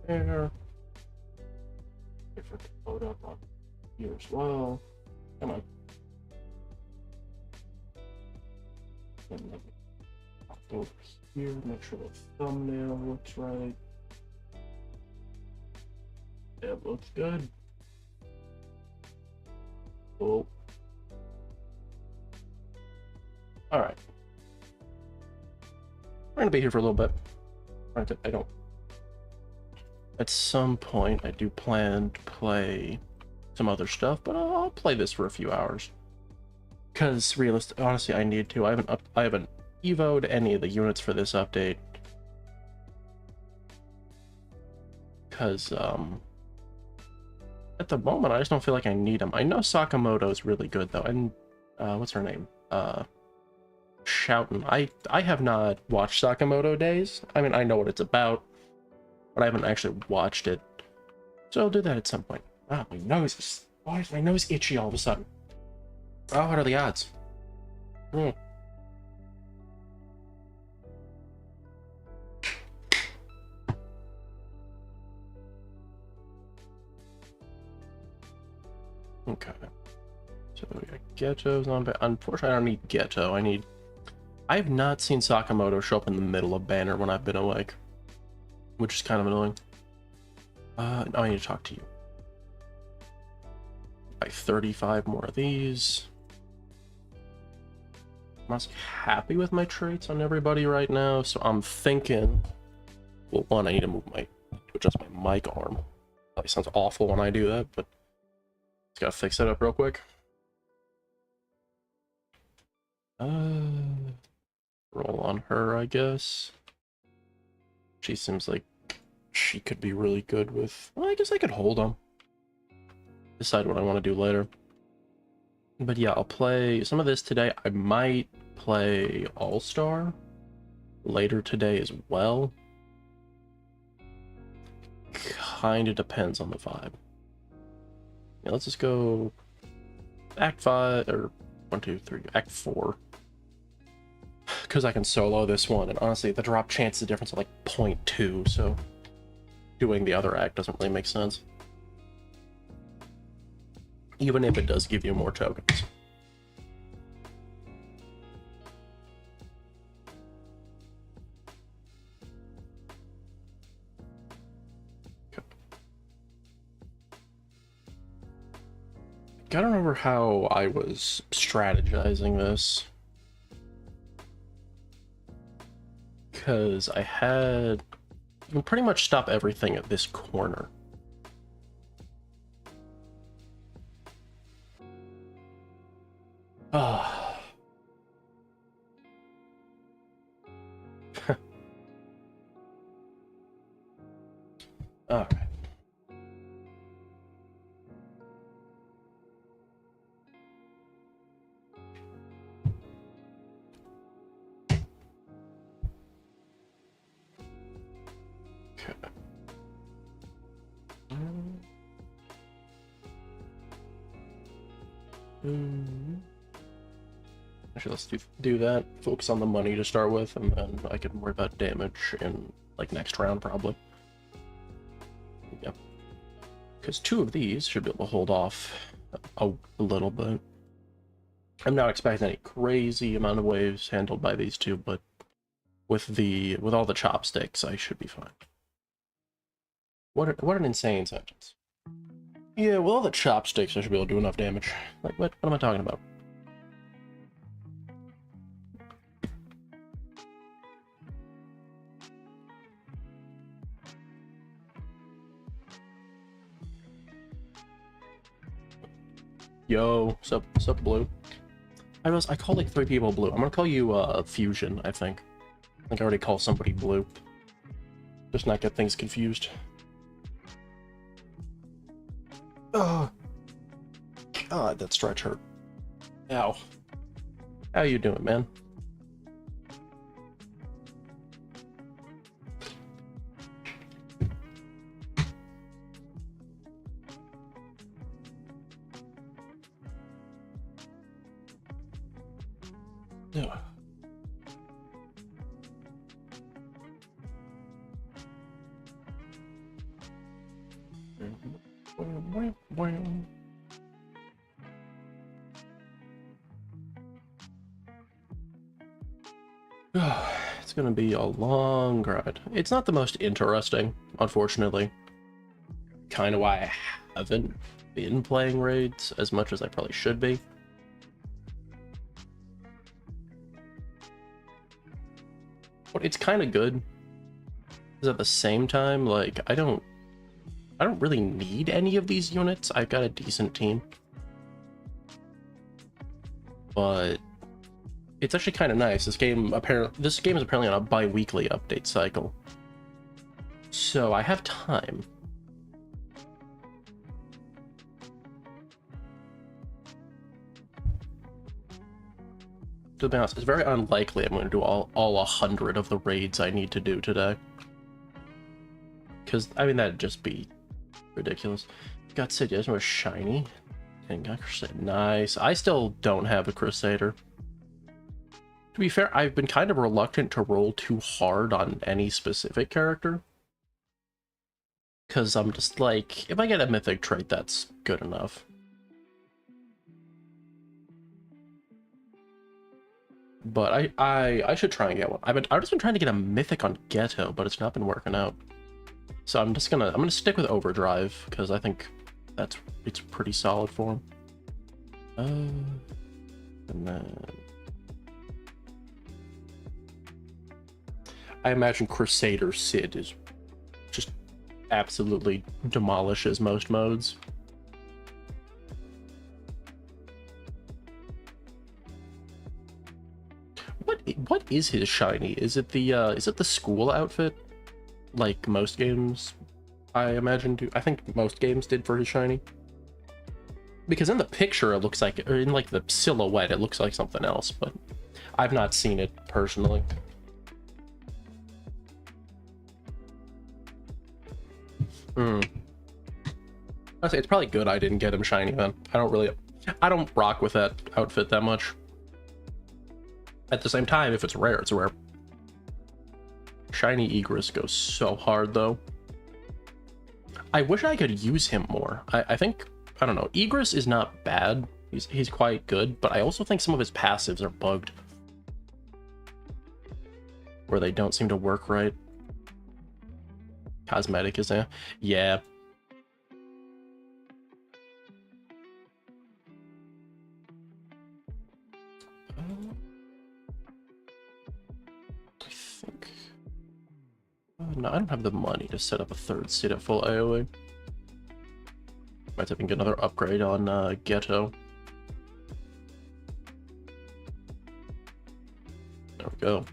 there. If I can load up on here as well. Come on. And then pop over here, make sure the thumbnail looks right. It looks good. Cool. Alright. We're gonna be here for a little bit. I don't. At some point, I do plan to play some other stuff, but I'll play this for a few hours. Because honestly, I need to. I haven't evoed any of the units for this update. Because at the moment, I just don't feel like I need them. I know Sakamoto's really good though, and what's her name? Shoutin'. I have not watched Sakamoto Days. I mean, I know what it's about, but I haven't actually watched it. So I'll do that at some point. Ah, my nose is... Why is my nose itchy all of a sudden? Oh, what are the odds? Okay. So we got Ghetto's on, but unfortunately I don't need Ghetto. I have not seen Sakamoto show up in the middle of banner when I've been awake, which is kind of annoying. Now I need to talk to you. Buy 35 more of these. I'm not happy with my traits on everybody right now, so I'm thinking, well, one, I need to adjust my mic arm. That sounds awful when I do that, but just gotta fix that up real quick. Roll on her, I guess. She seems like she could be really good with... Well, I guess I could hold them. Decide what I want to do later. But yeah, I'll play some of this today. I might play All-Star later today as well. Kind of depends on the vibe. Yeah, let's just go Act 5, or 1, 2, 3, Act 4. Because I can solo this one, and honestly, the drop chance is difference of like 0.2, so doing the other act doesn't really make sense. Even if it does give you more tokens. Okay. Gotta remember how I was strategizing this. Because I had... You can pretty much stop everything at this corner. Ah. Alright. Okay. Actually, let's do that. Focus on the money to start with, and then I can worry about damage in like next round probably. Yeah, because 2 of these should be able to hold off a little bit. I'm not expecting any crazy amount of waves handled by these 2, but with all the chopsticks, I should be fine. What an insane sentence. Yeah, with all the chopsticks, I should be able to do enough damage. Like, what am I talking about? Yo, sup, Blue? I called like 3 people Blue. I'm gonna call you, Fusion, I think. I think I already called somebody Blue. Just not get things confused. Oh, God, that stretch hurt. Ow. How you doing, man? Yeah. Wow. It's gonna be a long ride. It's not the most interesting, unfortunately. Kind of why I haven't been playing raids as much as I probably should be. But it's kind of good. Because at the same time, like, I don't really need any of these units. I've got a decent team. But it's actually kind of nice. This game is apparently on a bi-weekly update cycle. So I have time. To be honest, it's very unlikely I'm going to do all 100 of the raids I need to do today. Because, I mean, that'd just be ridiculous. Got City, there's more shiny. And got Crusader. Nice. I still don't have a Crusader. To be fair, I've been kind of reluctant to roll too hard on any specific character. Because I'm just like, if I get a mythic trait, that's good enough. But I should try and get one. I've just been trying to get a mythic on Ghetto, but it's not been working out. So I'm gonna stick with Overdrive because I think it's pretty solid for him. And then I imagine Crusader Sid is just absolutely demolishes most modes. What is his shiny? Is it the school outfit? Like most games, I imagine do. I think most games did for his shiny. Because in the picture it looks like, or in like the silhouette, it looks like something else, but I've not seen it personally. I say it's probably good I didn't get him shiny then. I don't rock with that outfit that much. At the same time, if it's rare, it's rare. Shiny Egress goes so hard though. I wish I could use him more. I think, I don't know, Egress is not bad. He's quite good, but I also think some of his passives are bugged. Where they don't seem to work right. Cosmetic is there. Yeah. I think... no, I don't have the money to set up a third seat at full AoE. Might have to get another upgrade on Ghetto. There we go.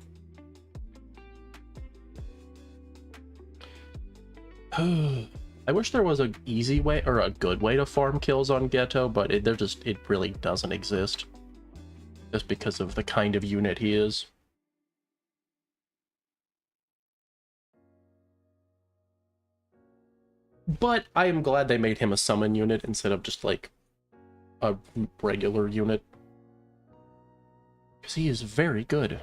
I wish there was an easy way or a good way to farm kills on Ghetto, but it really doesn't exist. Just because of the kind of unit he is. But I am glad they made him a summon unit instead of just like a regular unit. Because he is very good.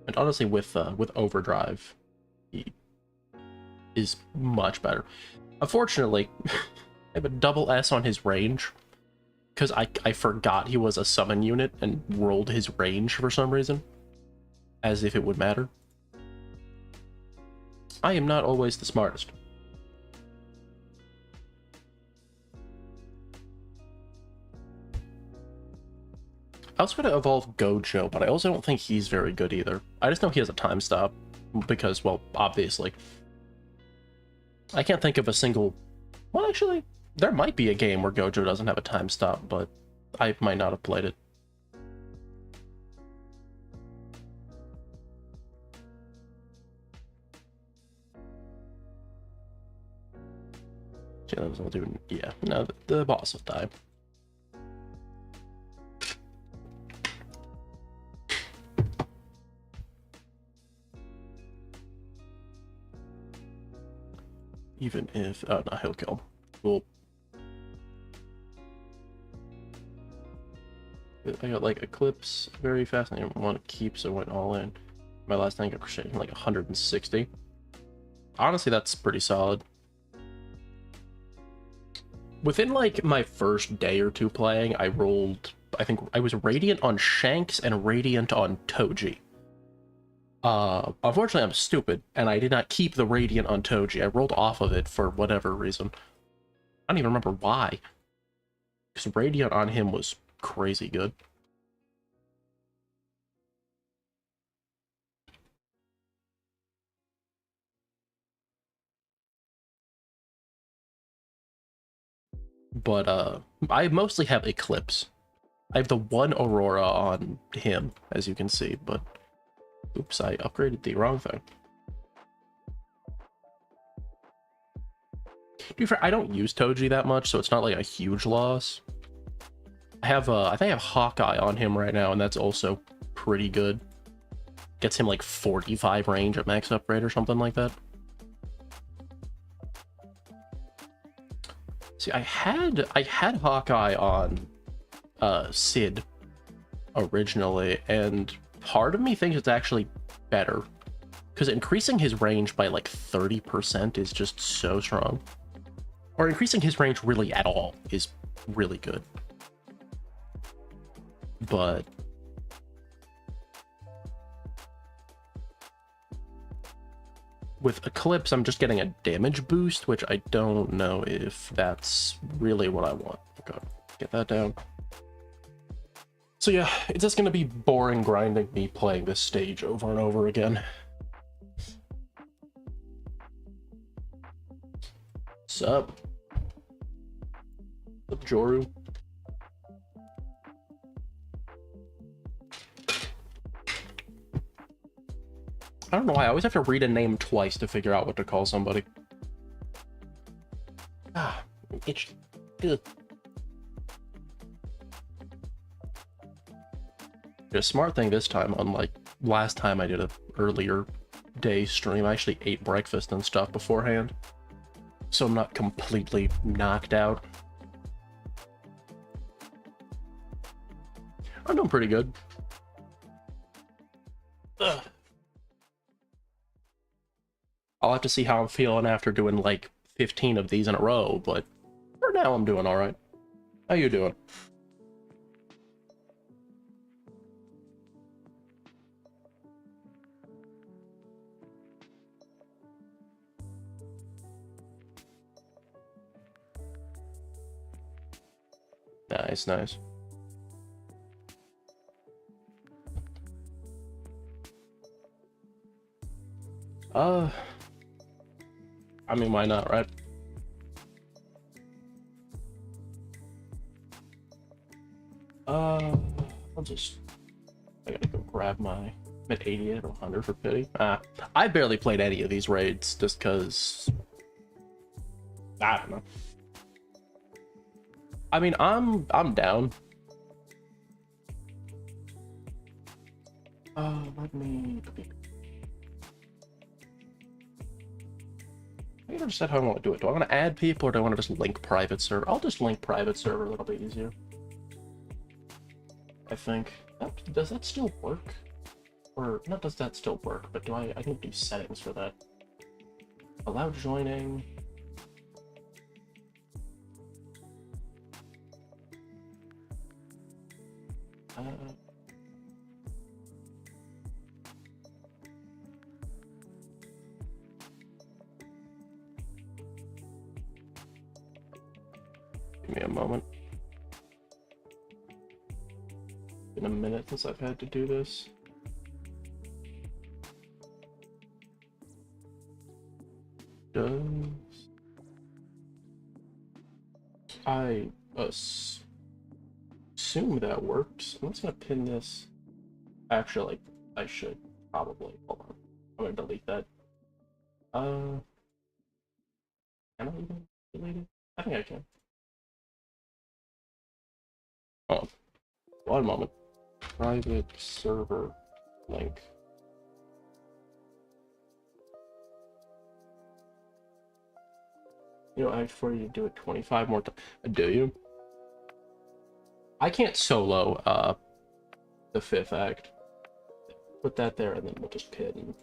And honestly, with Overdrive, he is much better. Unfortunately, I have a double S on his range. Because I forgot he was a summon unit and rolled his range for some reason. As if it would matter. I am not always the smartest. I was going to evolve Gojo, but I also don't think he's very good either. I just know he has a time stop, because, well, obviously. I can't think of a single... Well, actually, there might be a game where Gojo doesn't have a time stop, but I might not have played it. Yeah, that was all doing... Yeah, no, the boss will die. Even if... oh, no, he'll kill. Cool. I got, like, Eclipse very fast, and I didn't want to keep, so I went all in. My last thing I got Crusader, like, 160. honestly, that's pretty solid. Within, like, my first day or two playing, I rolled... I think I was Radiant on Shanks and Radiant on Toji. Unfortunately, I'm stupid, and I did not keep the Radiant on Toji. I rolled off of it for whatever reason. I don't even remember why. Because Radiant on him was crazy good. But, I mostly have Eclipse. I have the one Aurora on him, as you can see, but... Oops, I upgraded the wrong thing. To be fair, I don't use Toji that much, so it's not like a huge loss. I have, I think I have Hawkeye on him right now, and that's also pretty good. Gets him like 45 range at max upgrade or something like that. See, I had Hawkeye on Sid originally, and part of me thinks it's actually better because increasing his range by like 30% is just so strong. Or increasing his range really at all is really good. But with Eclipse, I'm just getting a damage boost, which I don't know if that's really what I want. Okay, get that down. So yeah, it's just gonna be boring grinding me playing this stage over and over again. Sup? What's up, Joru? I don't know why, I always have to read a name twice to figure out what to call somebody. Ah, it's good. A smart thing this time, unlike last time I did a earlier day stream, I actually ate breakfast and stuff beforehand. So I'm not completely knocked out. I'm doing pretty good. Ugh. I'll have to see how I'm feeling after doing like 15 of these in a row, but for now I'm doing alright. How you doing? Nice, nice. I mean, why not, right? I'll just... I gotta go grab my... I'm at 88 or 100 for pity. I barely played any of these raids just because... I don't know. I mean, I'm down. Let me... I don't decide how I want to do it. Do I want to add people or do I want to just link private server? I'll just link private server, that'll be easier. I think. Does that still work? Or, not does that still work, but do I need to do settings for that. Allow joining. Give me a moment. Been a minute since I've had to do this. Does I assume that works? I'm just gonna pin this. Actually, I should probably. Hold on. I'm gonna delete that. Can I even delete it? I think I can. Oh, one moment. Private server link. You know, I asked for you to do it 25 more times. Do you? I can't solo the 5th act. Put that there and then we'll just pin.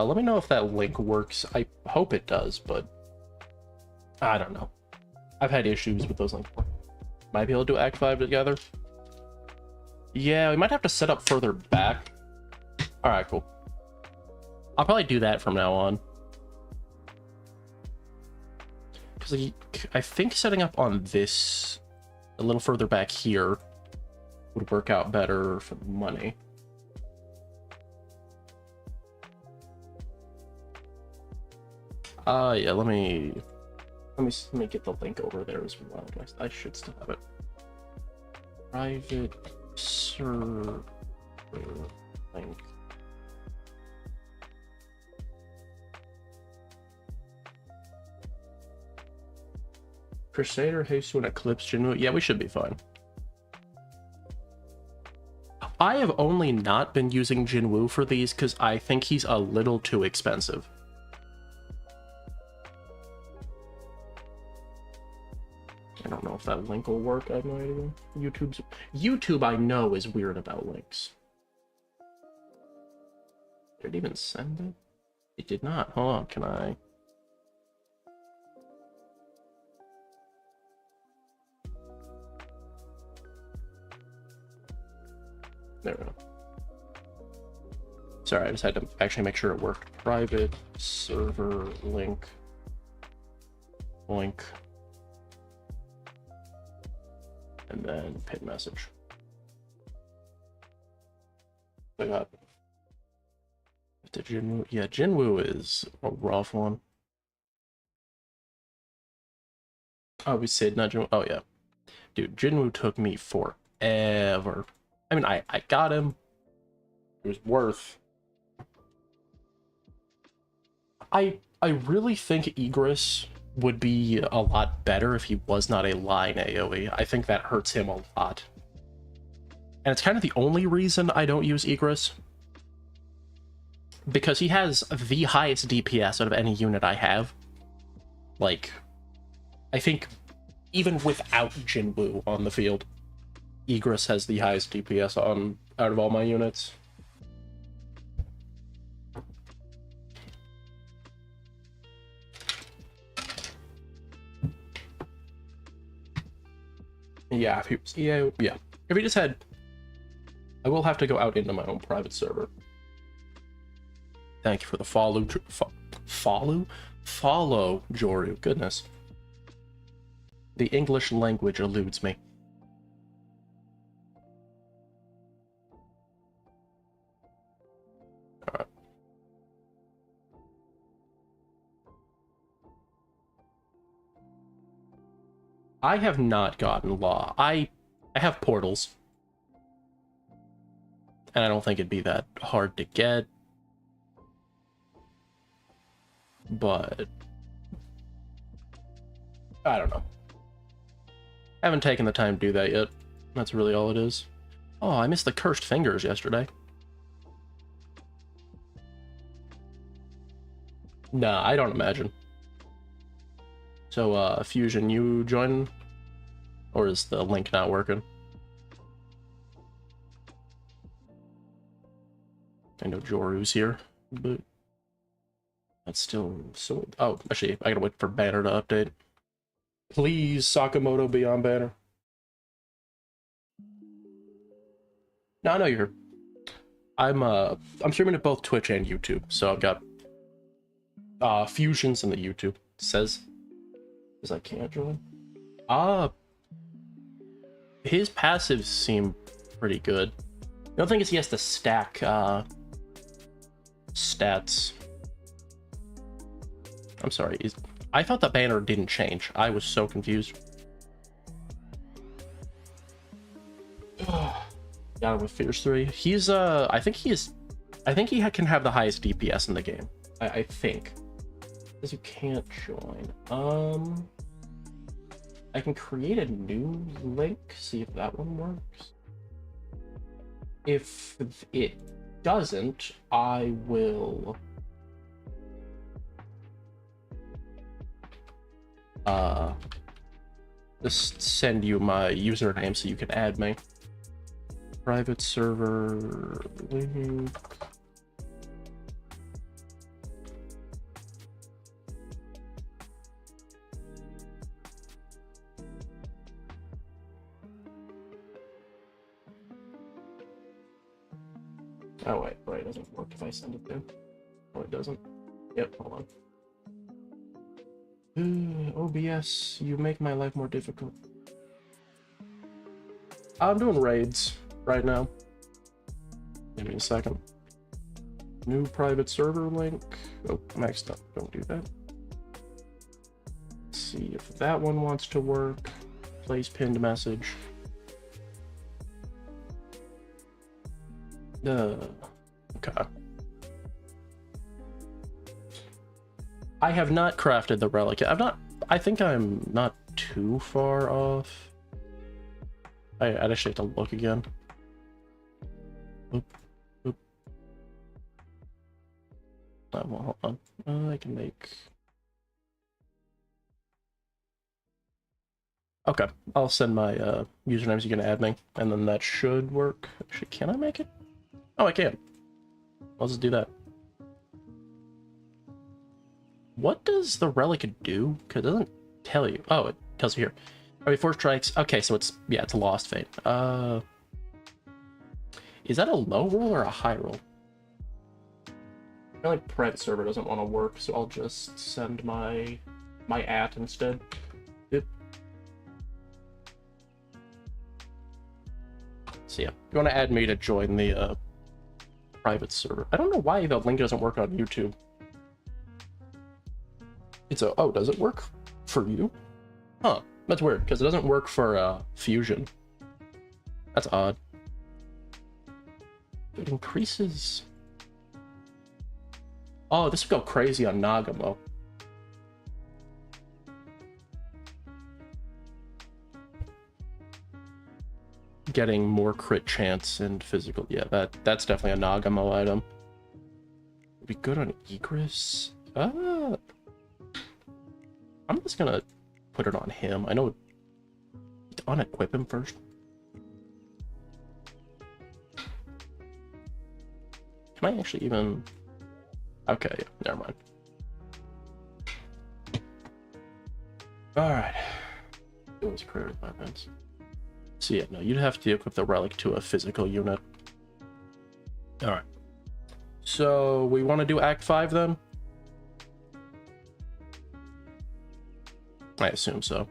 Let me know if that link works. I hope it does, but I don't know. I've had issues with those links. Might be able to do Act 5 together. Yeah, we might have to set up further back. Alright, cool. I'll probably do that from now on. Because I think setting up on this a little further back here would work out better for the money. Yeah, let me get the link over there as well. I should still have it. Private server link. Crusader, Heisu, and Eclipse, Jinwoo. Yeah, we should be fine. I have only not been using Jinwoo for these because I think he's a little too expensive. I don't know if that link will work. I have no idea. YouTube I know is weird about links. Did it even send it? It did not. Hold on, can I? There we go. Sorry, I just had to actually make sure it worked. Private server link. And then pin message. I got the Jinwoo. Yeah, Jinwoo is a rough one. Oh, we said not Jinwoo. Oh yeah, dude, Jinwoo took me forever. I mean, I got him. It was worth. I really think Egress would be a lot better if he was not a line AoE. I think that hurts him a lot. And it's kind of the only reason I don't use Egress. Because he has the highest DPS out of any unit I have. Like, I think even without Jinwoo on the field, Egress has the highest DPS out of all my units. Yeah, if he was EA, yeah. If he just had, I will have to go out into my own private server. Thank you for the follow, follow, Joru. Goodness, the English language eludes me. All right. I have not gotten law. I have portals. And I don't think it'd be that hard to get. But I don't know. I haven't taken the time to do that yet. That's really all it is. Oh, I missed the cursed fingers yesterday. Nah, I don't imagine. So, Fusion, you join? Or is the link not working? I know Joru's here, but that's still so... Oh, actually, I gotta wait for Banner to update. Please, Sakamoto be on Banner. No, I know you're here. I'm streaming to both Twitch and YouTube, so I've got Fusions in the YouTube. It says I can't join. His passives seem pretty good. The other thing is he has to stack stats. I'm sorry. I thought the banner didn't change. I was so confused. Got him with Fierce 3. He's I think he can have the highest DPS in the game. I think. Because you can't join. I can create a new link, see if that one works. If it doesn't, I will just send you my username so you can add me. Private server link. Oh wait, it doesn't work if I send it there. Oh, it doesn't. Yep, hold on. OBS, you make my life more difficult. I'm doing raids right now. Give me a second. New private server link. Oh, maxed up. Don't do that. Let's see if that one wants to work. Place pinned message. Okay. I have not crafted the relic. I think I'm not too far off. I'd actually have to look again. Oop. Oop. Oh, well, hold on. I can make... Okay, I'll send my usernames you can add me, and then that should work. Actually, can I make it? Oh, I can. I'll just do that. What does the relic do? Because it doesn't tell you. Oh, it tells you here. Every 4 strikes. Okay, so it's, yeah, it's a lost fate. Is that a low roll or a high roll? I feel like private server doesn't want to work, so I'll just send my at instead. Yep. So yeah, you want to add me to join the private server. I don't know why the link doesn't work on YouTube. It's a... Oh, does it work for you? Huh. That's weird, because it doesn't work for Fusion. That's odd. It increases... Oh, this would go crazy on Nagumo. Getting more crit chance and physical. Yeah, that's definitely a Nagumo item. Would be good on Egress. I'm just gonna put it on him. I know... To unequip him first. Can I actually even... Okay, yeah, never mind. Alright. It was career weapons. So yeah, no, you'd have to equip the relic to a physical unit. Alright. So, we want to do Act 5 then? I assume so.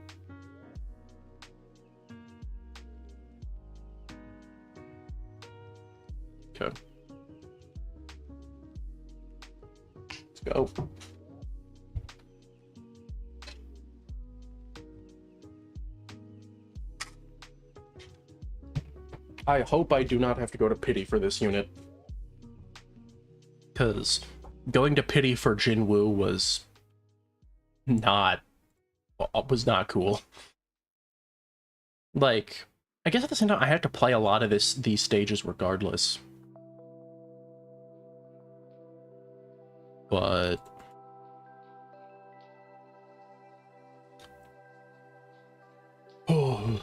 Okay. Let's go. I hope I do not have to go to pity for this unit. Because going to pity for Jinwoo was not cool. Like, I guess at the same time I had to play a lot of these stages regardless. But oh.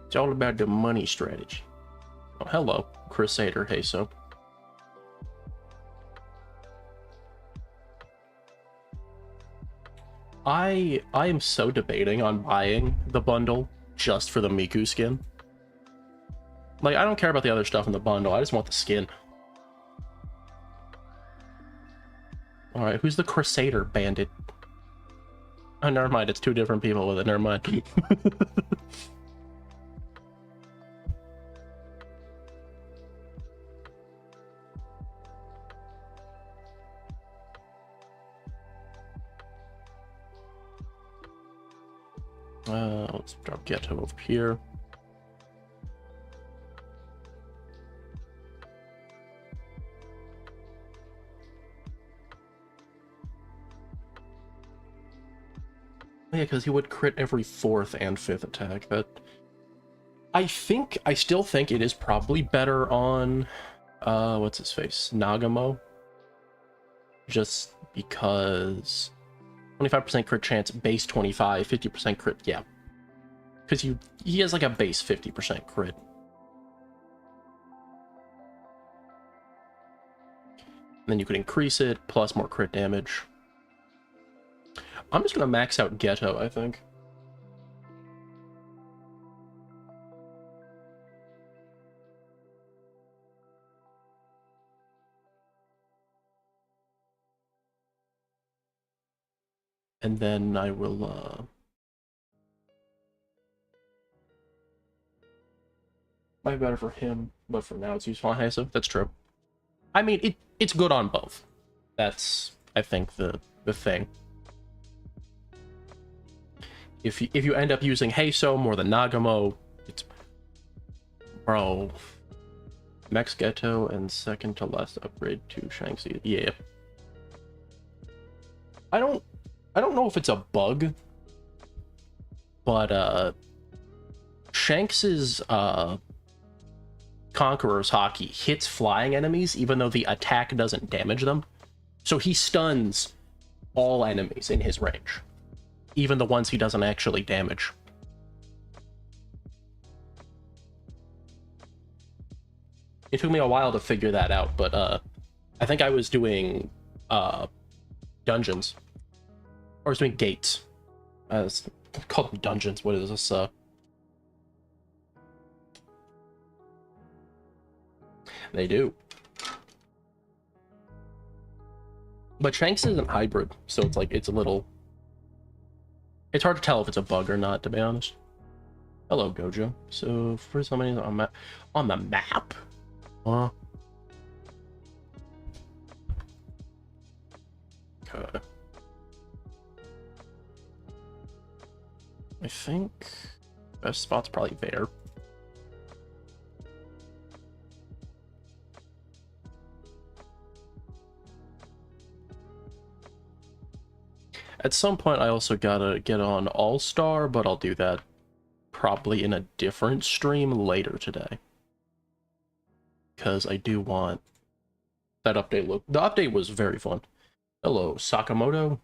It's all about the money strategy. Oh, hello, Crusader. Hey, so. I am so debating on buying the bundle just for the Miku skin. Like, I don't care about the other stuff in the bundle. I just want the skin. Alright, who's the Crusader bandit? Oh, never mind. It's 2 different people with it. Never mind. Let's drop Ghetto over here. Yeah, because he would crit every 4th and 5th attack. But I still think it is probably better on, what's his face? Nagumo. Just because 25% crit chance, base 25, 50% crit, yeah. Because he has like a base 50% crit. Then you could increase it, plus more crit damage. I'm just gonna max out Ghetto, I think. And then I will, might be better for him, but for now it's useful on Haso. That's true. I mean, it's good on both. That's, I think, the thing. If you end up using Haso more than Nagumo, it's... Bro. Max Ghetto and second to last upgrade to Shanxi. Yeah. I don't know if it's a bug, but Shanks's Conqueror's Hockey hits flying enemies even though the attack doesn't damage them. So he stuns all enemies in his range, even the ones he doesn't actually damage. It took me a while to figure that out, but I think I was doing dungeons. Or I was doing gates. Call them dungeons. What is this? They do. But Shanks isn't hybrid, so it's like, it's a little... It's hard to tell if it's a bug or not, to be honest. Hello, Gojo. So, first how many on the map? Okay. I think best spot's probably there. At some point, I also gotta get on All-Star, but I'll do that probably in a different stream later today. Because I do want that update look. The update was very fun. Hello, Sakamoto.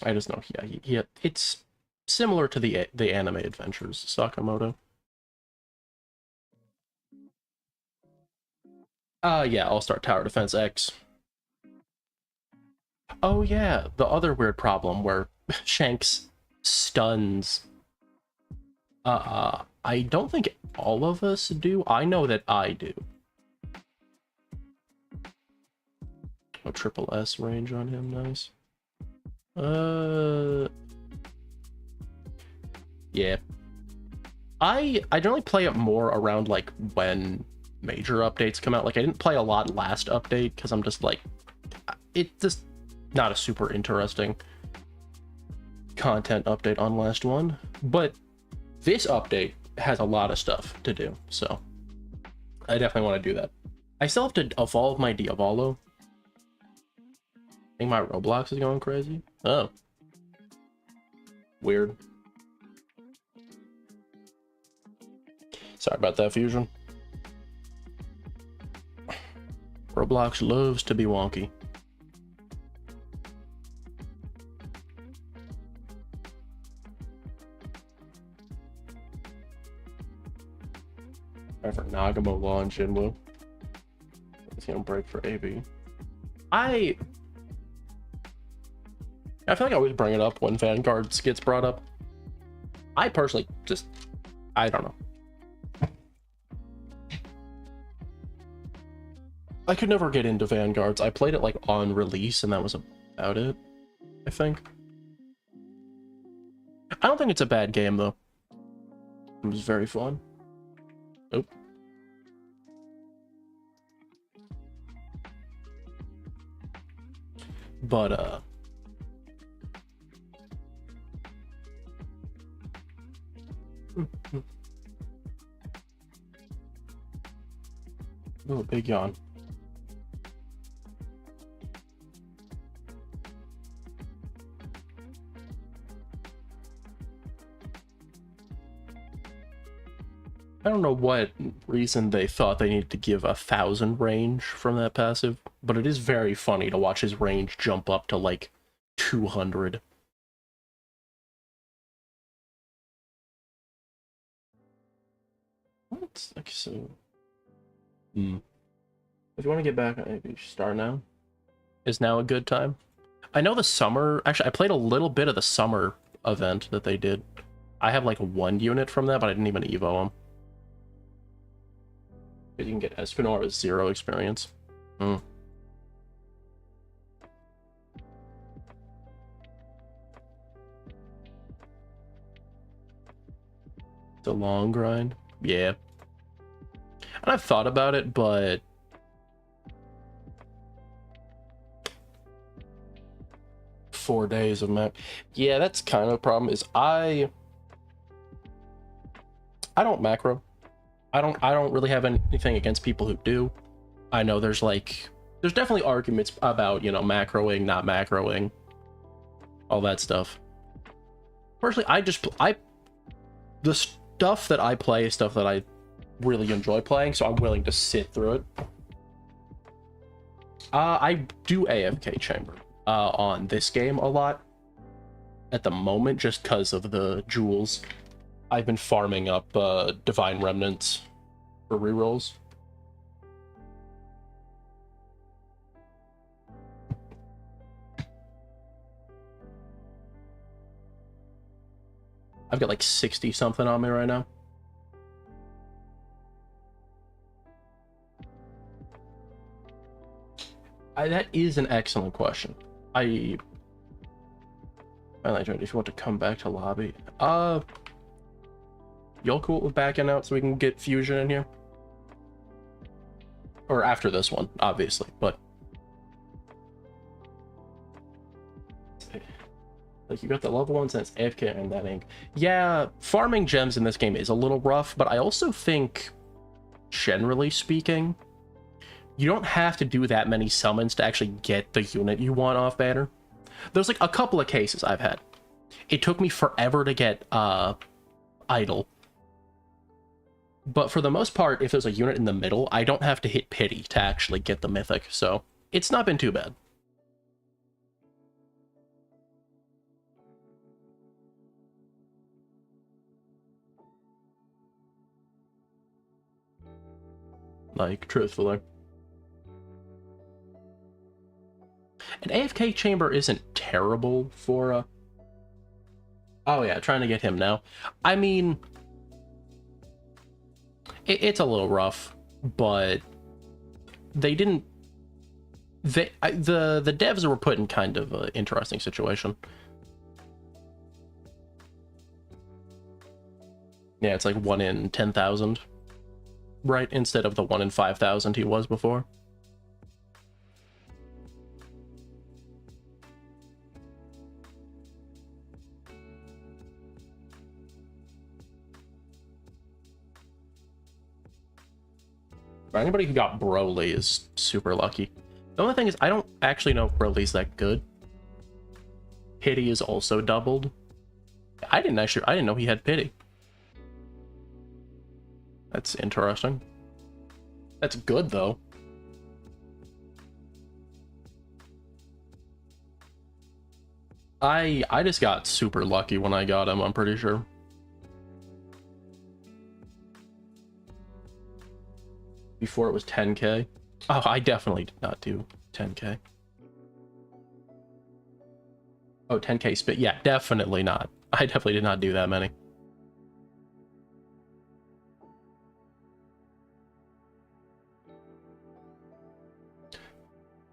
I just know, yeah, it's similar to the anime adventures, Sakamoto. Yeah, All-Star Tower Defense X. Oh yeah, the other weird problem where Shanks stuns. I don't think all of us do. I know that I do. Oh, triple S range on him, nice. Yeah. I generally play it more around like when major updates come out. Like I didn't play a lot last update because I'm just like, it's just not a super interesting content update on last one. But this update has a lot of stuff to do, so I definitely want to do that. I still have to evolve my Diavolo. I think my Roblox is going crazy. Oh. Weird. Sorry about that, Fusion. Roblox loves to be wonky. Right for Nagumo launch in Wu. It's gonna break for AB. I feel like I always bring it up when Vanguards gets brought up. I personally just, I don't know. I could never get into Vanguards. I played it like on release and that was about it, I think. I don't think it's a bad game though. It was very fun. Oh. But oh, big yawn. I don't know what reason they thought they needed to give 1,000 range from that passive, but it is very funny to watch his range jump up to like 200. What? Okay, so... If you want to get back, maybe start now. Is now a good time? I know the summer... Actually, I played a little bit of the summer event that they did. I have like 1 unit from that, but I didn't even Evo them. You can get Espinor with 0 experience. Hmm. It's a long grind. Yeah. And I've thought about it, but... Four days of map. Yeah, that's kind of a problem, is I don't macro. I don't really have anything against people who do. I know there's definitely arguments about, you know, macroing, not macroing, all that stuff. Personally, the stuff that I play is stuff that I really enjoy playing, so I'm willing to sit through it. I do AFK chamber on this game a lot at the moment, just because of the jewels. I've been farming up divine remnants for rerolls. I've got like 60 something on me right now. That is an excellent question. If you want to come back to lobby, y'all cool with backing out so we can get fusion in here? Or after this one, obviously, but like, you got the level 1 since AFK and that ink. Yeah, farming gems in this game is a little rough, but I also think, generally speaking, you don't have to do that many summons to actually get the unit you want off banner. There's like a couple of cases I've had. It took me forever to get idle. But for the most part, if there's a unit in the middle, I don't have to hit pity to actually get the mythic, so it's not been too bad. Like, truthfully. An AFK chamber isn't terrible for oh yeah, trying to get him now. I mean, it's a little rough, but they didn't... the devs were put in kind of an interesting situation. Yeah, it's like 1 in 10,000, right? Instead of the 1 in 5,000 he was before. Anybody who got Broly is super lucky. The only thing is, I don't actually know if Broly's that good. Pity is also doubled. I didn't know he had pity. That's interesting. That's good, though. I just got super lucky when I got him, I'm pretty sure. Before it was 10k. Oh, I definitely did not do 10k. Oh, 10k spit. Yeah, definitely not. I definitely did not do that many.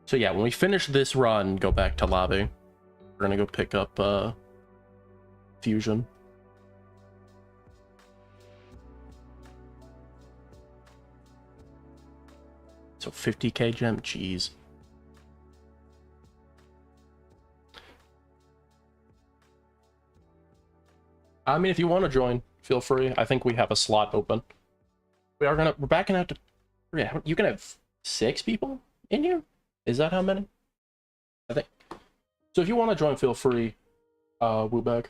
So yeah, when we finish this run, go back to lobby. We're gonna go pick up fusion. So 50k gem, jeez. I mean, if you want to join, feel free. I think we have a slot open. We're backing out to... Yeah, you can have 6 people in here? Is that how many? I think. So if you want to join, feel free. Woobag.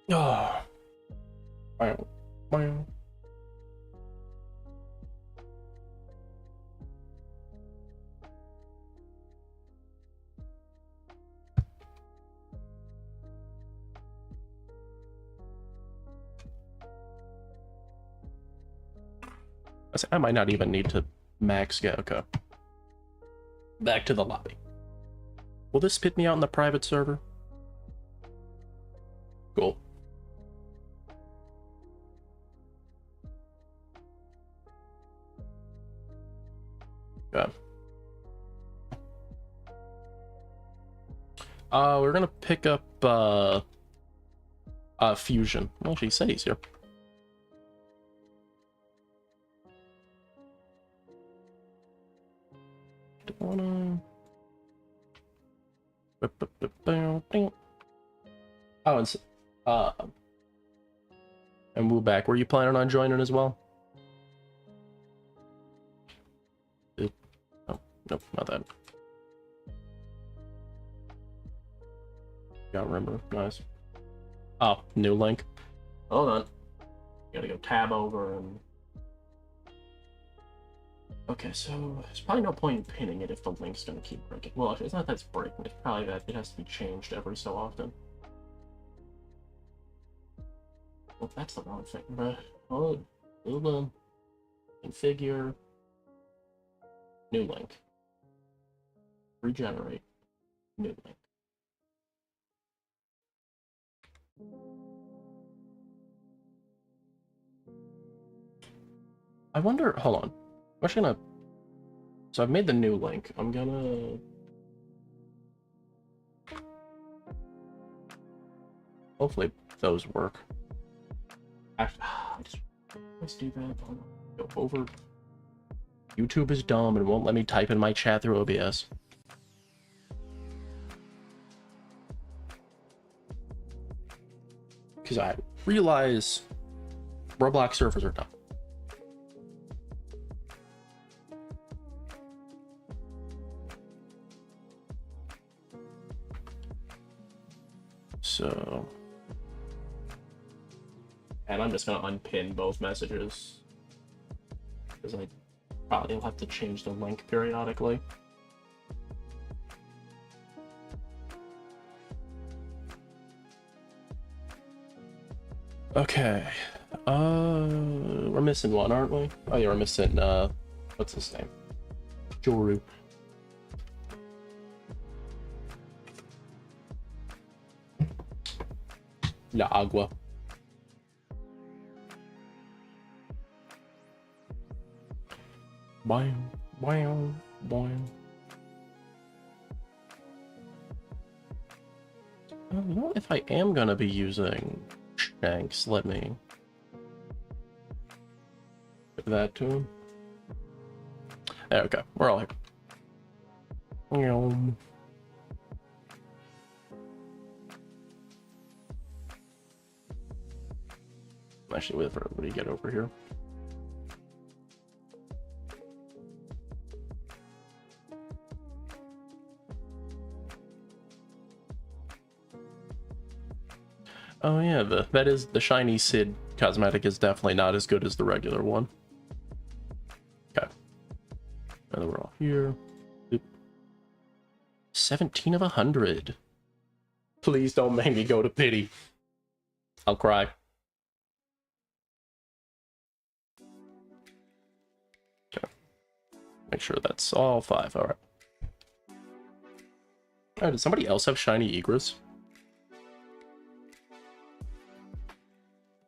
Oh. Wow. I might not even need to max get. Okay. Back to the lobby. Will this spit me out in the private server? Cool. Yeah. We're gonna pick up Fusion. Well, she said he's here. Oh, and move back. Were you planning on joining as well? Oh, nope, not that. Got remember. Nice. Oh, new link. Hold on. Gotta go tab over and. Okay, so there's probably no point in pinning it if the link's gonna keep breaking. Well, actually, it's not that it's breaking, it's probably that it has to be changed every so often. Well, that's the wrong thing, bro. Hold on. Configure. New link. Regenerate. New link. I wonder, hold on. I'm actually gonna, so I've made the new link. I'm gonna, hopefully those work. Let's do that. Go over. YouTube is dumb and won't let me type in my chat through OBS. Because I realize Roblox servers are dumb. So, and I'm just gonna unpin both messages because I probably will have to change the link periodically. Okay, we're missing one, aren't we? Oh yeah, we're missing what's his name? Joru. La Agua. Boing, boing, boing. You know, if I am gonna be using Shanks, let me give that to him. There we go. We're all here. Actually, wait for everybody to get over here. Oh yeah, that is the shiny Sid cosmetic is definitely not as good as the regular one. Okay. Now that we're all here. 17 of 100. Please don't make me go to pity. I'll cry. Okay. Make sure that's all 5. Alright. Oh, did somebody else have shiny egress?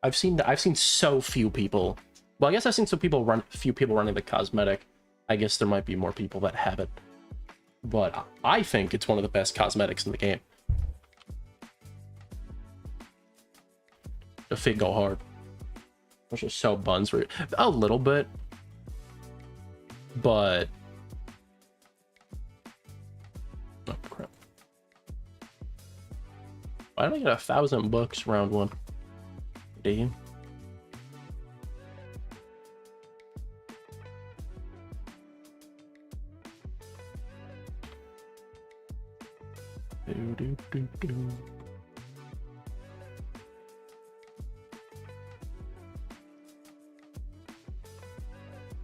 I've seen so few people. Well, I guess I've seen few people running the cosmetic. I guess there might be more people that have it. But I think it's one of the best cosmetics in the game. The fit go hard. Which is so buns for a little bit. But oh crap. Why did I get 1,000 bucks round one? Damn. Do. To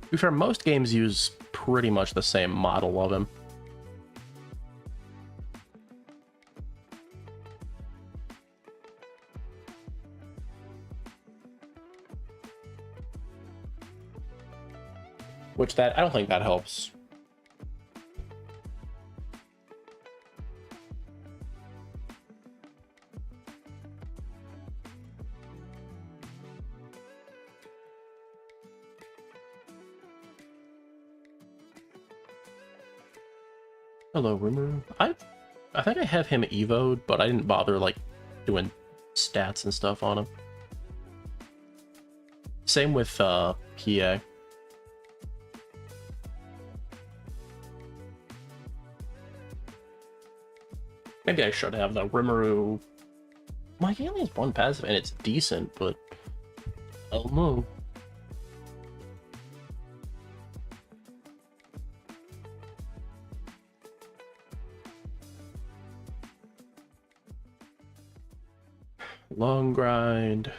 be fair, most games use pretty much the same model of him. Which I don't think that helps. Hello, Rimuru. I think I have him evoed, but I didn't bother like doing stats and stuff on him. Same with PA. Maybe I should have the Rimuru. My he only has one passive and it's decent, but I don't know. Long grind.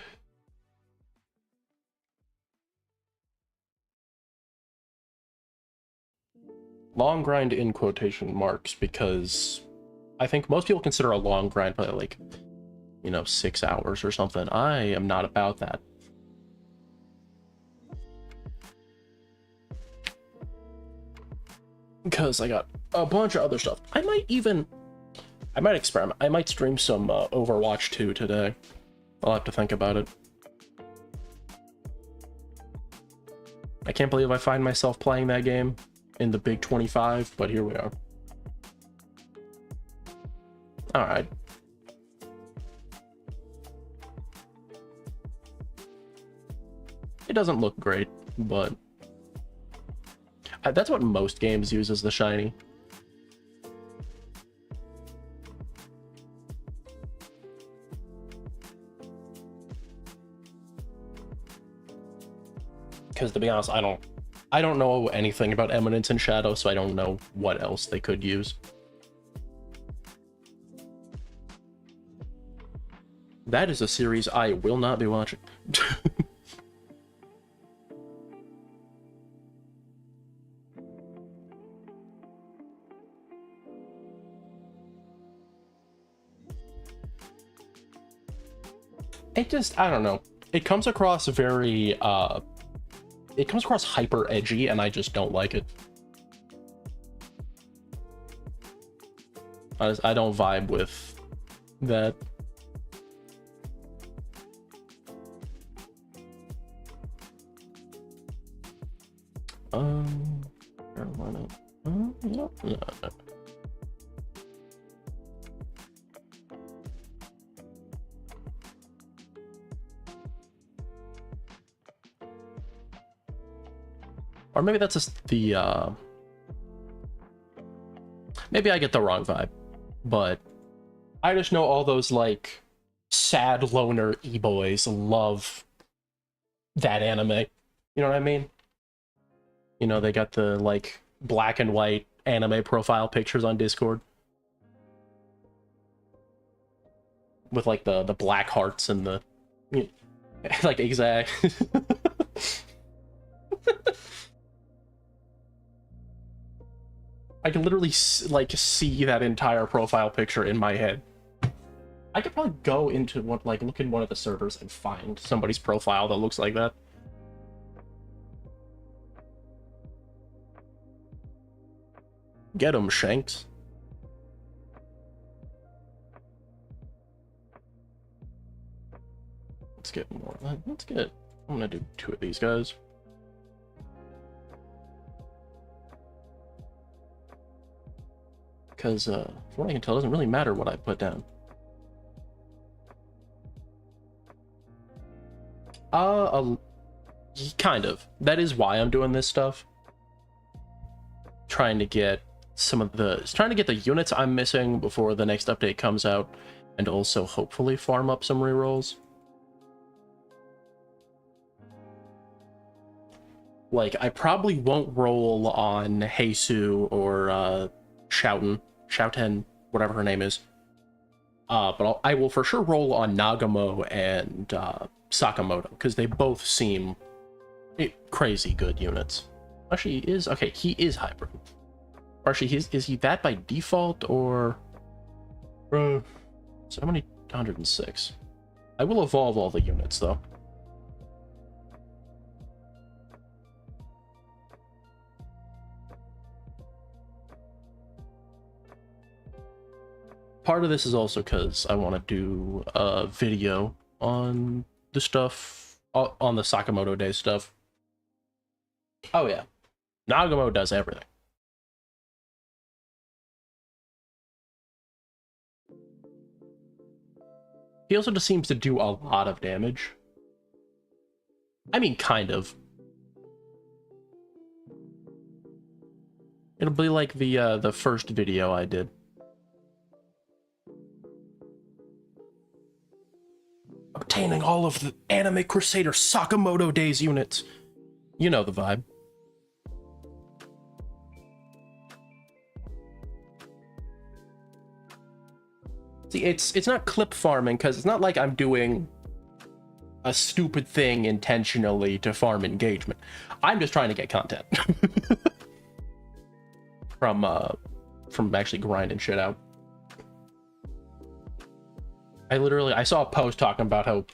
Long grind in quotation marks, because I think most people consider a long grind probably like, you know, 6 hours or something. I am not about that. Because I got a bunch of other stuff. I might experiment. I might stream some Overwatch 2 today. I'll have to think about it. I can't believe I find myself playing that game in the Big 25, but here we are. Alright. It doesn't look great, but that's what most games use as the shiny. Because to be honest, I don't know anything about Eminence and Shadow, so I don't know what else they could use. That is a series I will not be watching. It just, I don't know. It comes across very, it comes across hyper edgy, and I just don't like it. I don't vibe with that. Carolina. No. Or maybe that's just the, maybe I get the wrong vibe, but I just know all those, like, sad loner e-boys love that anime. You know what I mean? You know, they got the, like, black and white anime profile pictures on Discord. With, like, the black hearts and the... like, exact... I can literally, like, see that entire profile picture in my head. I could probably go into one, like, look in one of the servers and find somebody's profile that looks like that. Get him, Shanks. Let's get more. Let's get... I'm gonna do 2 of these guys. Because, from what I can tell, it doesn't really matter what I put down. Kind of. That is why I'm doing this stuff. Trying to get the units I'm missing before the next update comes out, and also hopefully farm up some rerolls. Like, I probably won't roll on Heisu or Shouten, whatever her name is. But I will for sure roll on Nagumo and Sakamoto, because they both seem crazy good units. Actually, he is hybrid. Or actually, is he that by default, or... So how many? 106. I will evolve all the units, though. part of this is also because I want to do a video on the stuff, on the Sakamoto Day stuff. Oh yeah, Nagumo does everything. He also just seems to do a lot of damage. I mean, kind of. It'll be like the first video I did. Obtaining all of the Anime Crusader Sakamoto Days units. You know the vibe. See, it's not clip farming, because it's not like I'm doing a stupid thing intentionally to farm engagement. I'm just trying to get content. from actually grinding shit out. I saw a post talking about how,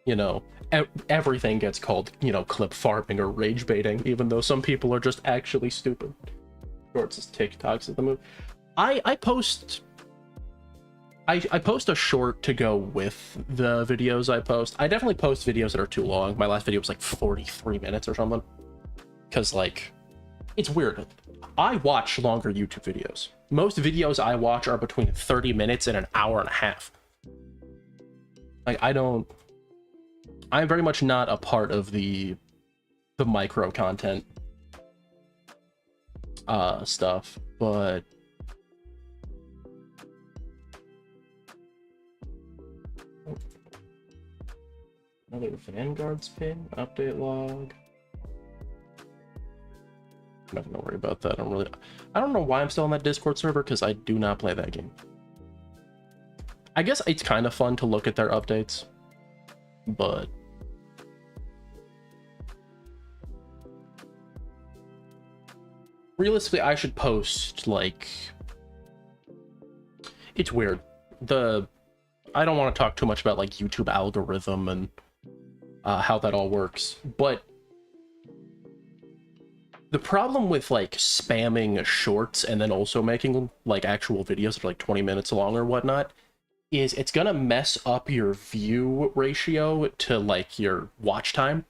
you know, everything gets called, you know, clip farming or rage baiting, even though some people are just actually stupid. Shorts is TikToks at the move. I post a short to go with the videos I post. I definitely post videos that are too long. My last video was like 43 minutes or something. Because, like, it's weird. I watch longer YouTube videos. Most videos I watch are between 30 minutes and an hour and a half. Like, I'm very much not a part of the micro content stuff, but another Vanguard's pin, update log. I'm not gonna worry about that. I don't know why I'm still on that Discord server, because I do not play that game. I guess it's kind of fun to look at their updates, but realistically, I should post, like, it's weird. I don't want to talk too much about, like, YouTube algorithm and how that all works, but the problem with, like, spamming shorts and then also making, like, actual videos that are like 20 minutes long or whatnot is it's gonna mess up your view ratio to, like, your watch time.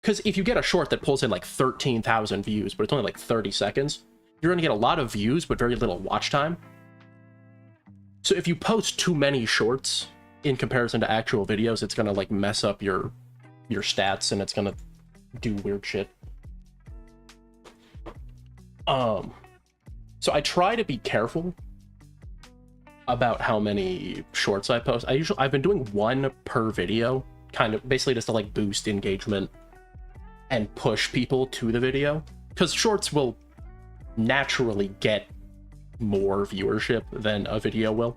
Because if you get a short that pulls in like 13,000 views, but it's only like 30 seconds, you're gonna get a lot of views but very little watch time. So if you post too many shorts in comparison to actual videos, it's gonna, like, mess up your stats, and it's gonna do weird shit. So I try to be careful about how many shorts I post. I've been doing one per video, kind of basically just to, like, boost engagement and push people to the video, because shorts will naturally get more viewership than a video will,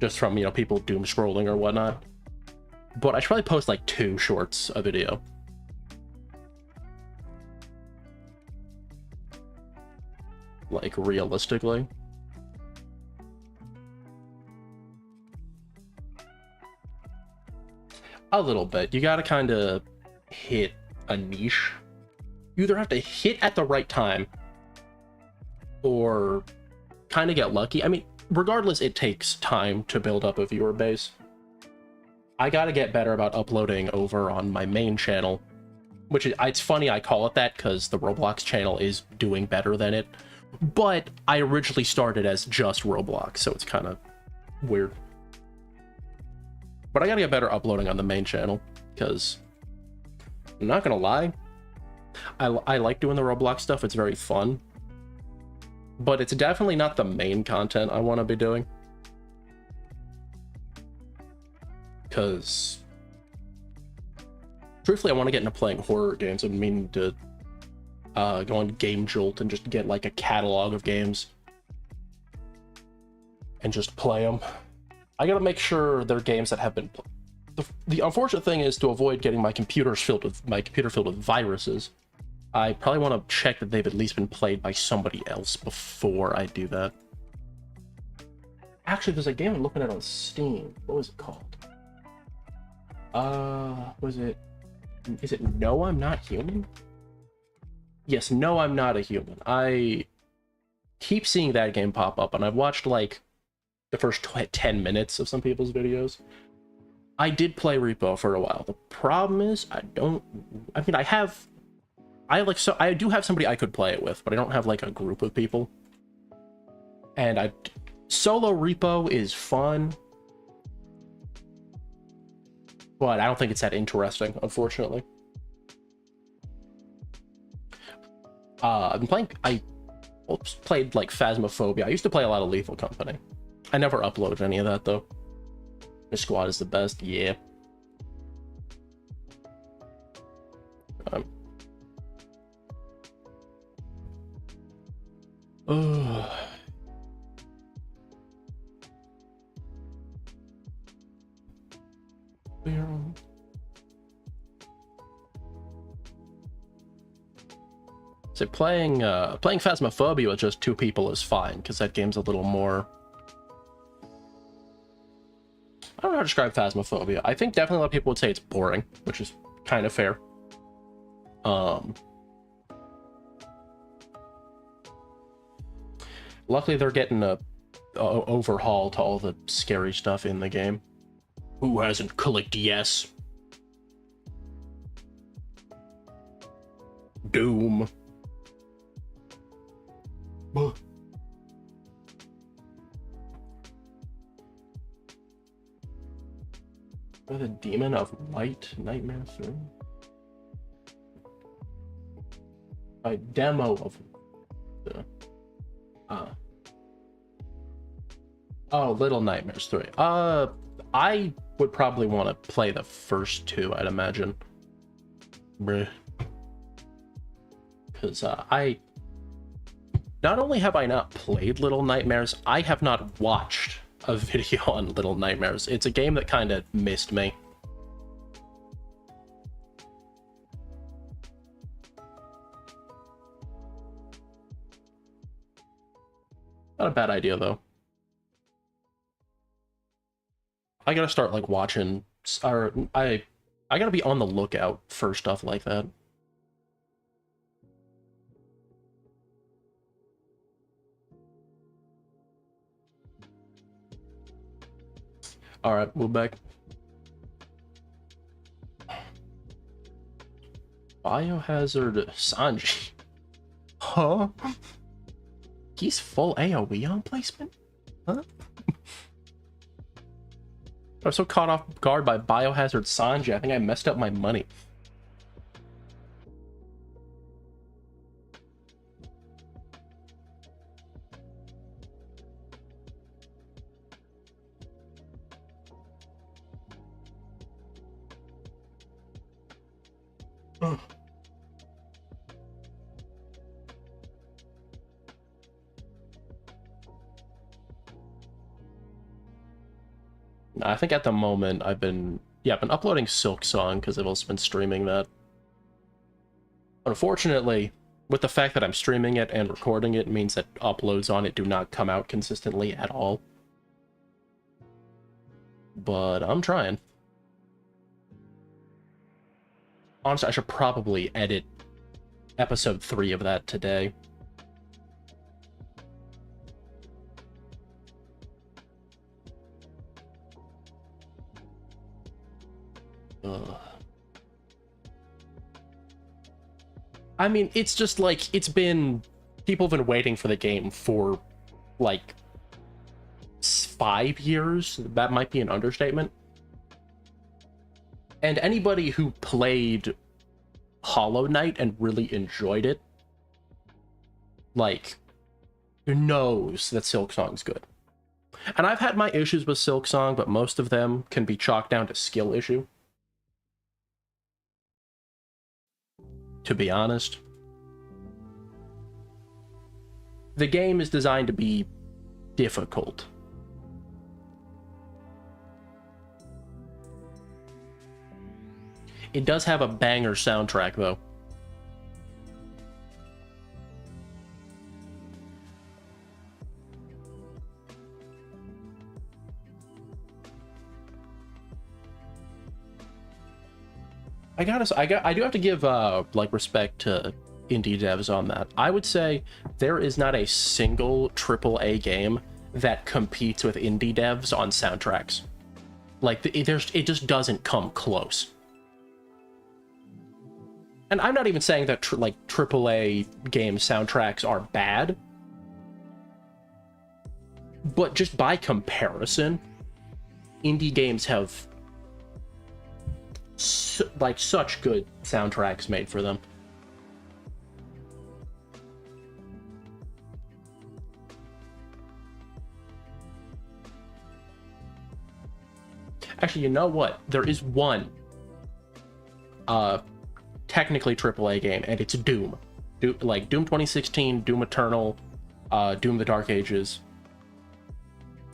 just from, you know, people doom scrolling or whatnot. But I should probably post like 2 shorts a video. Like, realistically. A little bit. You gotta kind of hit a niche. You either have to hit at the right time or kind of get lucky. I mean, regardless, it takes time to build up a viewer base. I gotta get better about uploading over on my main channel, which is, it's funny I call it that because the Roblox channel is doing better than it, but I originally started as just Roblox, so it's kind of weird. But I gotta get better uploading on the main channel, because I'm not gonna lie, I like doing the Roblox stuff. It's very fun, but it's definitely not the main content I want to be doing, because truthfully I want to get into playing horror games. I mean to go on Game Jolt and just get, like, a catalog of games and just play them. I gotta make sure they're games that have been the unfortunate thing is, to avoid getting my computer filled with viruses, I probably want to check that they've at least been played by somebody else before I do that. Actually, there's a game I'm looking at on Steam. What was it called? Is it No, I'm Not Human? Yes, No, I'm Not a Human. I keep seeing that game pop up, and I've watched like the first 10 minutes of some people's videos. I did play Repo for a while. The problem is I do have somebody I could play it with, but I don't have like a group of people. And solo Repo is fun, but I don't think it's that interesting, unfortunately. I played like Phasmophobia. I used to play a lot of Lethal Company. I never uploaded any of that though. This squad is the best, yeah. So playing Phasmophobia with just 2 people is fine, because that game's a little more... I don't know how to describe Phasmophobia. I think definitely a lot of people would say it's boring, which is kind of fair. Luckily they're getting a overhaul to all the scary stuff in the game. Who hasn't clicked yes? Doom. The Demon of Light Nightmare 3? A demo of the oh, Little Nightmares 3. I would probably want to play the first 2, I'd imagine. Because I not only have I not played Little Nightmares, I have not watched a video on Little Nightmares. It's a game that kind of missed me. Not a bad idea though. I gotta start like watching, or I gotta be on the lookout for stuff like that. All right, move back. Biohazard Sanji. Huh? He's full AoE on placement? Huh? I was so caught off guard by Biohazard Sanji, I think I messed up my money. I think at the moment I've been uploading Silk Song because I've also been streaming that. Unfortunately, with the fact that I'm streaming it and recording it means that uploads on it do not come out consistently at all. But I'm trying. Honestly, I should probably edit episode 3 of that today. I mean, it's just like, people have been waiting for the game for like 5 years. That might be an understatement. And anybody who played Hollow Knight and really enjoyed it, like, knows that Silk Song's good. And I've had my issues with Silk Song, but most of them can be chalked down to skill issue. To be honest. The game is designed to be difficult. It does have a banger soundtrack, though. I do have to give like respect to indie devs on that. I would say there is not a single AAA game that competes with indie devs on soundtracks. Like, it just doesn't come close. And I'm not even saying that AAA game soundtracks are bad, but just by comparison, indie games have such good soundtracks made for them. Actually, you know what? There is one technically AAA game, and it's Doom. Like Doom 2016, Doom Eternal, Doom the Dark Ages.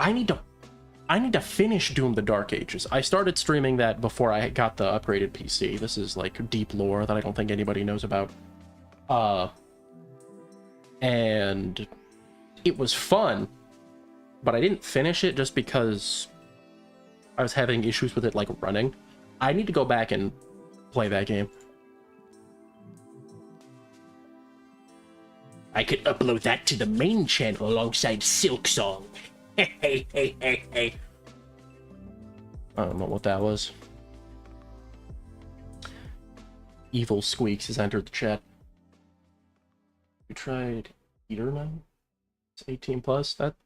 I need to finish Doom the Dark Ages. I started streaming that before I got the upgraded PC. This is like deep lore that I don't think anybody knows about. And it was fun, but I didn't finish it just because I was having issues with it like running. I need to go back and play that game. I could upload that to the main channel alongside Silk Song. Hey, hey, hey, hey. I don't know what that was. Evil Squeaks has entered the chat. You tried Eater now? It's 18 plus. That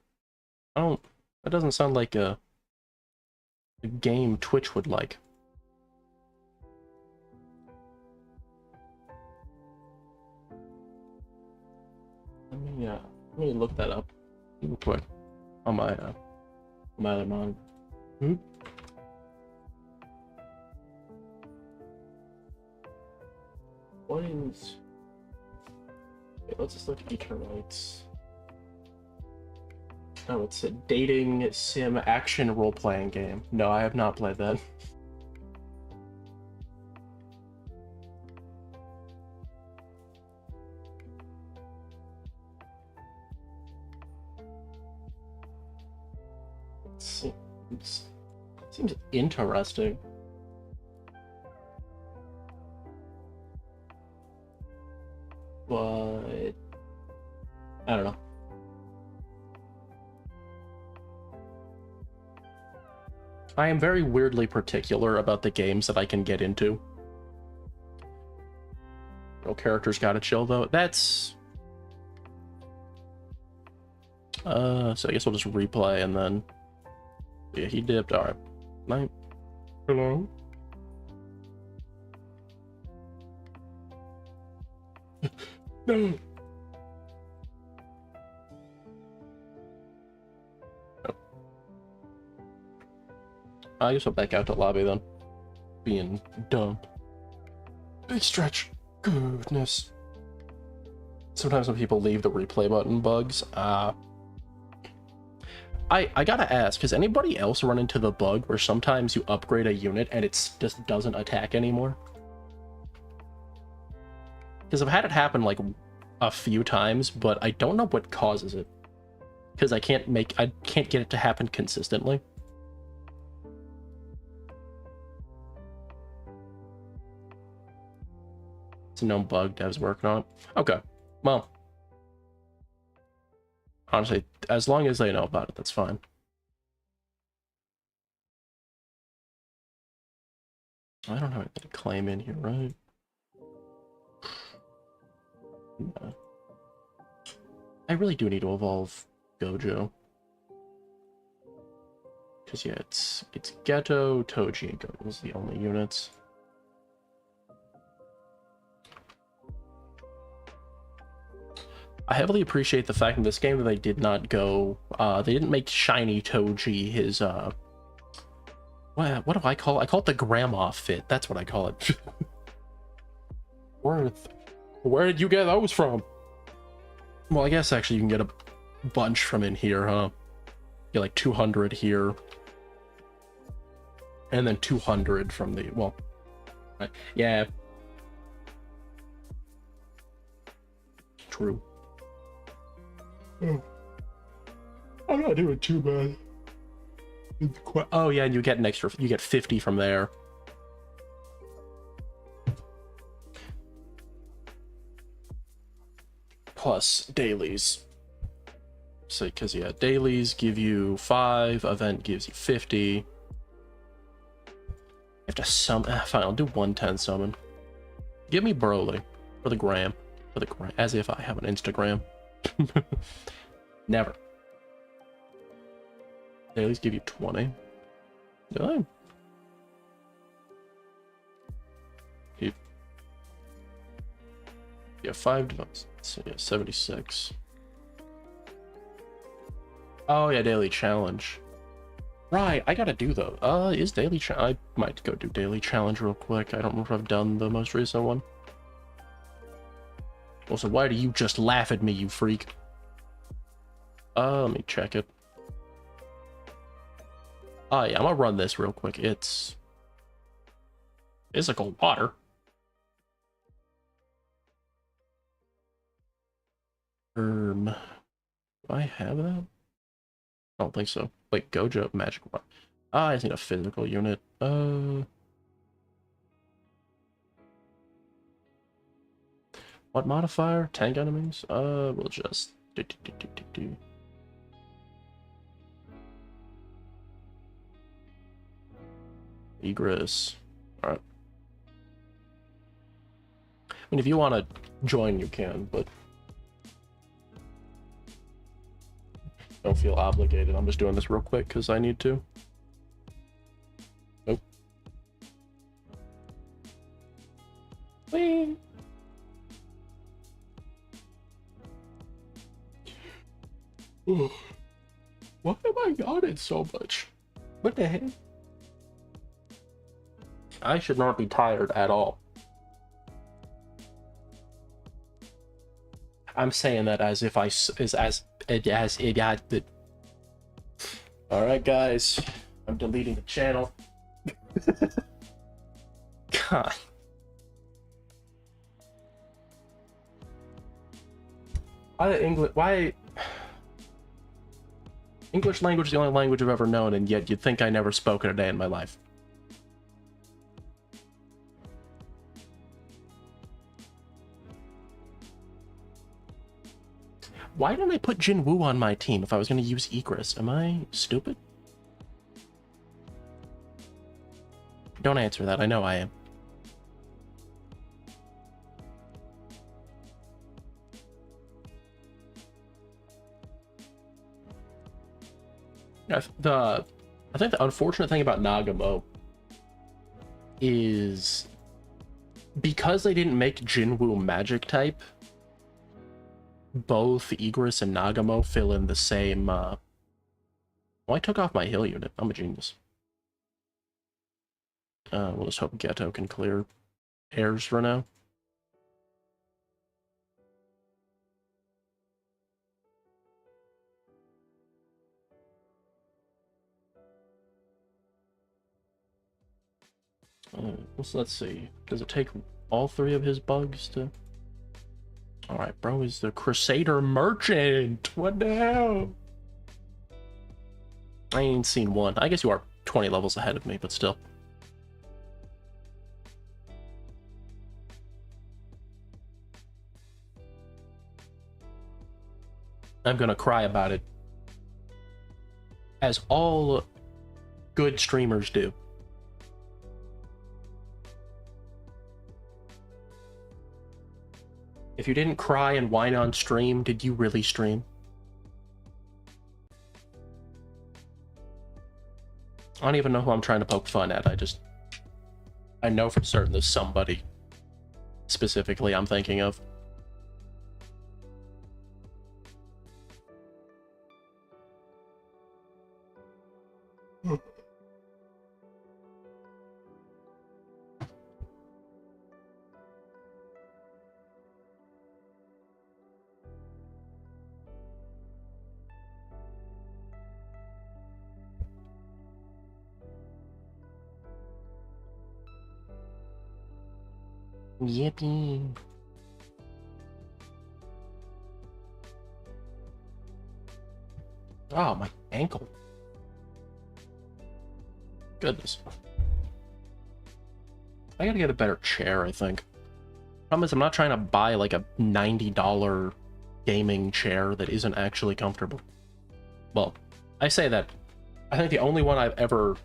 doesn't sound like a game Twitch would like. Let me look that up real quick on my other monitor. What is? Okay, let's just look at Eternites. Oh, it's a dating sim action role-playing game. No, I have not played that. Seems interesting. But I don't know. I am very weirdly particular about the games that I can get into. No characters gotta chill though. That's so I guess we'll just replay and then yeah, he dipped. Alright. Night. Hello? No. I guess I'll back out to lobby then. Being dumb. Big stretch. Goodness. Sometimes when people leave, the replay button bugs. I gotta ask, has anybody else run into the bug where sometimes you upgrade a unit and it just doesn't attack anymore? Because I've had it happen like a few times, but I don't know what causes it. Because I can't get it to happen consistently. It's a known bug devs working on it. Okay, well. Honestly, as long as they know about it, that's fine. I don't have anything to claim in here, right? No. I really do need to evolve Gojo. Because yeah, it's Ghetto, Toji, and Gojo's the only units. I heavily appreciate the fact in this game that they did not go, they didn't make Shiny Toji his, what do I call it? I call it the grandma fit. That's what I call it. Where did you get those from? Well, I guess actually you can get a bunch from in here, huh? Get like 200 here. And then 200 from the, well, yeah. True. I'm not doing too bad. Oh yeah, and you get an extra, you get 50 from there. plus dailies. So, because yeah, dailies give you 5, event gives you 50. You have to summon. Fine, I'll do 110 summon. Give me Broly for the gram. For the gram. As if I have an Instagram. Never. Dailies give you 20. Do I? Yeah, 5 devices. So yeah, 76. Oh yeah, daily challenge. Right, I gotta do though. Is daily I might go do daily challenge real quick. I don't remember if I've done the most recent one. Also, why do you just laugh at me, you freak? Let me check it. Oh yeah, I'm gonna run this real quick. It's physical water. Do I have that? I don't think so. Wait, Gojo magic water. I just need a physical unit. What modifier? Tank enemies? We'll just do. Egress. Alright. I mean, if you want to join, you can, but don't feel obligated. I'm just doing this real quick because I need to. Nope. Whee! Why am I yawning so much? What the heck? I should not be tired at all. I'm saying that as if I all right, guys, I'm deleting the channel. God. Why English language is the only language I've ever known, and yet you'd think I never spoken a day in my life. Why didn't I put Jinwoo on my team if I was going to use Egress? Am I stupid? Don't answer that. I know I am. I think the unfortunate thing about Nagumo is because they didn't make Jinwoo magic type, both Egress and Nagumo fill in the same, well, I took off my heal unit. I'm a genius. We'll just hope Geto can clear airs for now. Let's see. Does it take all 3 of his bugs to... Alright, bro is the Crusader merchant. What the hell? I ain't seen one. I guess you are 20 levels ahead of me, but still. I'm gonna cry about it. As all good streamers do. If you didn't cry and whine on stream, did you really stream? I don't even know who I'm trying to poke fun at. I know for certain there's somebody specifically I'm thinking of. Yippee. Oh, my ankle. Goodness. I gotta get a better chair, I think. Problem is, I'm not trying to buy like a $90 gaming chair that isn't actually comfortable. Well, I say that. I think the only one I've ever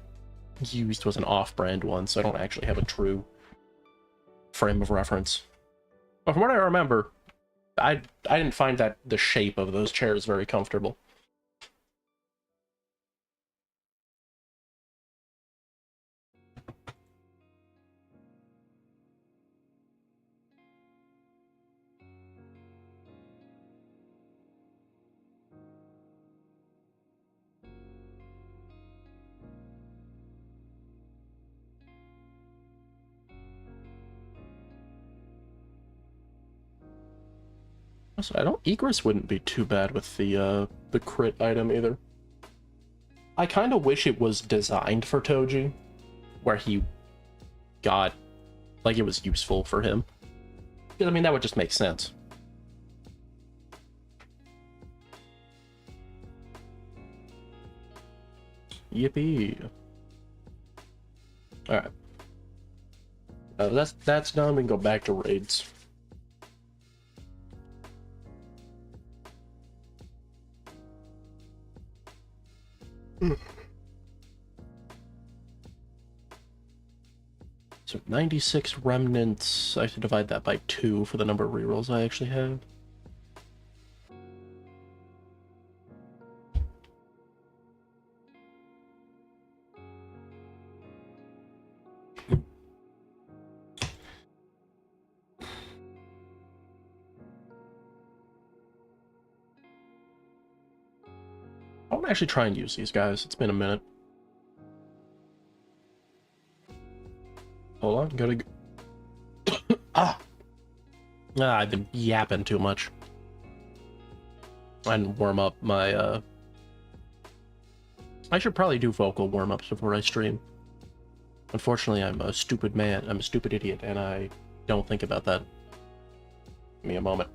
used was an off-brand one, so I don't actually have a true frame of reference. But from what I remember, I didn't find that the shape of those chairs very comfortable. Also, I don't. Egress wouldn't be too bad with the crit item either. I kind of wish it was designed for Toji, where he got, like, it was useful for him. Because, I mean, that would just make sense. Yippee. Alright. That's done. We can go back to raids. So 96 remnants. I have to divide that by 2 for the number of rerolls I actually have. I want to actually try and use these guys. It's been a minute. Hold on, gotta go. I've been yapping too much. And warm up my, I should probably do vocal warm-ups before I stream. Unfortunately, I'm a stupid man. I'm a stupid idiot, and I don't think about that. Give me a moment.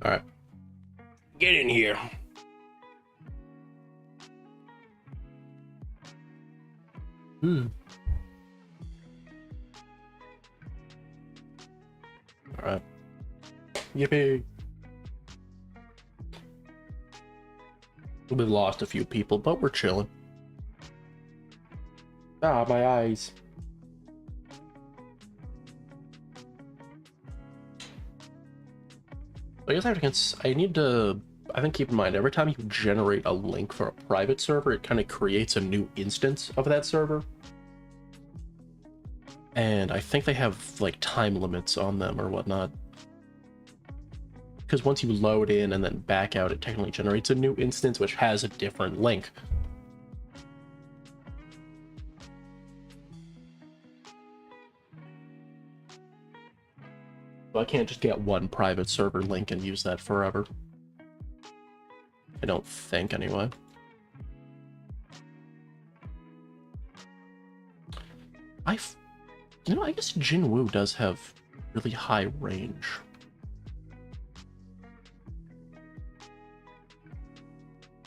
Alright. Get in here. Alright. Yippee. We've lost a few people, but we're chilling. Ah, my eyes. I guess I need to, I think, keep in mind, every time you generate a link for a private server, it kind of creates a new instance of that server. And I think they have, like, time limits on them or whatnot. Because once you load in and then back out, it technically generates a new instance which has a different link. So I can't just get one private server link and use that forever. I don't think, anyway. You know, I guess Jinwoo does have really high range.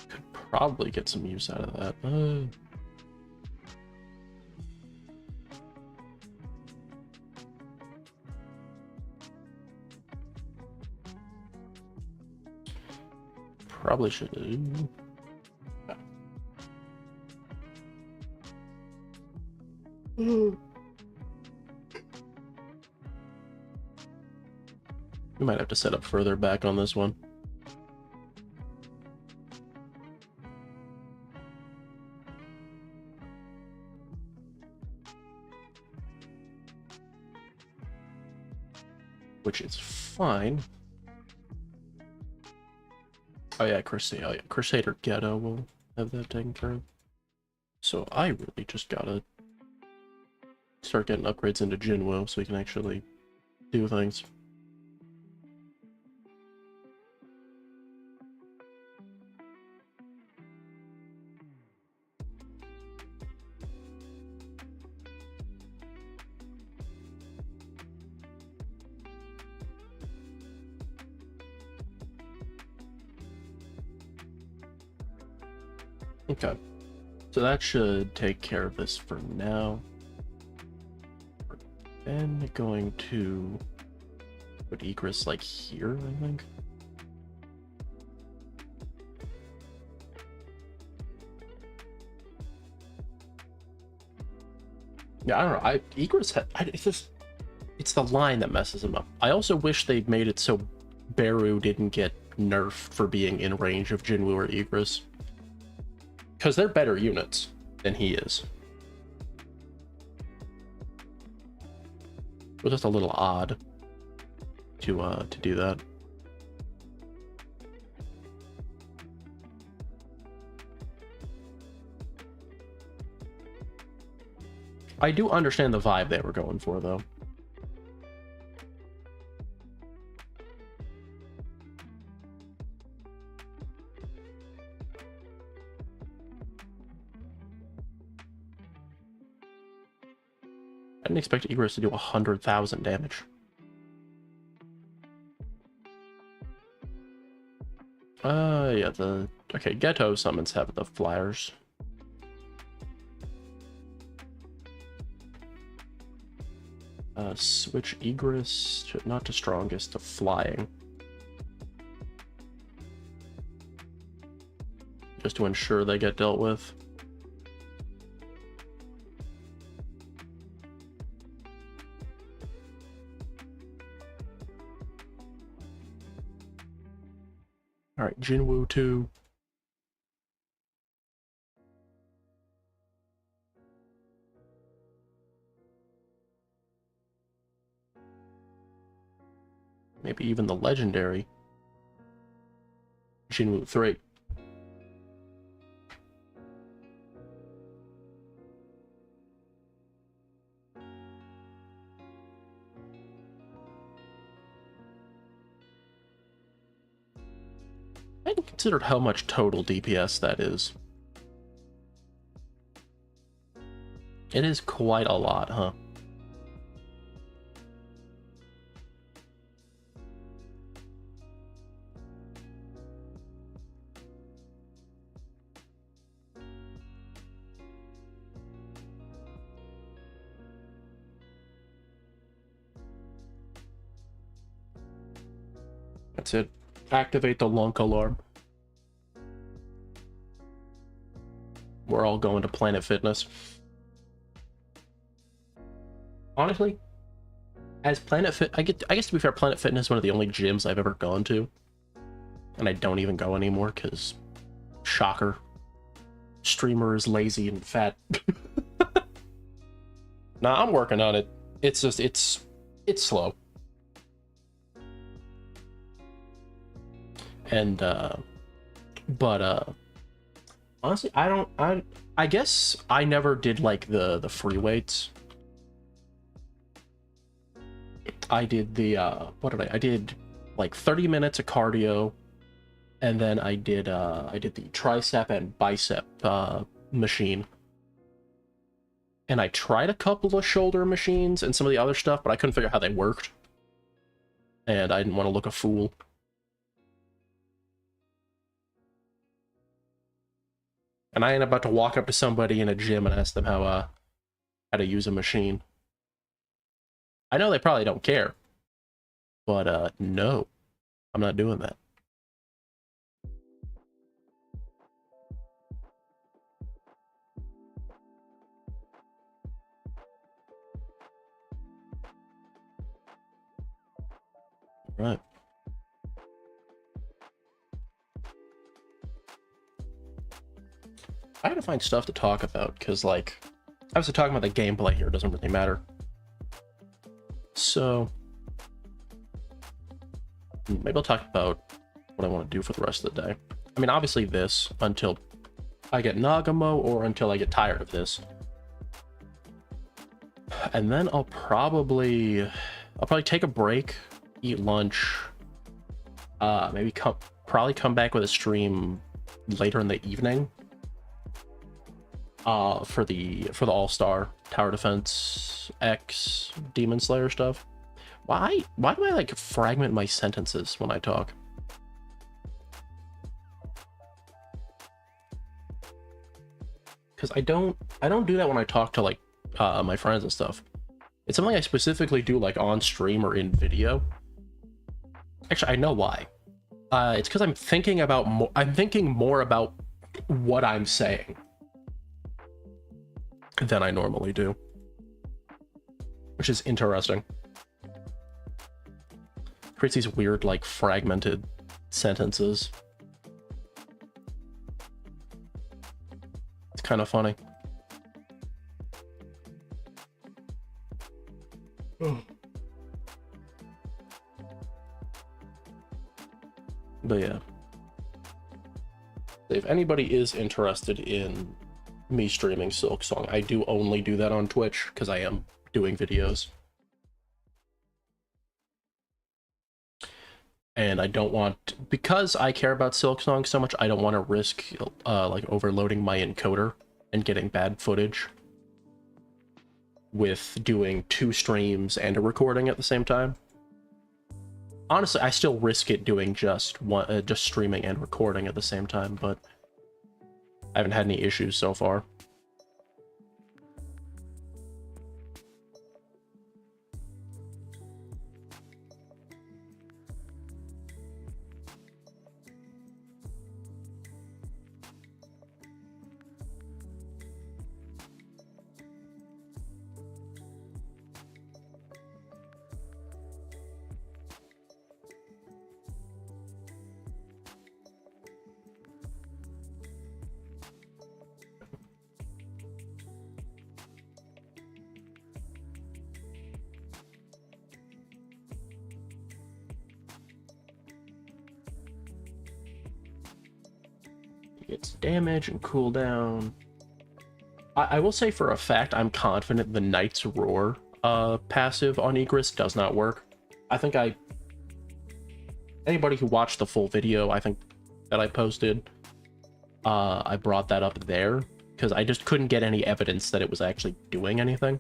Could probably get some use out of that. Probably should. We might have to set up further back on this one. Which is fine. Oh yeah, Crusader Ghetto will have that taken care of. So I really just gotta start getting upgrades into Jinwoo so we can actually do things. Okay. So that should take care of this for now. We're then going to put egress like here, I think. Yeah, I don't know. Egress it's the line that messes him up. I also wish they'd made it so Beru didn't get nerfed for being in range of Jinwoo or Egress, because they're better units than he is. It was just a little odd to do that. I do understand the vibe they were going for, though. I didn't expect Egress to do 100,000 damage. Yeah, okay, Ghetto summons have the flyers. Switch Egress not to strongest to flying. Just to ensure they get dealt with. Alright, Jinwoo 2. Maybe even the legendary Jinwoo 3. I hadn't considered how much total DPS that is. It is quite a lot, huh? That's it. Activate the Lunk alarm. We're all going to Planet Fitness. Honestly, as Planet Fit, I guess to be fair, Planet Fitness is one of the only gyms I've ever gone to, and I don't even go anymore because, shocker, streamer is lazy and fat. Nah, I'm working on it. It's just it's slow. And but honestly, I guess I never did like the free weights. I did the what did I did like 30 minutes of cardio, and then I did the tricep and bicep machine. And I tried a couple of shoulder machines and some of the other stuff, but I couldn't figure out how they worked. And I didn't want to look a fool. And I ain't about to walk up to somebody in a gym and ask them how to use a machine. I know they probably don't care, but no, I'm not doing that. Right. I gotta find stuff to talk about, because, like, obviously talking about the gameplay here doesn't really matter. So, maybe I'll talk about what I want to do for the rest of the day. I mean, obviously this, until I get Nagumo, or until I get tired of this. And then I'll probably take a break, eat lunch, maybe probably come back with a stream later in the evening. For the All-Star Tower Defense X Demon Slayer stuff. Why do I like fragment my sentences when I talk? because I don't do that when I talk to like my friends and stuff. It's something I specifically do like on stream or in video. Actually, I know why. It's because I'm thinking more about what I'm saying than I normally do, which is interesting. Creates these weird, like, fragmented sentences. It's kind of funny. But yeah. If anybody is interested in me streaming Silk Song, I do only do that on Twitch because I am doing videos. And I don't want, because I care about Silk Song so much, I don't want to risk like overloading my encoder and getting bad footage with doing 2 streams and a recording at the same time. Honestly, I still risk it doing just streaming and recording at the same time, but I haven't had any issues so far. It's damage and cooldown. I will say for a fact, I'm confident the Knight's Roar passive on Egress does not work. I think anybody who watched the full video, I think, that I posted, I brought that up there, because I just couldn't get any evidence that it was actually doing anything.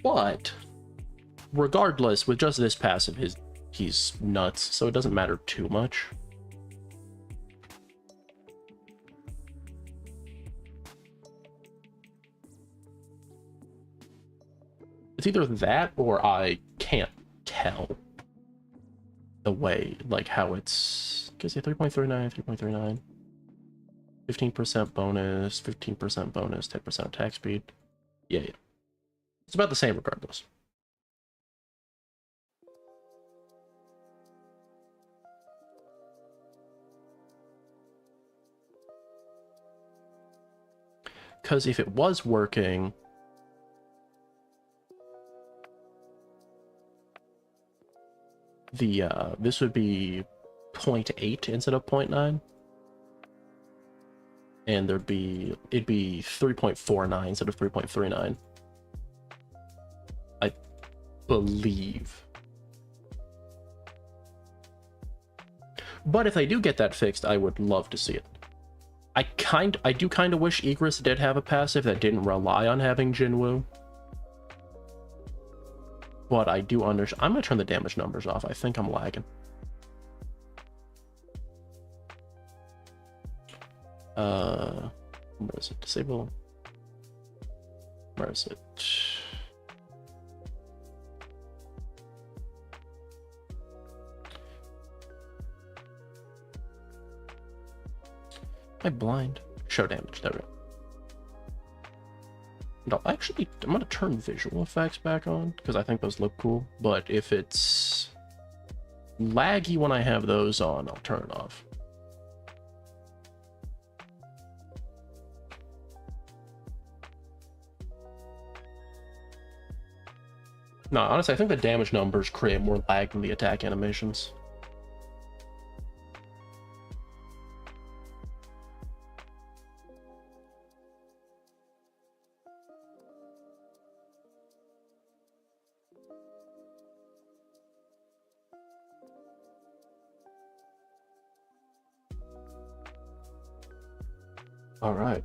But, regardless, with just this passive, he's nuts, so it doesn't matter too much. It's either that or I can't tell the way, like how it's, because 3.39, 3.39, 15% bonus, 15% bonus, 10% attack speed. Yeah. It's about the same regardless. Because if it was working, this would be 0.8 instead of 0.9, and it'd be 3.49 instead of 3.39, I believe. But if they do get that fixed, I would love to see it. I do kind of wish Egress did have a passive that didn't rely on having Jinwoo. But I do understand. I'm gonna turn the damage numbers off. I think I'm lagging. Where is it? Disable. Where is it? Am I blind? Show damage. There we go. No, actually, I'm gonna turn visual effects back on because I think those look cool. But if it's laggy when I have those on, I'll turn it off. No, honestly, I think the damage numbers create more lag than the attack animations. Alright.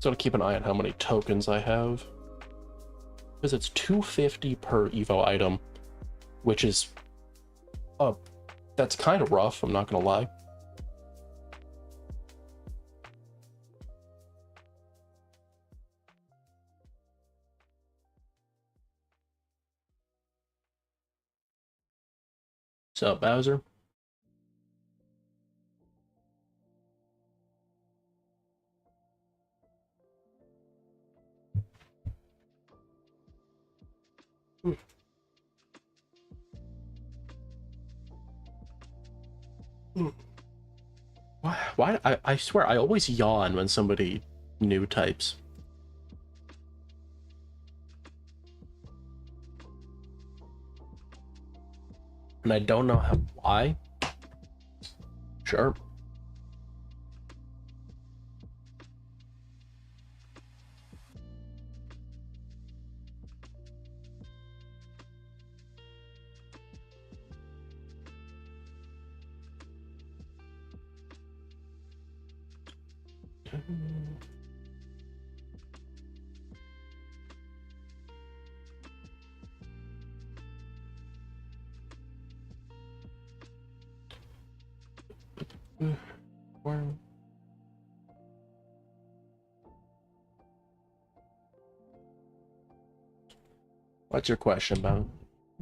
So to keep an eye on how many tokens I have. Because it's 250 per Evo item, which is a That's kind of rough, I'm not gonna lie. What's up, Bowser? Why I swear I always yawn when somebody new types. And I don't know why. Sure. What's your question about?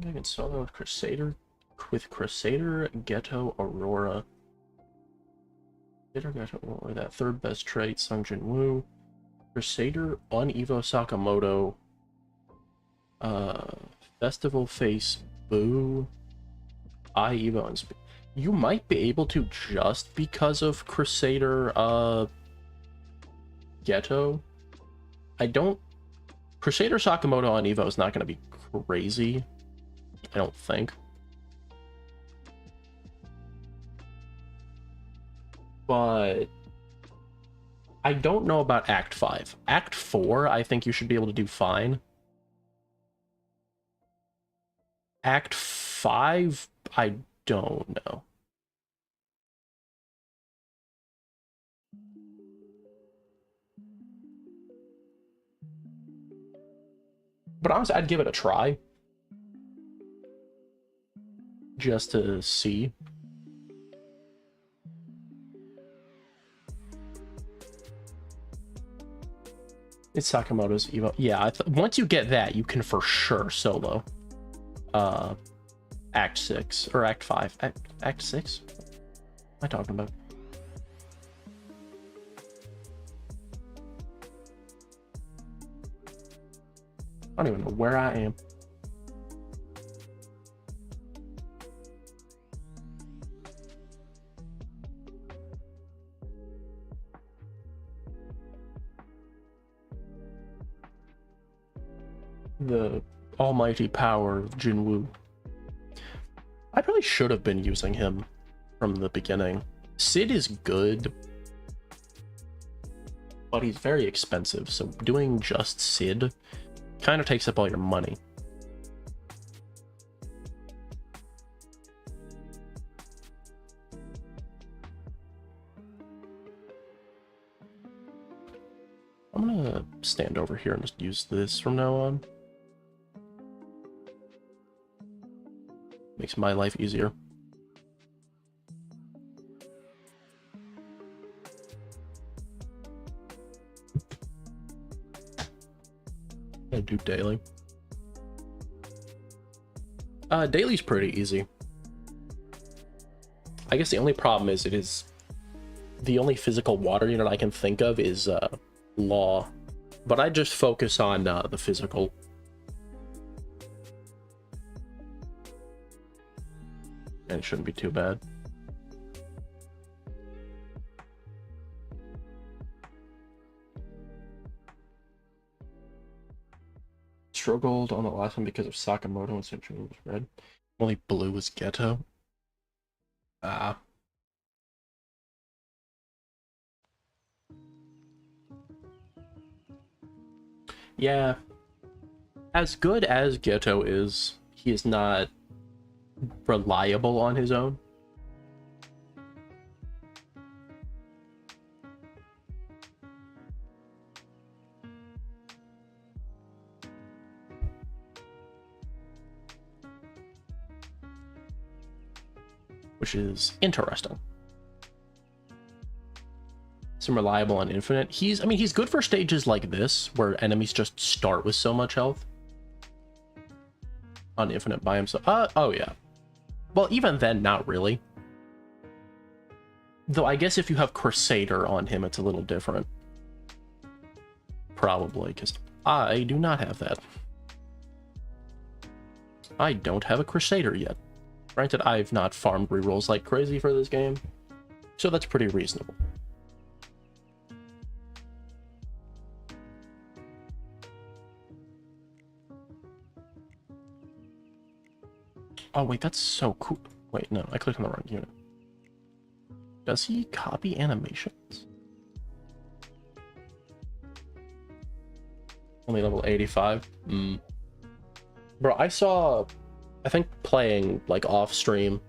I can solo with Crusader, Ghetto, Aurora. Crusader, Ghetto, Aurora, that third best trait, Sung Jin Woo. Crusader on Evo Sakamoto. Festival Face, Boo. Evo and you might be able to just because of Crusader, Ghetto. I don't. Crusader Sakamoto on Evo is not going to be crazy, I don't think. But I don't know about Act 5. Act 4, I think you should be able to do fine. Act 5, I don't know. But honestly, I'd give it a try. Just to see. It's Sakamoto's Evo. Yeah, once you get that, you can for sure solo. Act 6 or Act 5. Act 6? What am I talking about? I don't even know where I am. The almighty power of Jinwoo. I probably should have been using him from the beginning. Sid is good, but he's very expensive, so doing just Sid kind of takes up all your money. I'm gonna stand over here and just use this from now on. Makes my life easier. I do daily. Daily's pretty easy. I guess the only problem is the only physical water unit I can think of is Law, but I just focus on the physical. And it shouldn't be too bad. Struggled on the last one because of Sakamoto and Central was red. Only blue was Ghetto. Ah. Yeah. As good as Ghetto is, he is not reliable on his own. which is interesting. Some reliable on infinite. I mean, he's good for stages like this, where enemies just start with so much health. On infinite by himself. Oh yeah. Well, even then, not really. Though I guess if you have Crusader on him, it's a little different. Probably, because I do not have that. I don't have a Crusader yet. Granted, I've not farmed rerolls like crazy for this game, so that's pretty reasonable. Oh wait, that's so cool. Wait, no, I clicked on the wrong unit. Does he copy animations? Only level 85? Bro, I think playing, like, off-stream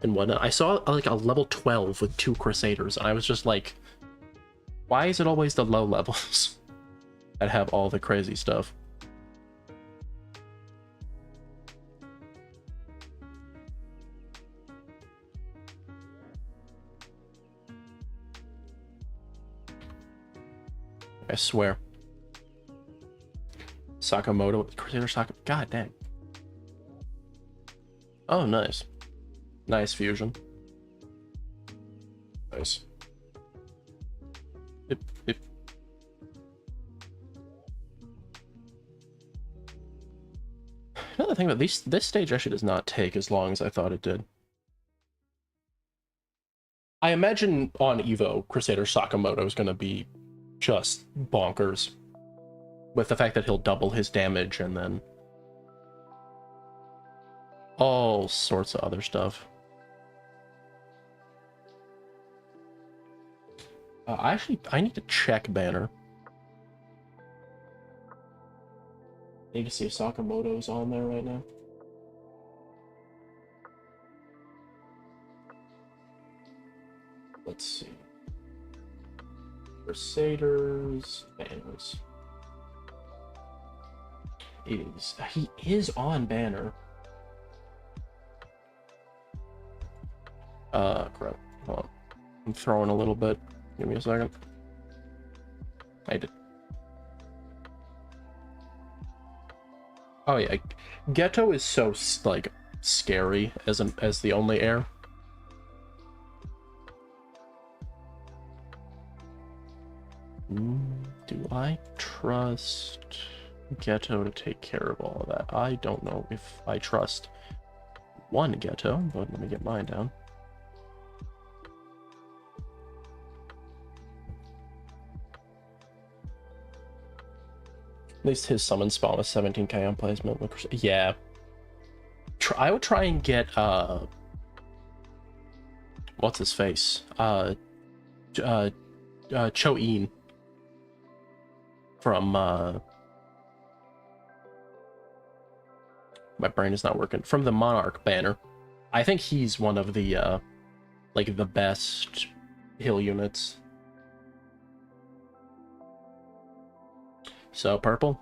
and whatnot, I saw, like, a level 12 with 2 Crusaders, and I was just like, why is it always the low levels that have all the crazy stuff? I swear. Sakamoto, Crusader Sakamoto, god dang. Oh, nice. Nice fusion. Nice. Yep. Another thing about this stage actually does not take as long as I thought it did. I imagine on Evo, Crusader Sakamoto is going to be just bonkers. With the fact that he'll double his damage and then all sorts of other stuff. I need to check banner. I need to see if Sakamoto's on there right now. Let's see. Crusaders, banners. He is on banner. Crap. Hold on. I'm throwing a little bit. Give me a second. I did. Oh yeah, Ghetto is so like scary as the only heir. Do I trust Ghetto to take care of all of that? I don't know if I trust one Ghetto, but let me get mine down. At least his summon spawn was 17k on placement. Yeah. I would try and get, what's his face? Cho-In. From, my brain is not working. From the Monarch banner. I think he's one of the, like, the best hill units. So, purple.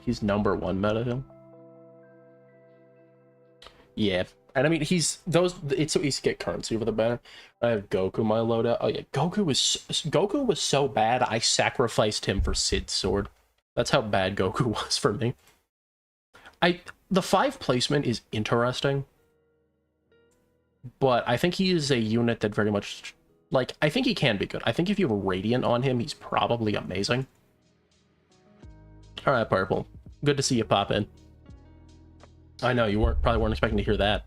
He's #1 meta hill. Yeah, and I mean it's so easy to get currency with the banner. I have Goku my loadout. Oh yeah, Goku was so bad I sacrificed him for Sid's sword. That's how bad Goku was for me. The 5 placement is interesting, but I think he is a unit that very much, like, I think he can be good. I think if you have a Radiant on him, he's probably amazing. All right, Purple. Good to see you pop in. I know, you probably weren't expecting to hear that.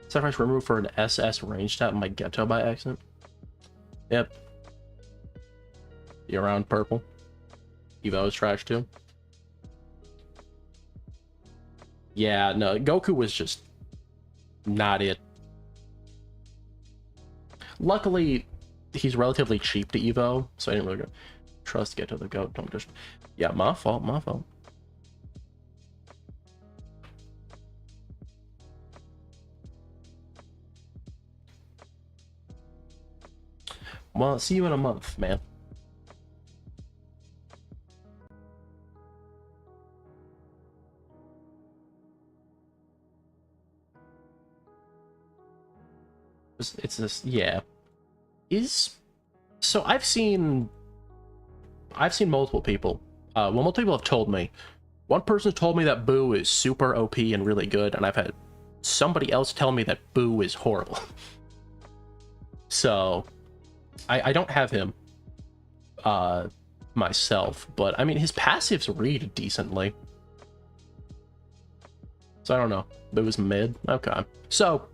Sacrifice removed for an SS range tap in my Ghetto by accident. Yep. You around, Purple? Evo is trash too. Yeah, no, Goku was just not it. Luckily, he's relatively cheap to Evo, so I didn't really trust Ghetto the GOAT. Don't just... Yeah, my fault, my fault. Well, see you in a month, man. It's this, yeah. So I've seen multiple people. Well, multiple people have told me. One person told me that Boo is super OP and really good, and I've had somebody else tell me that Boo is horrible. So I don't have him myself, but I mean his passives read decently. So I don't know. Boo's mid. Okay. So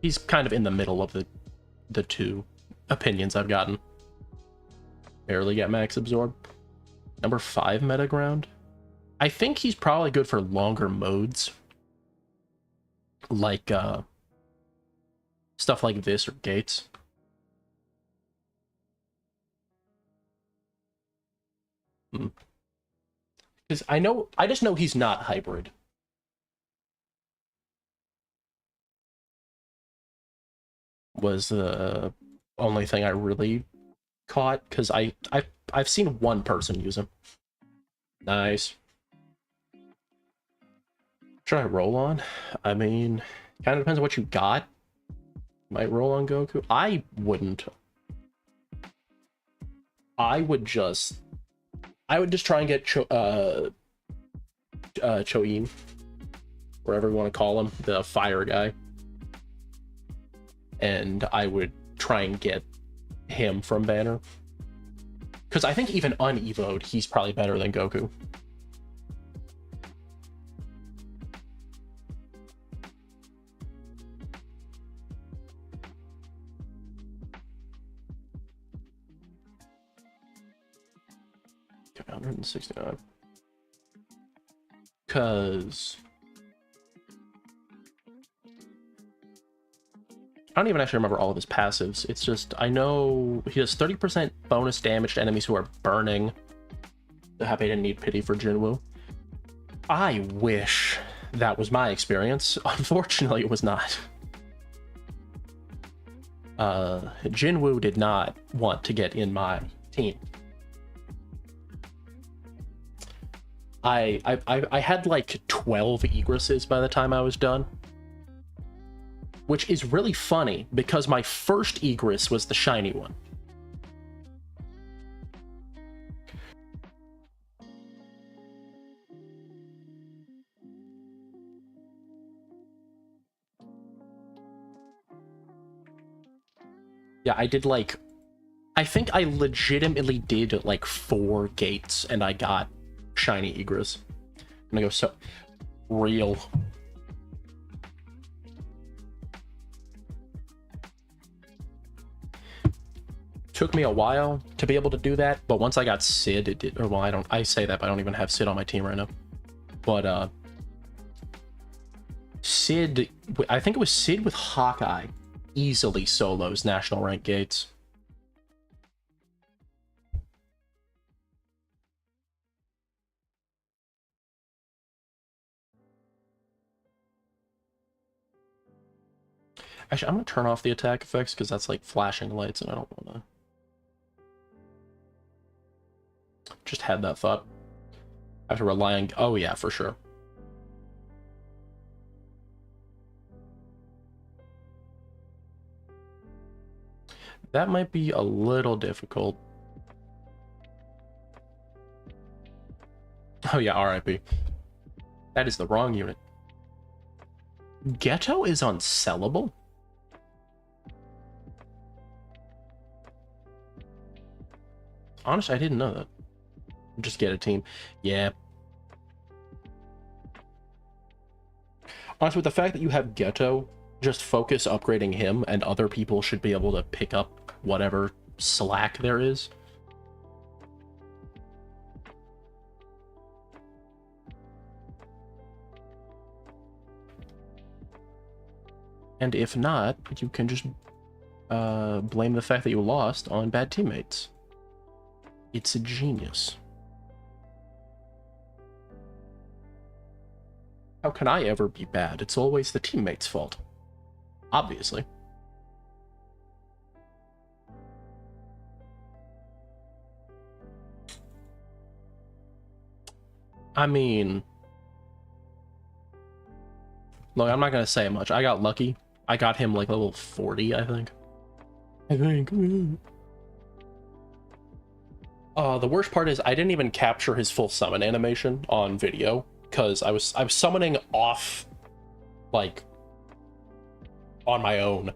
he's kind of in the middle of the two opinions I've gotten. Barely get max absorb. Number 5 meta ground. I think he's probably good for longer modes. Like stuff like this or gates. Because I just know he's not hybrid. Was the only thing I really caught, because I've seen one person use him. Nice. Should I roll on? I mean, kind of depends on what you got. Might roll on Goku. I wouldn't. I would just try and get Choin, whatever you want to call him, the fire guy. And I would try and get him from banner. Because I think even unevoed, he's probably better than Goku. Okay, 169. Because I don't even actually remember all of his passives. It's just, I know he does 30% bonus damage to enemies who are burning. So happy I didn't need pity for Jinwoo. I wish that was my experience. Unfortunately, it was not. Jinwoo did not want to get in my team. I had like 12 egresses by the time I was done. Which is really funny, because my first egress was the shiny one. Yeah, I did like... I think I legitimately did like 4 gates, and I got shiny egress. I'm gonna go so... real... Took me a while to be able to do that, but once I got Sid, it did. Or well, I say that, but I don't even have Sid on my team right now. But Sid, I think it was Sid with Hawkeye, easily solos national rank gates. Actually, I'm gonna turn off the attack effects because that's like flashing lights, and I don't want to. Just had that thought. I have to rely on... Oh yeah, for sure. That might be a little difficult. Oh yeah, RIP. That is the wrong unit. Ghetto is unsellable? Honestly, I didn't know that. Just get a team. Yeah. Honestly, with the fact that you have Ghetto, just focus upgrading him, and other people should be able to pick up whatever slack there is. And if not, you can just blame the fact that you lost on bad teammates. It's a genius. How can I ever be bad? It's always the teammate's fault. Obviously. I mean, look, I'm not gonna say much. I got lucky. I got him like level 40, I think. The worst part is I didn't even capture his full summon animation on video because I was summoning off, like, on my own,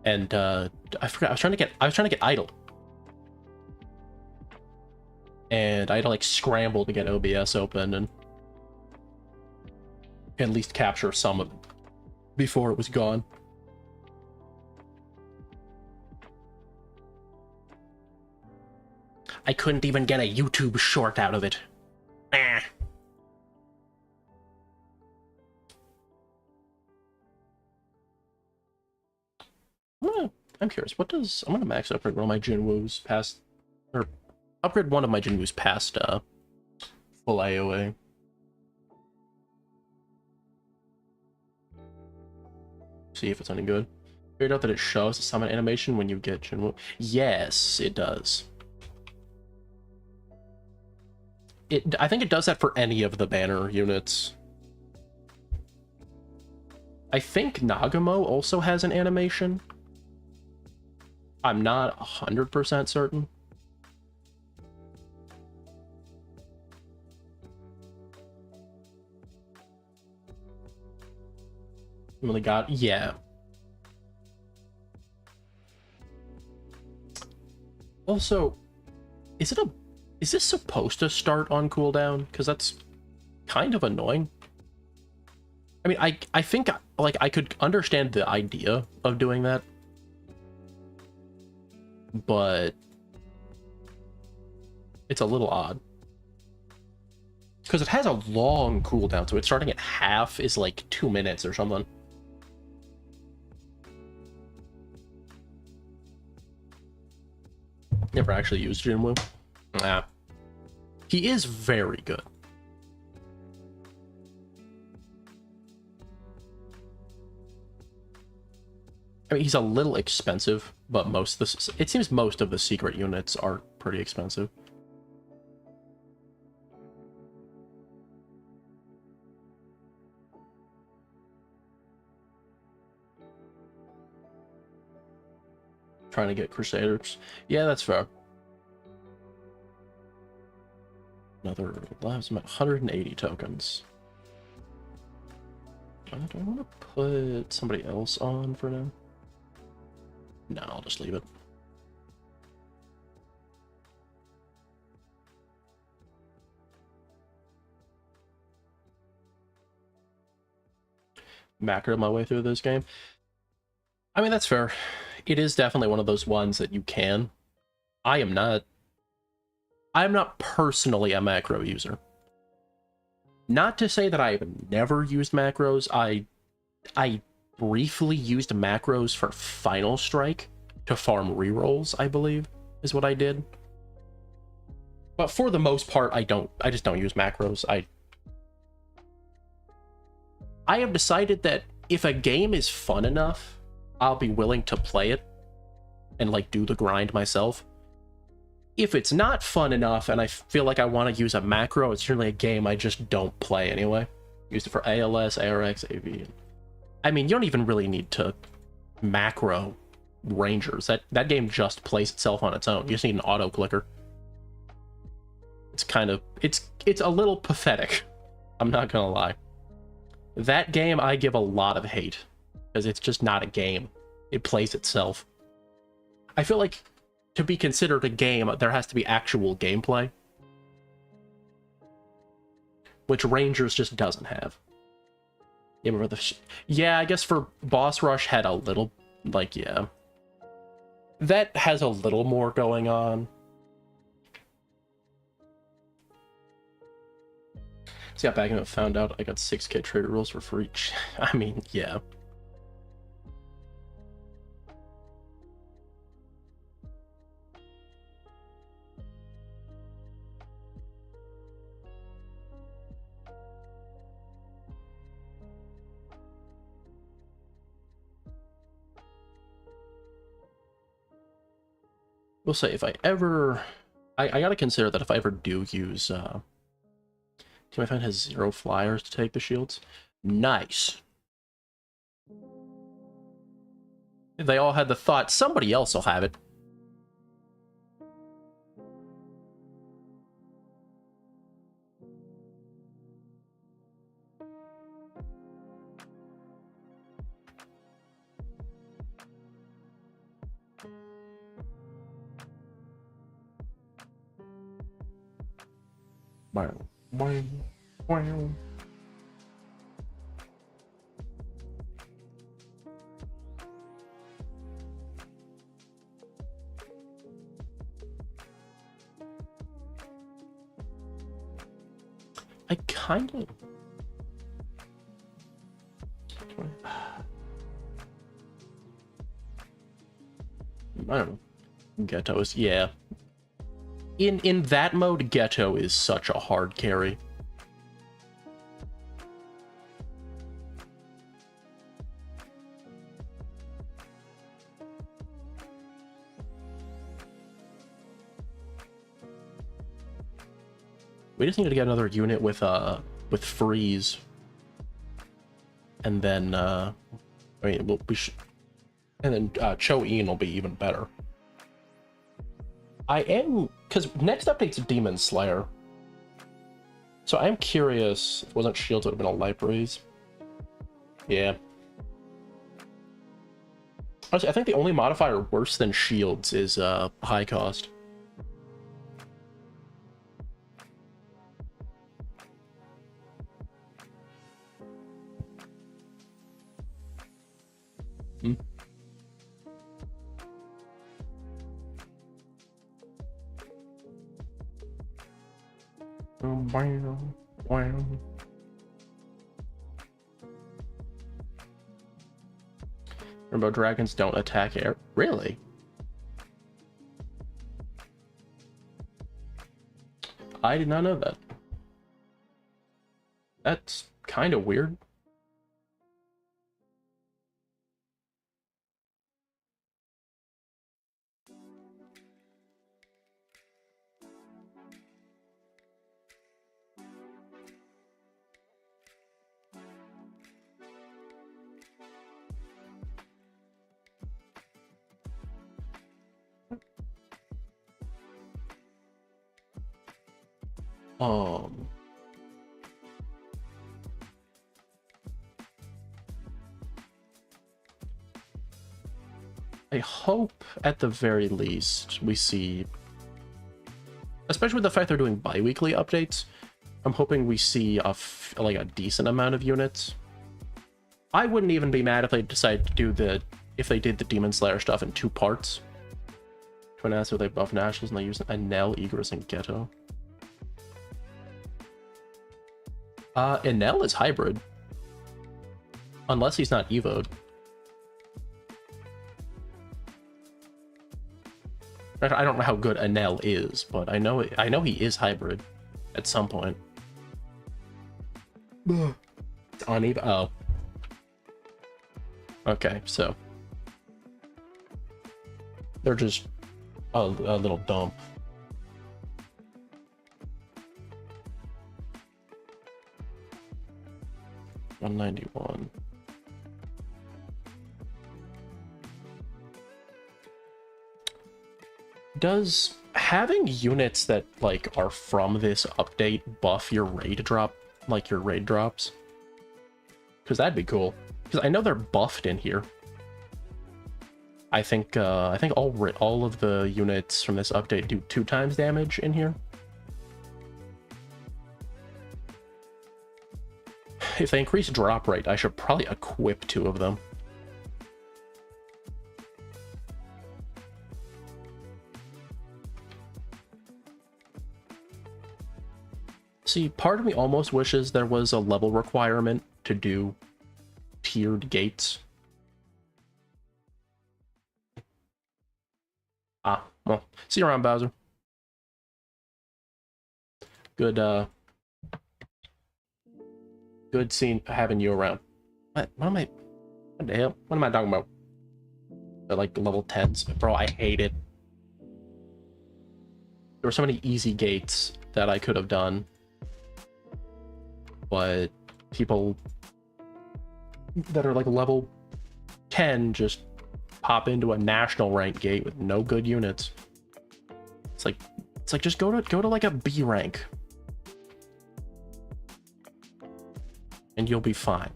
and I forgot I was trying to get idle, and I had to like scramble to get OBS open and at least capture some of it before it was gone. I couldn't even get a YouTube short out of it. Ah. I'm curious, what does... I'm gonna max upgrade one of my Jinwoos past... Or upgrade one of my Jinwoos past full AoA. See if it's any good. Figured out that it shows the summon animation when you get Jinwoo. Yes, it does. I think it does that for any of the banner units. I think Nagumo also has an animation. I'm not 100% certain. Really got... Yeah. Also, is this supposed to start on cooldown? Because that's kind of annoying. I mean, I think, like, I could understand the idea of doing that. But it's a little odd. Because it has a long cooldown, so it's starting at half is like 2 minutes or something. Never actually used Jinwoo. Nah. He is very good. I mean, he's a little expensive, but it seems most of the secret units are pretty expensive. Trying to get Crusaders. Yeah, that's fair. Another lives, 180 tokens. Do I want to put somebody else on for now? No, I'll just leave it. Macro my way through this game. I mean, that's fair. It is definitely one of those ones that you can. I'm not personally a macro user. Not to say that I've never used macros. I briefly used macros for Final Strike to farm rerolls, I believe, is what I did. But for the most part, I just don't use macros. I have decided that if a game is fun enough, I'll be willing to play it and like do the grind myself. If it's not fun enough and I feel like I want to use a macro, it's generally a game I just don't play anyway. Used it for ALS, ARX, AV. I mean, you don't even really need to macro Rangers. That game just plays itself on its own. You just need an auto clicker. It's kind of... It's a little pathetic. I'm not gonna lie. That game I give a lot of hate. Because it's just not a game. It plays itself. I feel like to be considered a game, there has to be actual gameplay. Which Rangers just doesn't have. Yeah, I guess for Boss Rush had a little... Like, yeah. That has a little more going on. So yeah, back and found out I got 6k trader rules for free. I mean, yeah. We'll say if I ever... I gotta consider that if I ever do use Team I find has 0 flyers to take the shields. Nice. They all had the thought, somebody else will have it. Wow. Wow. Wow. I kind of... I don't know. Ghetto is... yeah. In that mode, Ghetto is such a hard carry. We just need to get another unit with freeze. And then I mean we should, and then Cho-In will be even better. I am, because next update's Demon Slayer. So I'm curious, if it wasn't Shields, it would have been a Light Breeze. Yeah. Honestly, I think the only modifier worse than Shields is high cost. Hmm. Wow. Rainbow dragons don't attack air. Really? I did not know that. That's kind of weird. I hope at the very least we see, especially with the fact they're doing bi-weekly updates, I'm hoping we see like a decent amount of units. I wouldn't even be mad if they decided to do if they did the Demon Slayer stuff in 2 parts. Twin Ass, they buff nationals and they use Enel, Egress, and Ghetto. Enel is hybrid. Unless he's not Evo'd. I don't know how good Enel is, but I know he is hybrid at some point. It's on Evo. Oh. Okay, so they're just a little dumb. $191. Does having units that like are from this update buff your raid drop, like your raid drops? Because that'd be cool. Because I know they're buffed in here. I think all of the units from this update do 2 times damage in here. If they increase drop rate, I should probably equip 2 of them. See, part of me almost wishes there was a level requirement to do tiered gates. Ah, well, see you around, Bowser. Good, good seeing, having you around. What the hell? What am I talking about? They're like level 10s. Bro, I hate it. There were so many easy gates that I could have done. but people that are like level 10 just pop into a national rank gate with no good units. It's like just go to like a B rank and you'll be fine.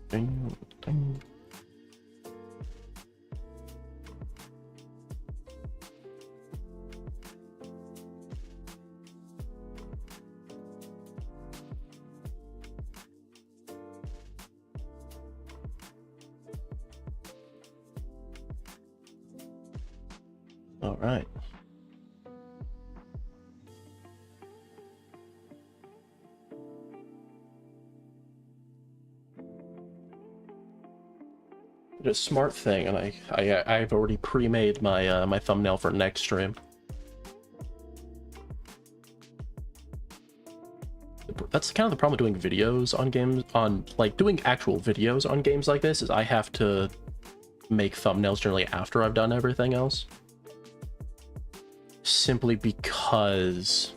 Ding, ding. All right. A smart thing, and I've already pre-made my my thumbnail for next stream. That's kind of the problem with doing videos on games, like doing actual videos on games like this, is I have to make thumbnails generally after I've done everything else. Simply because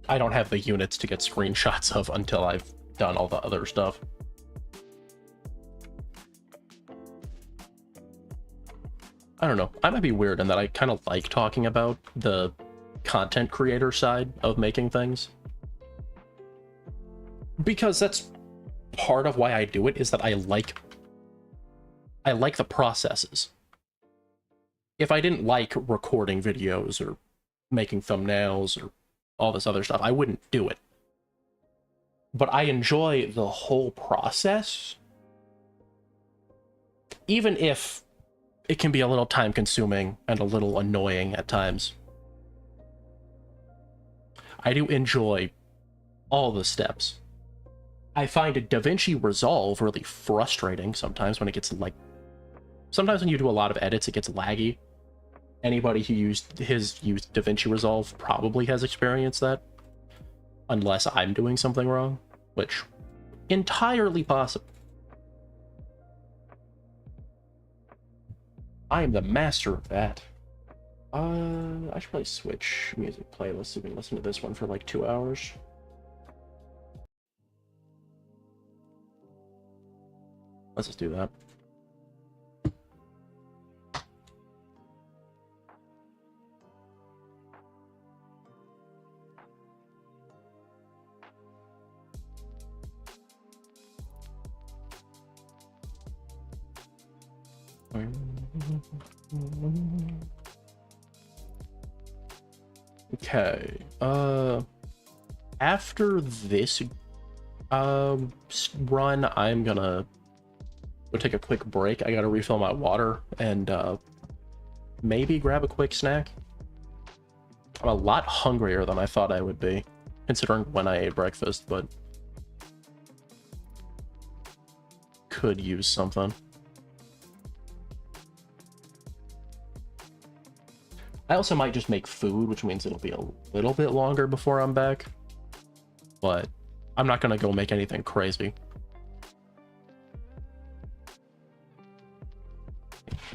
I don't have the units to get screenshots of until I've done all the other stuff. I don't know. I might be weird in that I kind of like talking about the content creator side of making things. Because that's part of why I do it, is that I like the processes. If I didn't like recording videos or making thumbnails or all this other stuff, I wouldn't do it. But I enjoy the whole process, even if it can be a little time-consuming and a little annoying at times. I do enjoy all the steps. I find DaVinci Resolve really frustrating sometimes when it gets, like... Sometimes when you do a lot of edits, it gets laggy. Anybody who used DaVinci Resolve probably has experienced that. Unless I'm doing something wrong, which entirely possible. I am the master of that. I should probably switch music playlists so we can listen to this one for like 2 hours. Let's just do that. Okay, after this run, I'm gonna go take a quick break. I gotta refill my water and maybe grab a quick snack. I'm a lot hungrier than I thought I would be, considering when I ate breakfast, but could use something. I also might just make food, which means it'll be a little bit longer before I'm back. But I'm not gonna go make anything crazy.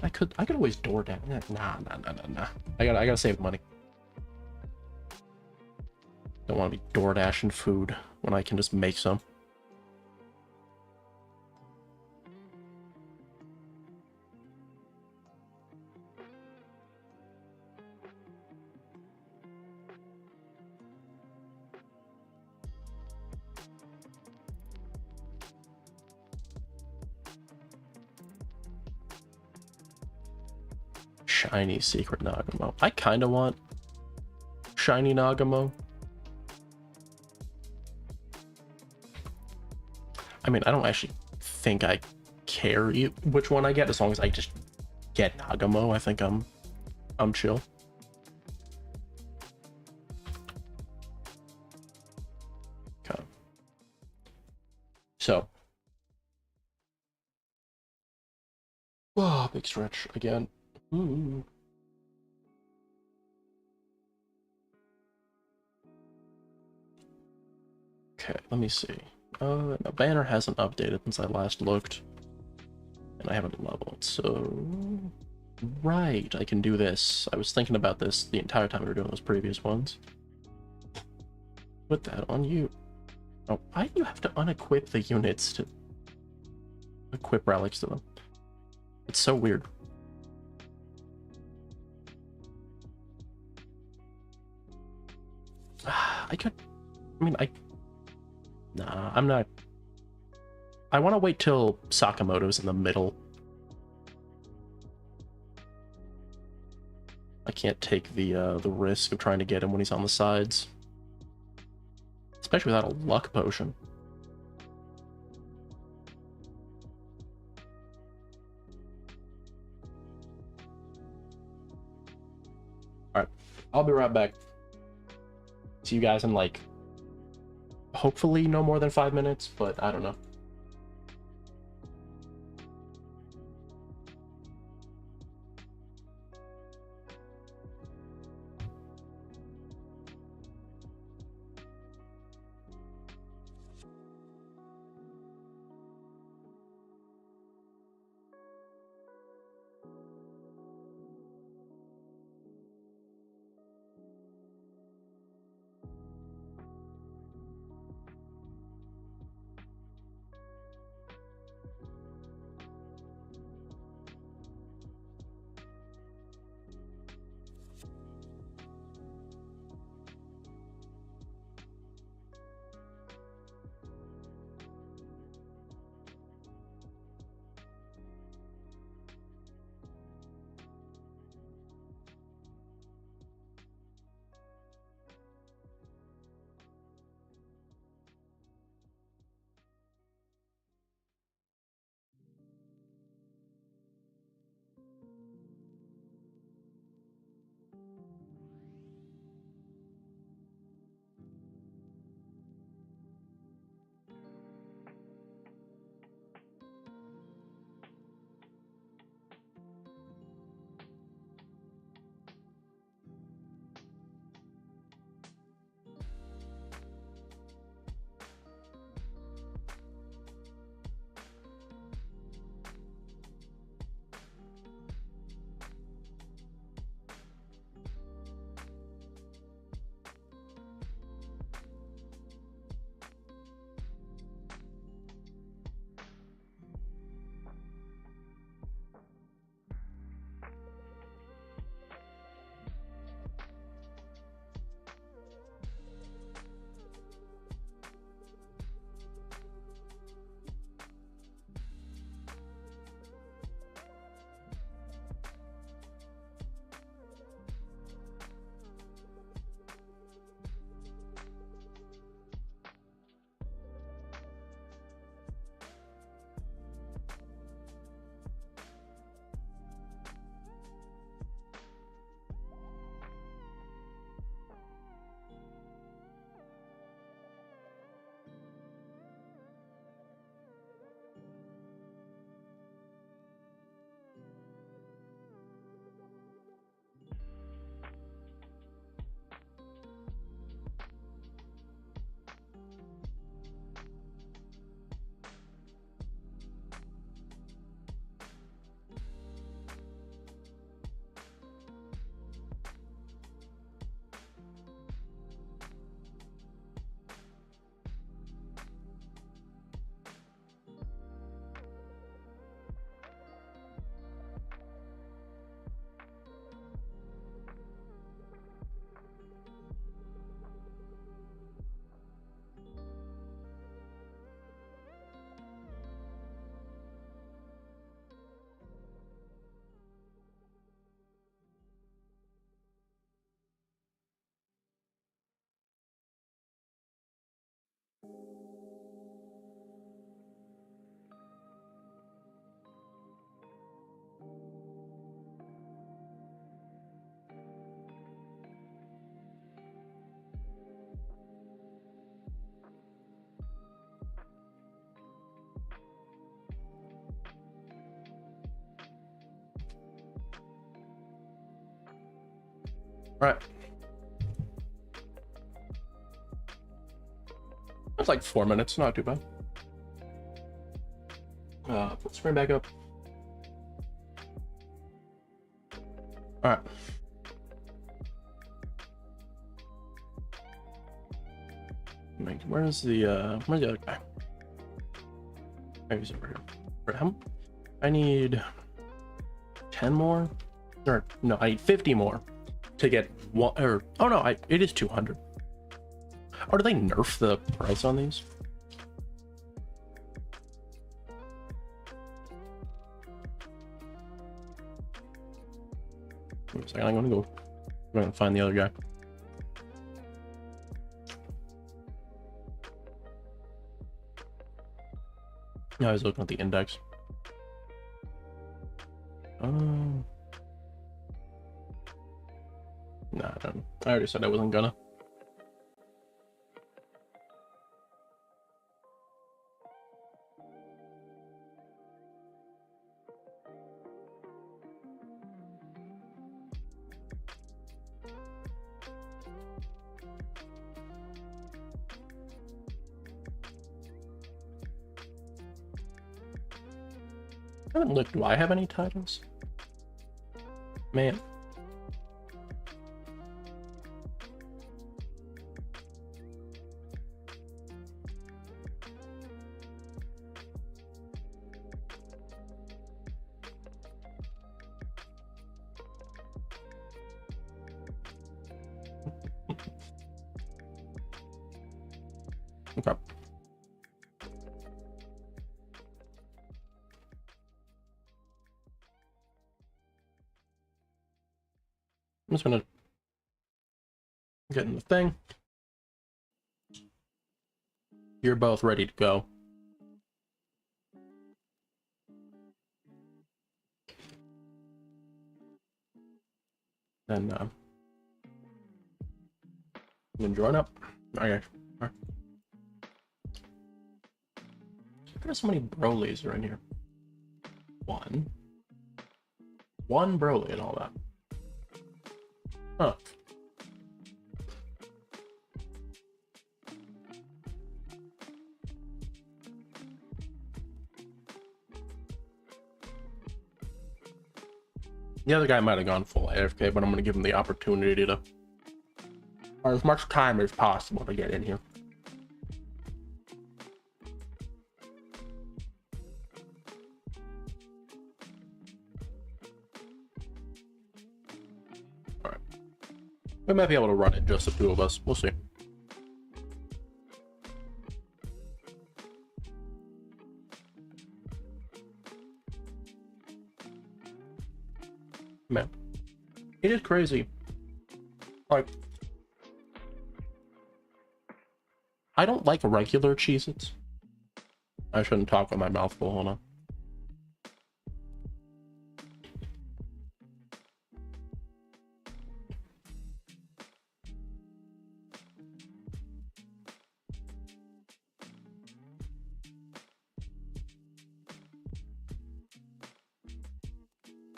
I could always DoorDash. Nah. I gotta save money. Don't want to be DoorDashing food when I can just make some. Shiny secret Nagumo. I kind of want shiny Nagumo. I mean, I don't actually think I care which one I get, as long as I just get Nagumo. I think I'm chill. Okay. So. Oh, big stretch again. Ooh. Okay, let me see. No, banner hasn't updated since I last looked. And I haven't leveled, so... Right, I can do this. I was thinking about this the entire time we were doing those previous ones. Put that on you. Oh, why do you have to unequip the units to equip relics to them? It's so weird. I could... I mean, Nah, I'm not... I want to wait till Sakamoto's in the middle. I can't take the risk of trying to get him when he's on the sides. Especially without a luck potion. Alright, I'll be right back. See you guys in, like, hopefully no more than 5 minutes, but I don't know. Right. That's like 4 minutes, not too bad. Let's bring back up. Alright. Where's the other guy? Maybe he's over here. I need 10 more? Or, no, I need 50 more to get one, or, oh no, it is 200. Or do they nerf the price on these? Wait a second, I'm gonna find the other guy. No, I was looking at the index. No, I don't. I already said I wasn't gonna. I haven't looked. Do I have any titles? Man. Okay. I'm just gonna get in the thing. You're both ready to go. Then then join up. Okay. All right. Look at so many Brolys are in here. One Broly and all that. Huh. The other guy might have gone full AFK, but I'm going to give him the opportunity to, or as much time as possible to get in here. Alright. We might be able to run it, just the two of us. We'll see. Man, it is crazy. Like, I don't like regular Cheez-Its. I shouldn't talk with my mouth full, hold on.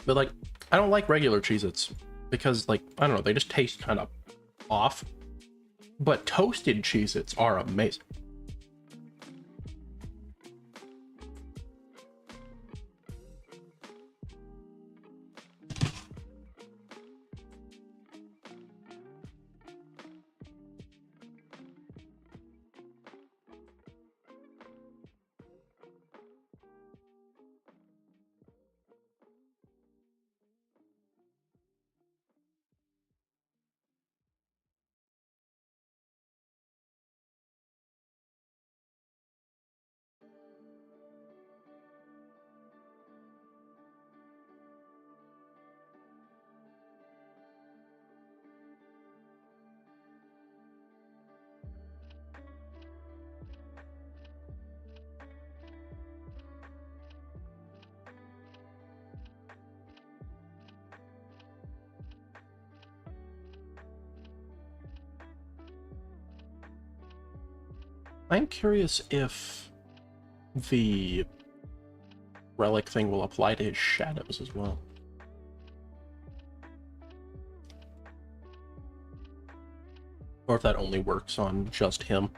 But like, I don't like regular Cheez-Its because, like, I don't know, they just taste kind of off. But toasted Cheez-Its are amazing. I'm curious if the relic thing will apply to his shadows as well. Or if that only works on just him.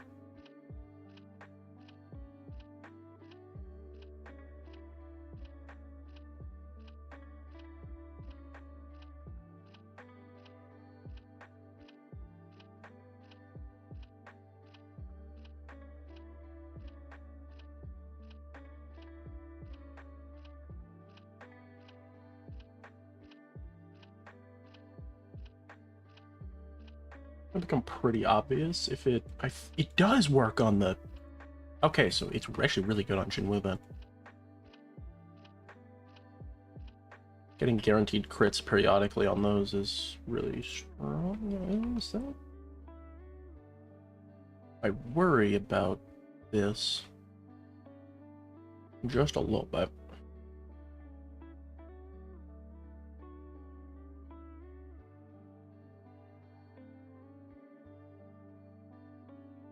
It'll become pretty obvious if it does work on the. Okay, so it's actually really good on Jinwoo then. Getting guaranteed crits periodically on those is really strong. So I worry about this just a little bit.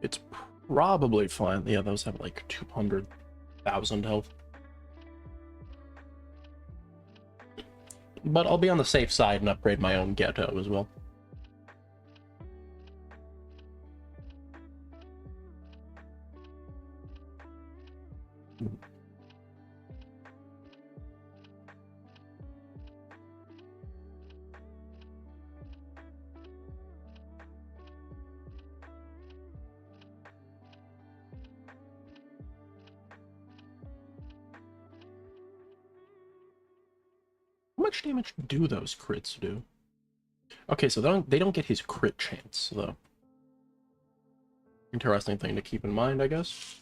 It's probably fine. Yeah, those have like 200,000 health. But I'll be on the safe side and upgrade my own ghetto as well. How much damage do those crits do? Okay, so they don't get his crit chance, though. Interesting thing to keep in mind, I guess.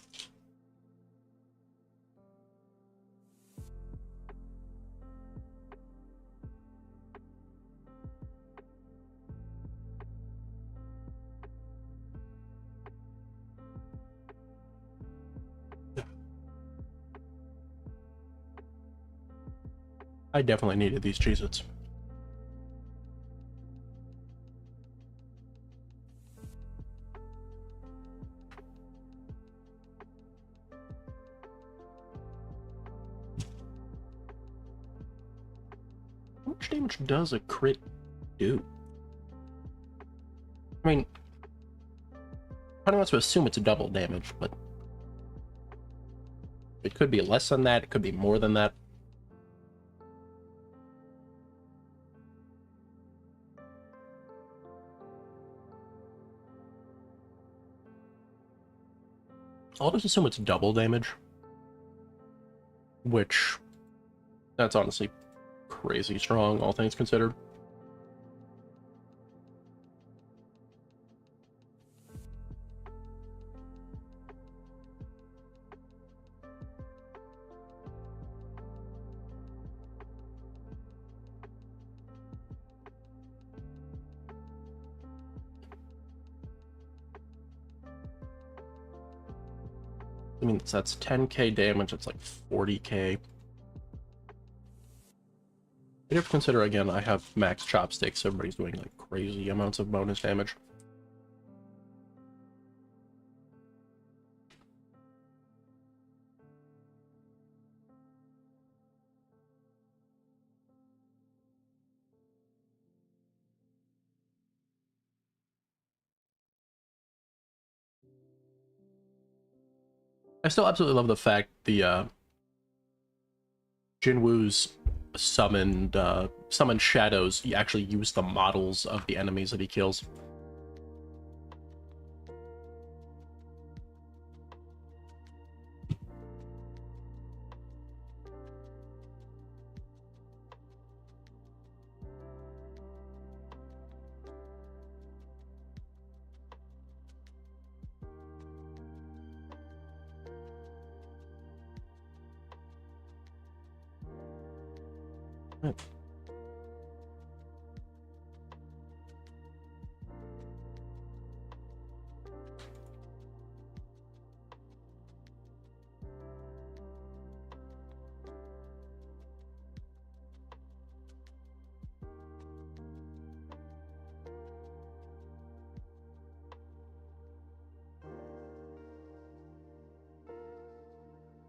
I definitely needed these Cheez-Its. How much damage does a crit do? I mean, I don't want to assume it's a double damage, but it could be less than that, it could be more than that. I'll just assume it's double damage. Which, that's honestly crazy strong, all things considered. I mean, that's 10k damage, it's like 40k. You have to consider, again, I have max chopsticks, so everybody's doing like crazy amounts of bonus damage. I still absolutely love the fact the Jinwoo's summoned shadows actually use the models of the enemies that he kills.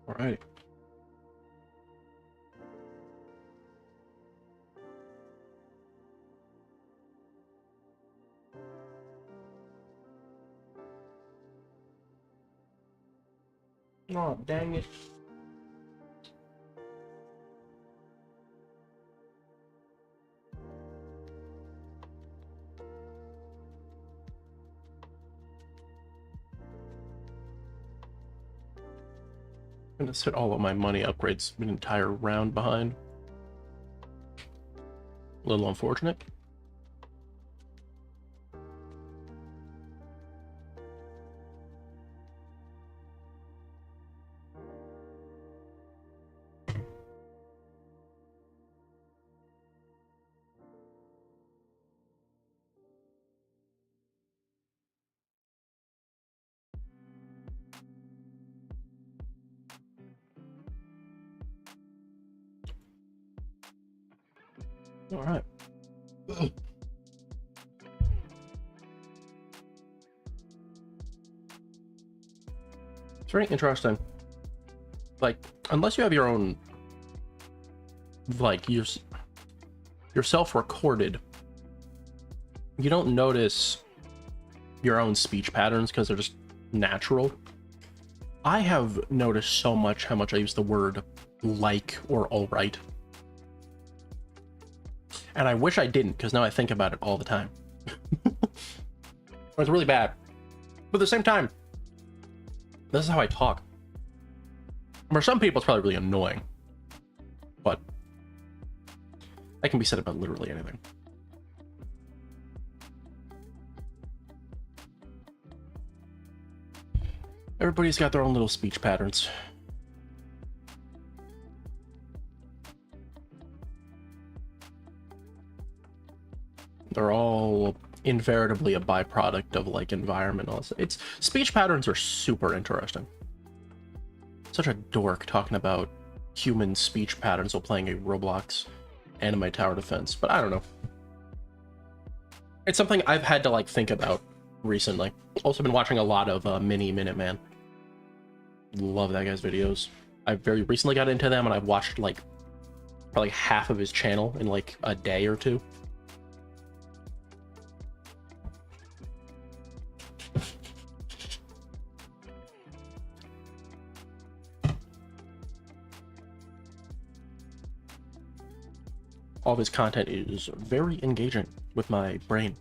All right. Oh, dang it. I'm gonna set all of my money upgrades an entire round behind. A little unfortunate. All right. It's very interesting. Like, unless you have your own, like, yourself recorded, you don't notice your own speech patterns because they're just natural. I have noticed so much how much I use the word like or alright. And I wish I didn't, because now I think about it all the time. It's really bad. But at the same time, this is how I talk. For some people, it's probably really annoying. But that can be said about literally anything. Everybody's got their own little speech patterns. They're all invariably a byproduct of like environmental. It's speech patterns are super interesting. Such a dork talking about human speech patterns while playing a Roblox anime tower defense, but I don't know. It's something I've had to like think about recently. Also been watching a lot of Minuteman. Love that guy's videos. I very recently got into them and I've watched like probably half of his channel in like a day or two. All of his content is very engaging with my brain.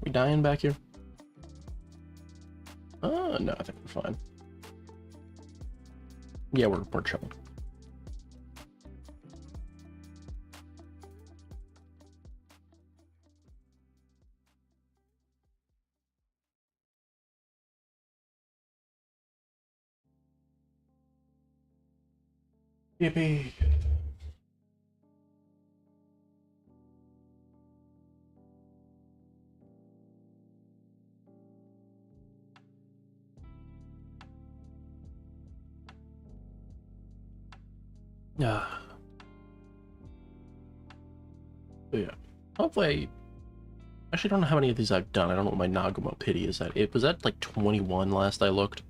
We dying back here? No, I think we're fine. Yeah, we're chilling. Yippee. Yeah. But yeah. Hopefully, I actually don't know how many of these I've done. I don't know what my Nagumo pity is at. It was at like 21 last I looked.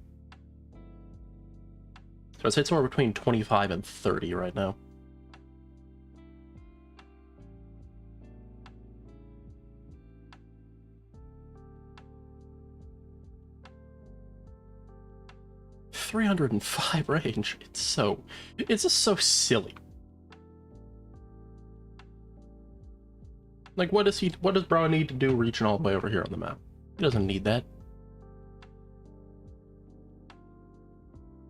So I'd say it's somewhere between 25 and 30 right now. $305 range. It's just so silly. Like, what does Bro need to do reaching all the way over here on the map? He doesn't need that.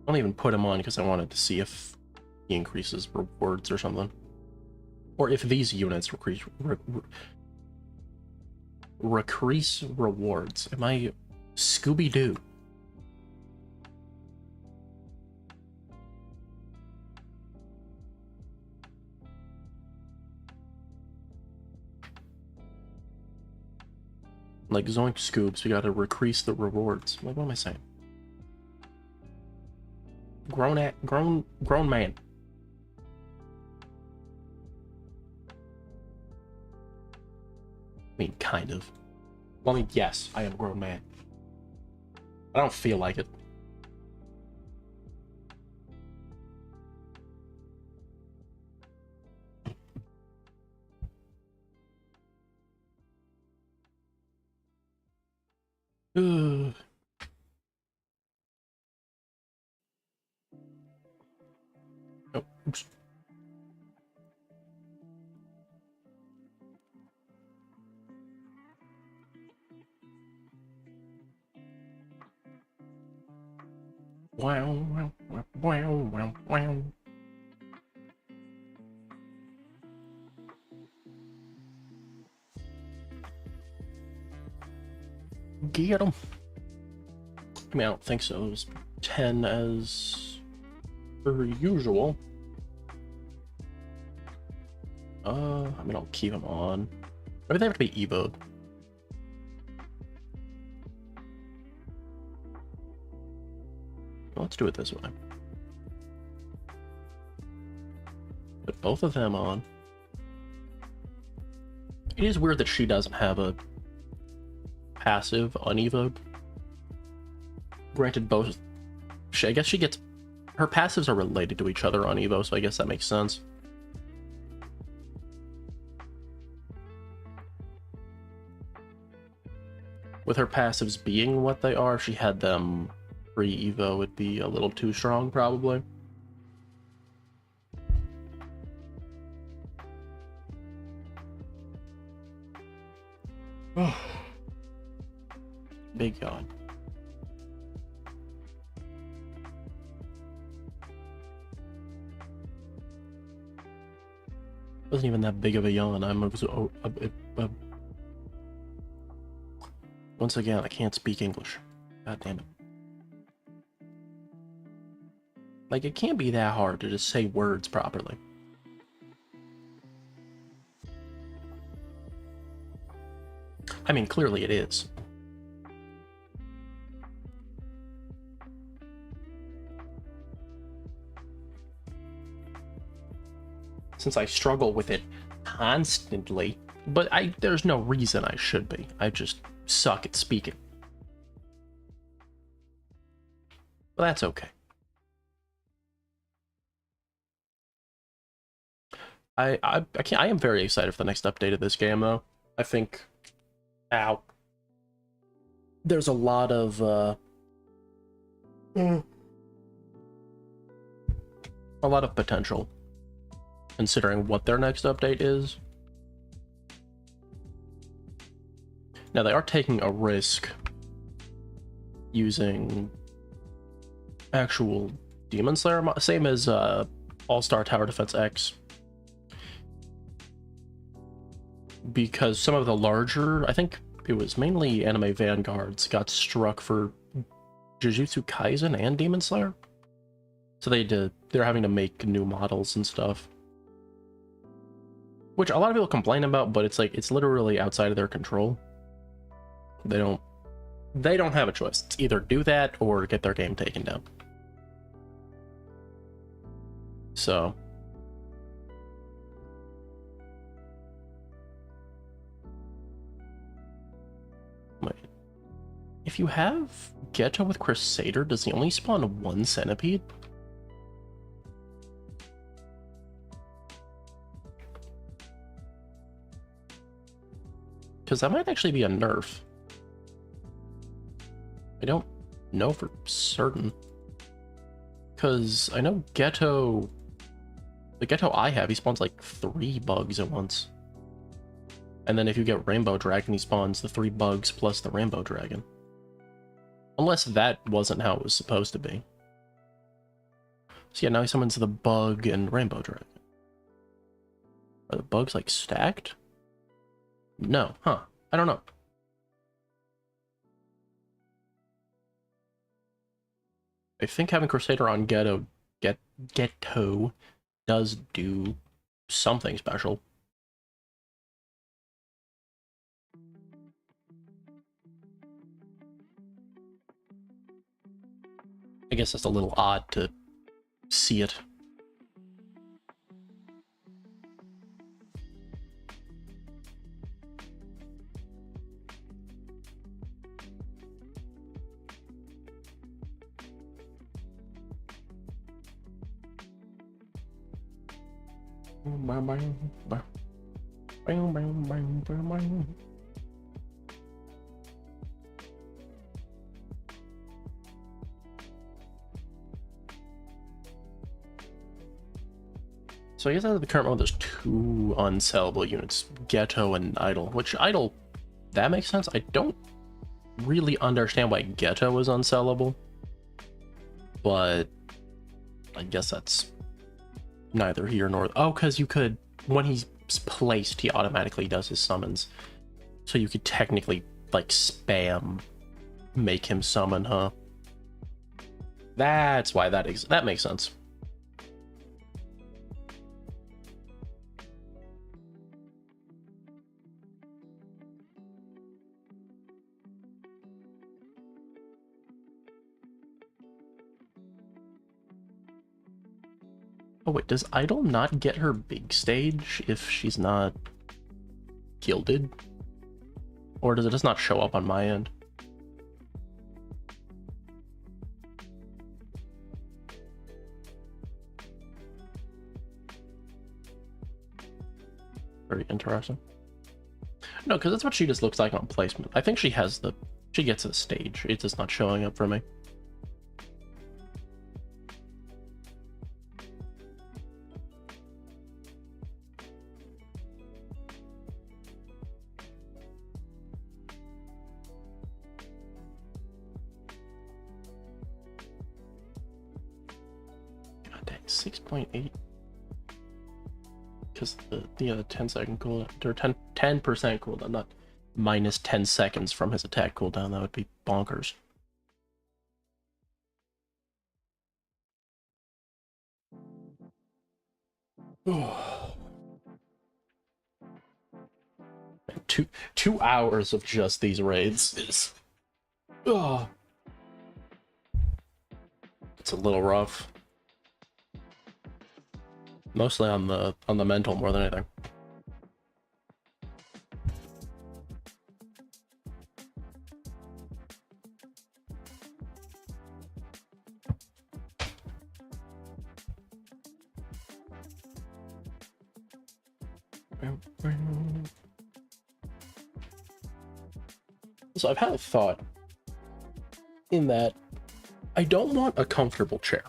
I don't even put him on because I wanted to see if he increases rewards or something. Or if these units increase rewards. Am I Scooby-Doo? Like, Zoink Scoops, we gotta increase the rewards. Like, what am I saying? Grown man. I mean, kind of. Well, I mean, yes, I am a grown man. I don't feel like it. Ugh. Oh, oops. Wow, wow, wow, wow, wow, wow. Get him. I mean, I don't think so. It was 10 as per usual. I mean, I'll keep them on. Maybe they have to be Evo'd. Let's do it this way. both of them on. It is weird that she doesn't have a passive on Evo. Granted, both... I guess she gets... Her passives are related to each other on Evo, so I guess that makes sense. With her passives being what they are, if she had them pre-Evo, it'd be a little too strong, probably. Big yawn. Wasn't even that big of a yawn. Once again, I can't speak English. God damn it. Like, it can't be that hard to just say words properly. I mean, clearly it is. Since I struggle with it constantly, but there's no reason I should be. I just suck at speaking. But that's okay. I am very excited for the next update of this game, though. I think... Ow. There's a lot of, a lot of potential, considering what their next update is. Now, they are taking a risk using actual Demon Slayer, same as All-Star Tower Defense X. Because some of the larger, I think it was mainly anime vanguards, got struck for Jujutsu Kaisen and Demon Slayer. So they're having to make new models and stuff. Which a lot of people complain about, but it's like, it's literally outside of their control. They don't have a choice. It's either do that or get their game taken down. So... If you have Geto with Crusader, does he only spawn one centipede? Because that might actually be a nerf. I don't know for certain. Because I know Geto... The Geto I have, he spawns like 3 bugs at once. And then if you get Rainbow Dragon, he spawns the 3 bugs plus the Rainbow Dragon. Unless that wasn't how it was supposed to be. So yeah, now he summons the bug and Rainbow Dragon. Are the bugs, like, stacked? No. Huh. I don't know. I think having Crusader on Geto does do something special. I guess it's a little odd to see it. So I guess out of the current mode, there's 2 unsellable units, Geto and Idol, which Idol, that makes sense. I don't really understand why Geto is unsellable, but I guess that's neither here nor... Oh, because you could, when he's placed, he automatically does his summons. So you could technically, like, spam make him summon, huh? That's why that makes sense. Oh wait, does Idol not get her big stage if she's not gilded? Or does it just not show up on my end? Very interesting. No, because that's what she just looks like on placement. I think she has the... She gets the stage. It's just not showing up for me. God dang, 6.8. Because the 10-second cooldown, or 10% cooldown, not minus 10 seconds from his attack cooldown. That would be bonkers. Two hours of just these raids is... It's a little rough. Mostly on the mental more than anything. So I've had a thought in that I don't want a comfortable chair.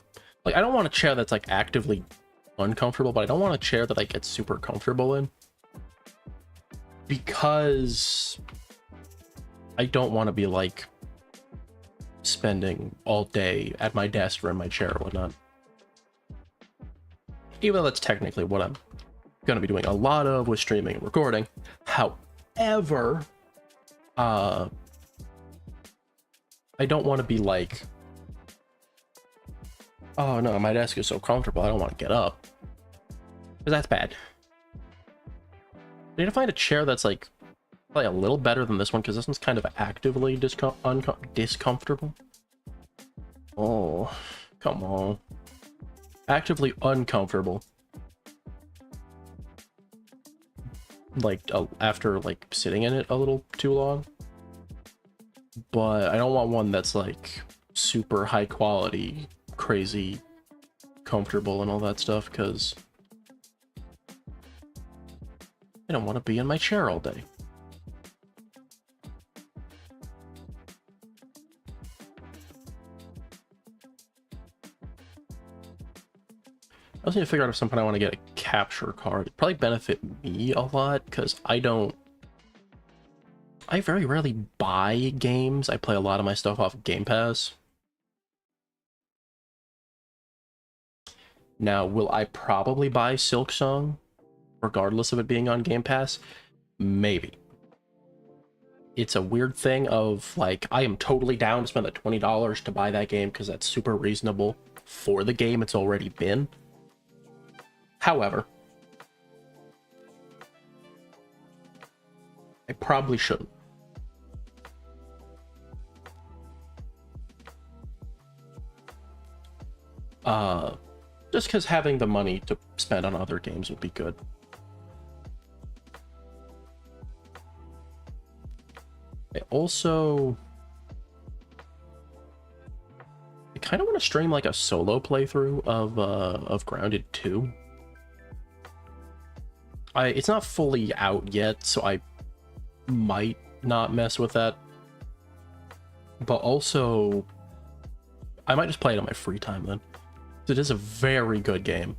Like, I don't want a chair that's like actively uncomfortable, but I don't want a chair that I get super comfortable in, because I don't want to be like spending all day at my desk or in my chair or whatnot. Even though that's technically what I'm going to be doing a lot of with streaming and recording. However, I don't want to be like, oh no, my desk is so comfortable, I don't want to get up. Because that's bad. I need to find a chair that's like probably a little better than this one, because this one's kind of actively discomfortable. Oh, come on. Actively uncomfortable. Like, after like sitting in it a little too long. But I don't want one that's like super high quality, crazy comfortable and all that stuff, because I don't want to be in my chair all day. I also need to figure out if somehow I want to get a capture card. It'd probably benefit me a lot, because I very rarely buy games. I play a lot of my stuff off Game Pass. Now, will I probably buy Silksong, regardless of it being on Game Pass? Maybe. It's a weird thing of, like, I am totally down to spend the $20 to buy that game, because that's super reasonable for the game it's already been. However, I probably shouldn't. Just because having the money to spend on other games would be good. I kind of want to stream like a solo playthrough of Grounded 2. It's not fully out yet, so I might not mess with that. But also, I might just play it on my free time then. It is a very good game.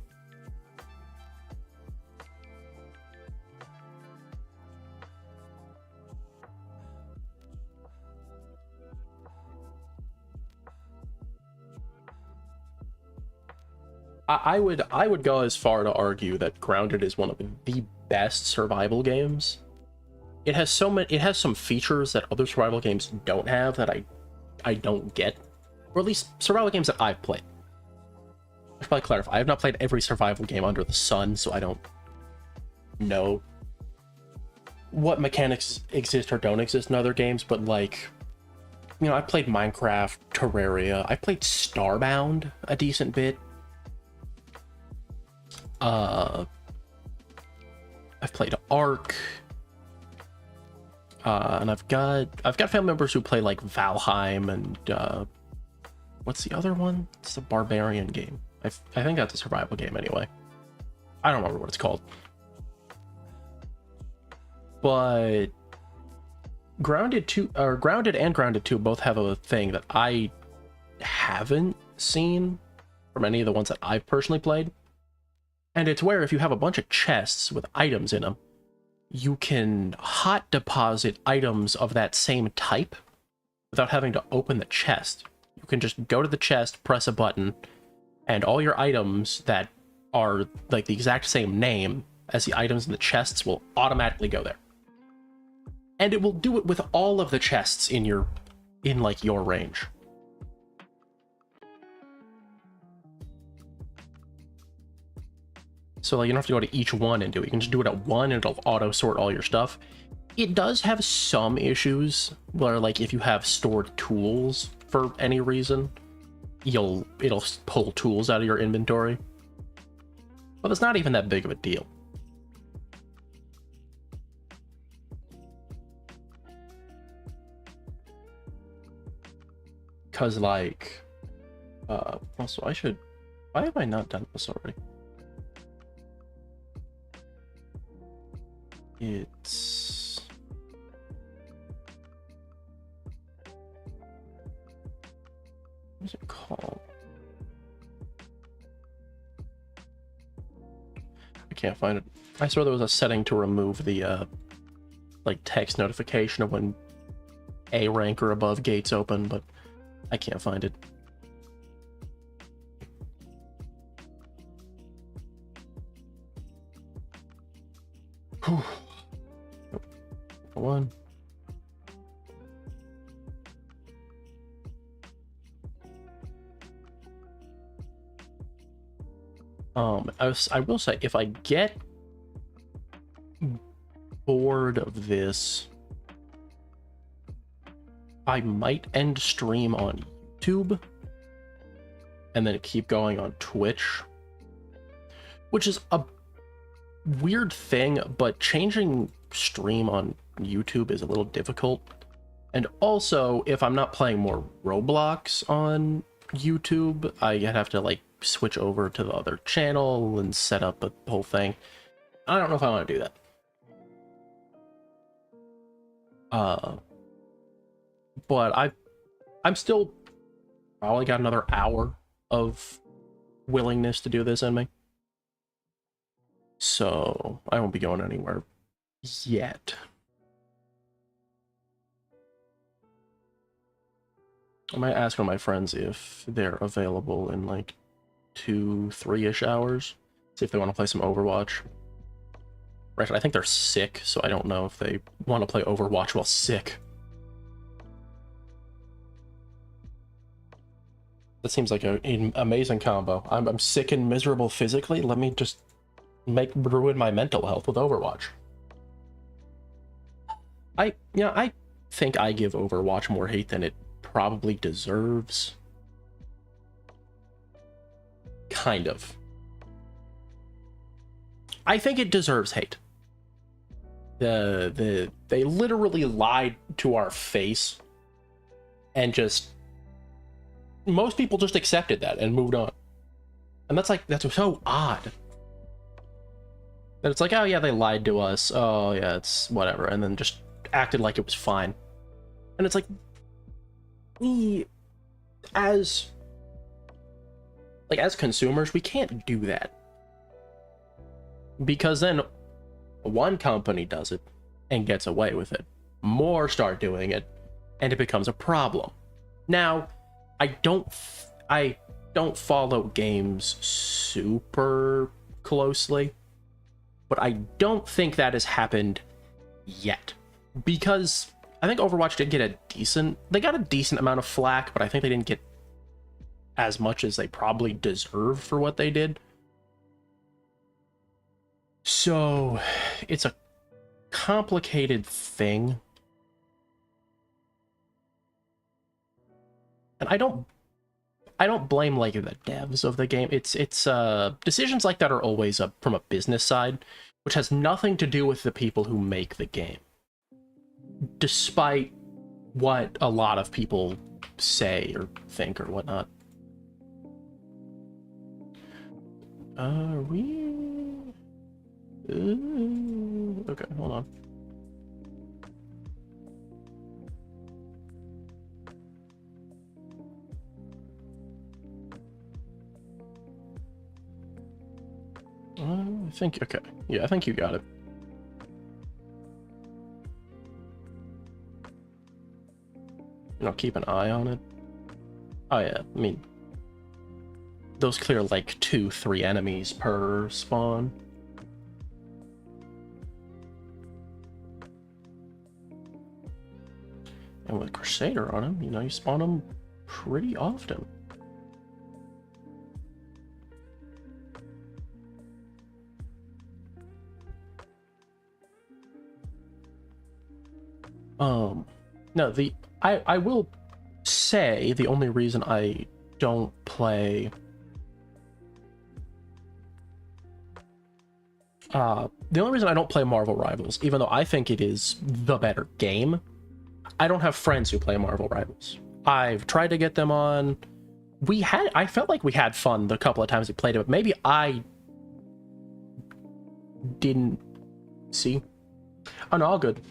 I would go as far to argue that Grounded is one of the best survival games. It has some features that other survival games don't have that I don't get. Or at least survival games that I've played. I should probably clarify, I have not played every survival game under the sun, so I don't know what mechanics exist or don't exist in other games, but like, you know, I played Minecraft, Terraria, I played Starbound a decent bit. I've played Ark. And I've got family members who play like Valheim and what's the other one? It's a barbarian game. I think that's a survival game anyway. I don't remember what it's called. But Grounded and Grounded 2 both have a thing that I haven't seen from any of the ones that I've personally played. And it's where if you have a bunch of chests with items in them, you can hot deposit items of that same type without having to open the chest. You can just go to the chest, press a button, and all your items that are like the exact same name as the items in the chests will automatically go there. And it will do it with all of the chests in like your range. So like, you don't have to go to each one and do it. You can just do it at one and it'll auto sort all your stuff. It does have some issues where like if you have stored tools for any reason, it'll pull tools out of your inventory. But it's not even that big of a deal. Cause like also why have I not done this already? It's what's it called? I can't find it. I swear there was a setting to remove the like text notification of when A rank or above gates open, but I can't find it. Whew. One. I will say, if I get bored of this, I might end stream on YouTube and then keep going on Twitch, which is a weird thing, but changing stream on YouTube is a little difficult. And also, if I'm not playing more Roblox on YouTube, I have to like switch over to the other channel and set up a whole thing. I don't know if I want to do that. But I'm still probably got another hour of willingness to do this in me. So I won't be going anywhere yet. I might ask one of my friends if they're available in like 2-3-ish hours. See if they want to play some Overwatch. Right, I think they're sick, so I don't know if they want to play Overwatch while sick. That seems like an amazing combo. I'm sick and miserable physically. Let me just ruin my mental health with Overwatch. I think I give Overwatch more hate than it probably deserves. Kind of. I think it deserves hate. They literally lied to our face, and just most people just accepted that and moved on. And that's so odd. That it's like, oh yeah, they lied to us. Oh yeah, it's whatever, and then just acted like it was fine. And it's like, as consumers, we can't do that. Because then one company does it and gets away with it. More start doing it, and it becomes a problem. Now, I don't follow games super closely, but I don't think that has happened yet. Because I think Overwatch did get they got a decent amount of flack, but I think they didn't get as much as they probably deserve for what they did. So it's a complicated thing. And I don't blame like the devs of the game. It's decisions like that are always from a business side, which has nothing to do with the people who make the game. Despite what a lot of people say or think or whatnot. Are we? Okay, hold on. I think, okay. Yeah, I think you got it. You know, keep an eye on it. Oh yeah, I mean, those clear like 2-3 enemies per spawn. And with Crusader on him, you know, you spawn him pretty often. No, I will say the only reason I don't play the only reason I don't play Marvel Rivals, even though I think it is the better game, I don't have friends who play Marvel Rivals. I've tried to get them on. I felt like we had fun the couple of times we played it, but maybe I didn't see. Oh no, all good.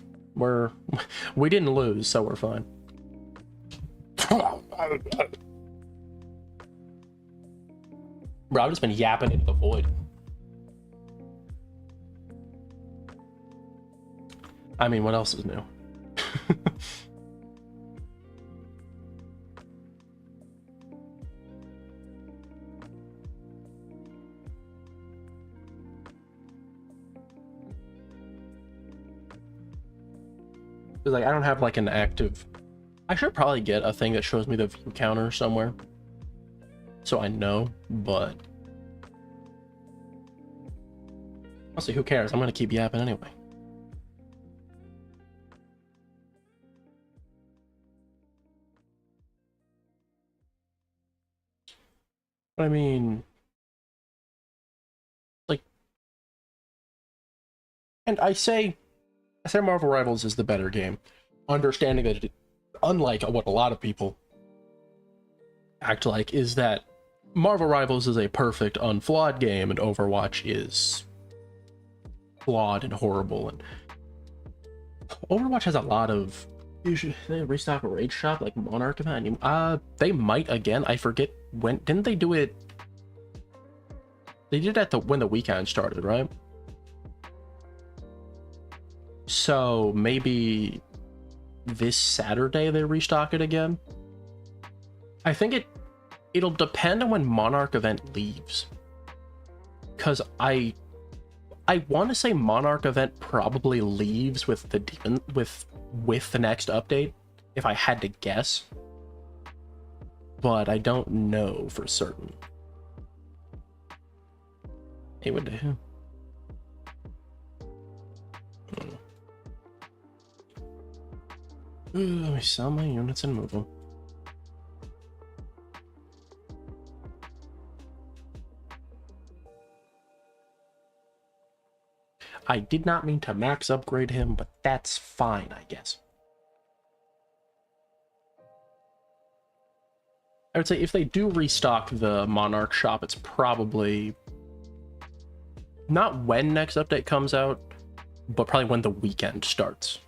We didn't lose, so we're fine. Bro, I've just been yapping into the void. I mean, what else is new? Because like I don't have like an active. I should probably get a thing that shows me the view counter somewhere, so I know. But honestly, who cares? I'm gonna keep yapping anyway. I mean, like, and I say Marvel Rivals is the better game, understanding that unlike what a lot of people act like, is that Marvel Rivals is a perfect, unflawed game, and Overwatch is flawed and horrible. And Overwatch has a lot of. They restock a raid shop like Monarch event. They might again. I forget when. Didn't they do it? They did it when the weekend started, right? So maybe this Saturday they restock it again. I think it'll depend on when Monarch event leaves, because I want to say Monarch event probably leaves with the demon with the next update, if I had to guess, but I don't know for certain. Hey, what the hell? Let me sell my units and move them. I did not mean to max upgrade him, but that's fine, I guess. I would say if they do restock the Monarch shop, it's probably not when next update comes out, but probably when the weekend starts.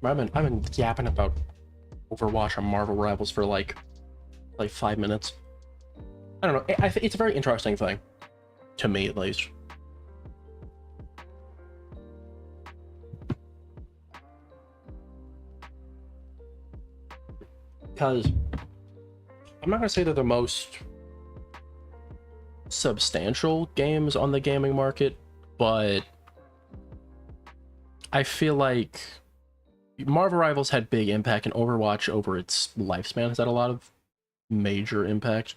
I've been yapping about Overwatch and Marvel Rivals for like 5 minutes. I don't know. It's a very interesting thing, to me at least. Because I'm not gonna say they're the most substantial games on the gaming market, but I feel like Marvel Rivals had big impact, and Overwatch over its lifespan has had a lot of major impact,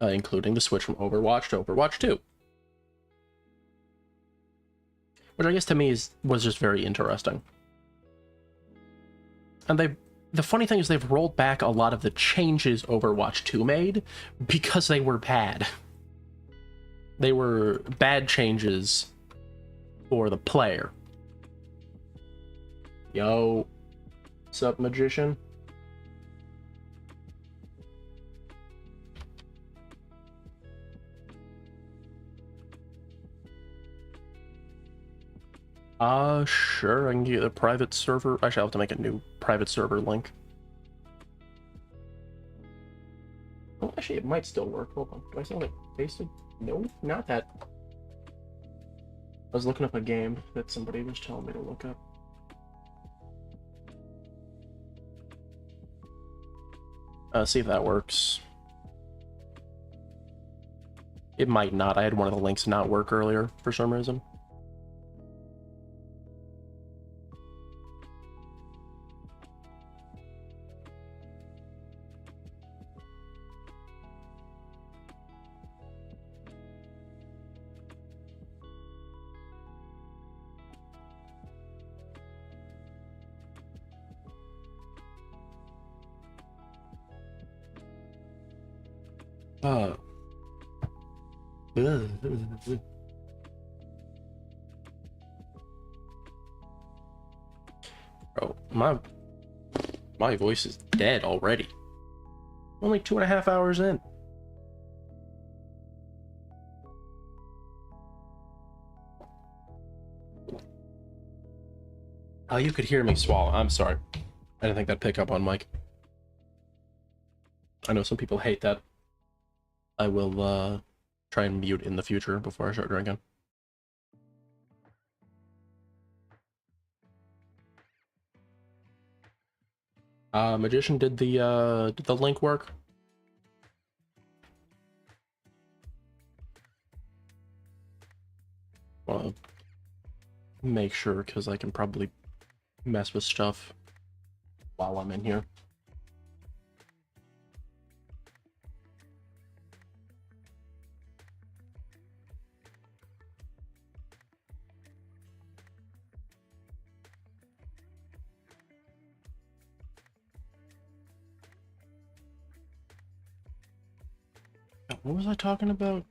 including the switch from Overwatch to Overwatch 2. which I guess to me was just very interesting. And the funny thing is they've rolled back a lot of the changes Overwatch 2 made because they were bad. They were bad changes for the player. Yo, sup, magician? Sure, I can get a private server. Actually, I'll have to make a new private server link. Oh, actually, it might still work. Hold on. Do I still have it pasted? No, not that. I was looking up a game that somebody was telling me to look up. See if that works. It might not. I had one of the links not work earlier for some reason. Bro, my voice is dead already. Only 2.5 hours in. Oh, you could hear me swallow. I'm sorry. I didn't think that'd pick up on mic. I know some people hate that. I will try and mute in the future before I start drinking. Magician, did the link work? Well, make sure, because I can probably mess with stuff while I'm in here. What was I talking about?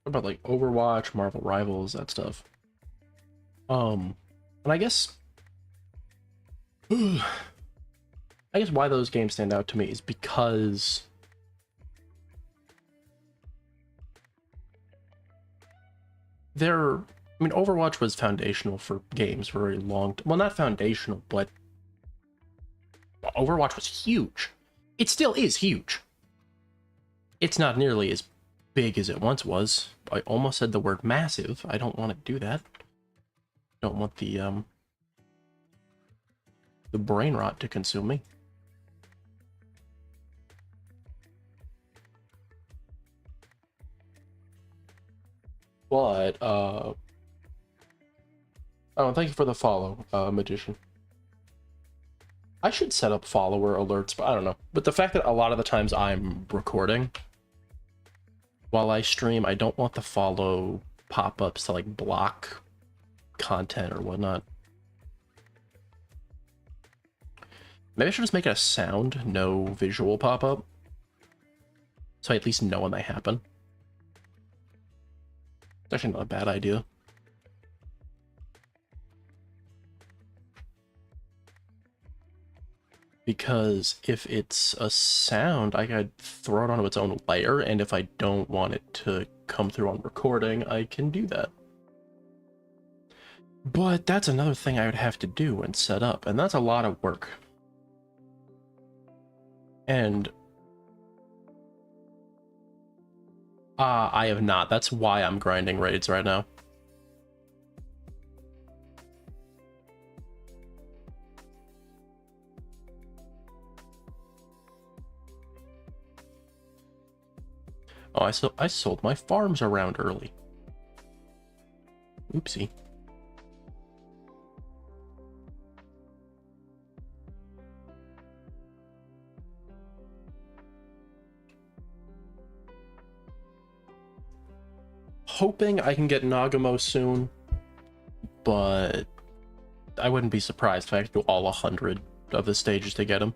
About like Overwatch, Marvel Rivals, that stuff. And I guess I guess why those games stand out to me is because I mean, Overwatch was foundational for games for a very long time. Well, not foundational, but Overwatch was huge. It still is huge. It's not nearly as big as it once was. I almost said the word massive. I don't want to do that. Don't want the brain rot to consume me. But oh, thank you for the follow, magician. I should set up follower alerts, but I don't know. But the fact that a lot of the times I'm recording while I stream, I don't want the follow pop-ups to like block content or whatnot. Maybe I should just make it a sound, no visual pop-up, so I at least know when they happen. It's actually not a bad idea. Because if it's a sound, I could throw it onto its own layer, and if I don't want it to come through on recording, I can do that. But that's another thing I would have to do and set up, and that's a lot of work. And I have not. That's why I'm grinding raids right now. Oh, I sold my farms around early. Oopsie. hoping I can get Nagumo soon, but I wouldn't be surprised if I have to do all 100 of the stages to get him.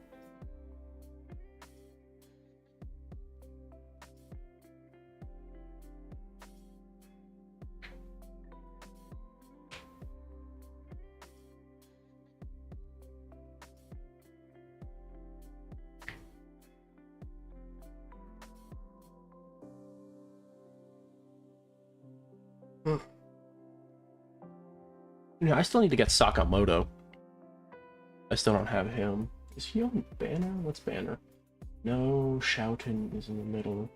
Yeah, I still need to get Sakamoto. I still don't have him. Is he on banner? What's banner? No, Shoutin is in the middle.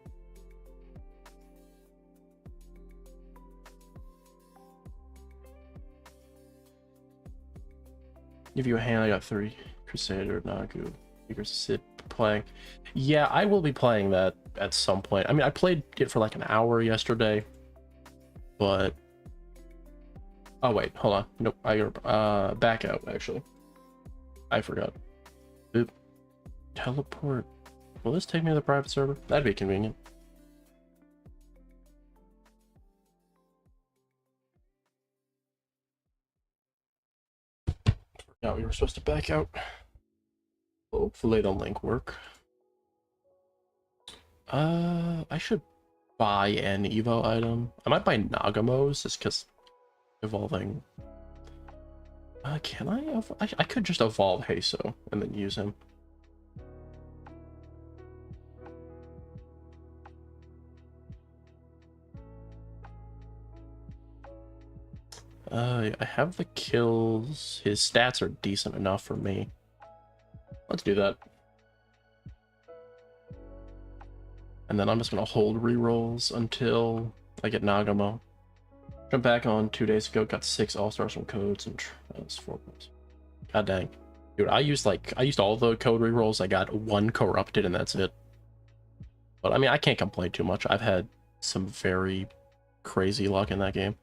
Give you a hand, I got 3. Crusader, Nagu, Figures Sit playing. Yeah, I will be playing that at some point. I mean, I played it for like an hour yesterday, but... Oh wait, hold on. Nope, I gotta back out, actually. I forgot. Oop. Teleport. Will this take me to the private server? That'd be convenient. Now we were supposed to back out. Hopefully the link work. I should buy an Evo item. I might buy Nagumo's just because evolving. Can I? I could just evolve Heiso and then use him. I have the kills. His stats are decent enough for me. Let's do that. And then I'm just gonna hold rerolls until I get Nagumo. Jump back on 2 days ago, got 6 all-stars from codes and transformers. God dang. Dude, I used all the code rerolls. I got 1 corrupted and that's it. But I mean, I can't complain too much. I've had some very crazy luck in that game.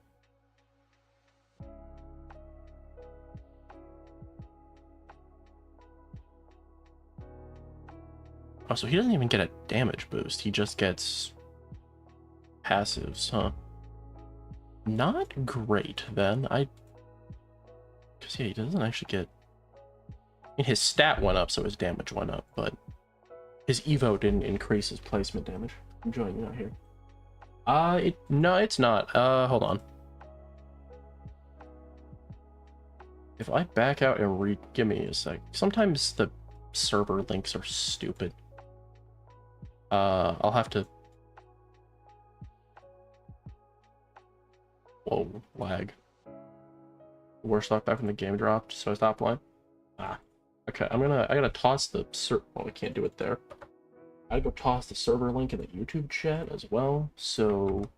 Oh, so he doesn't even get a damage boost. He just gets passives, huh? Not great, then. Because, yeah, he doesn't actually get... I mean, his stat went up, so his damage went up, but his Evo didn't increase his placement damage. I'm joining you out here. No, it's not. Hold on. If I back out and give me a sec. Sometimes the server links are stupid. I'll have to... Whoa, lag. Worst luck back when the game dropped, so I stopped playing. Okay, I gotta toss the well, I can't do it there. I gotta go toss the server link in the YouTube chat as well, so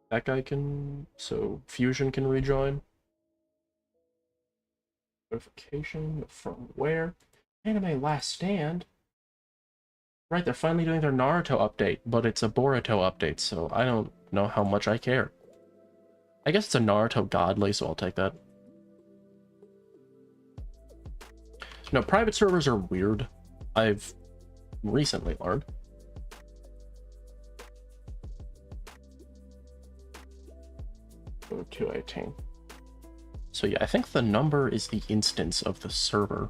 that guy can, so Fusion can rejoin. Notification from where? Anime Last Stand. Right, they're finally doing their Naruto update, but it's a Boruto update, so I don't know how much I care. I guess it's a Naruto godly, so I'll take that. No, private servers are weird. I've recently learned. Go 218. So yeah, I think the number is the instance of the server.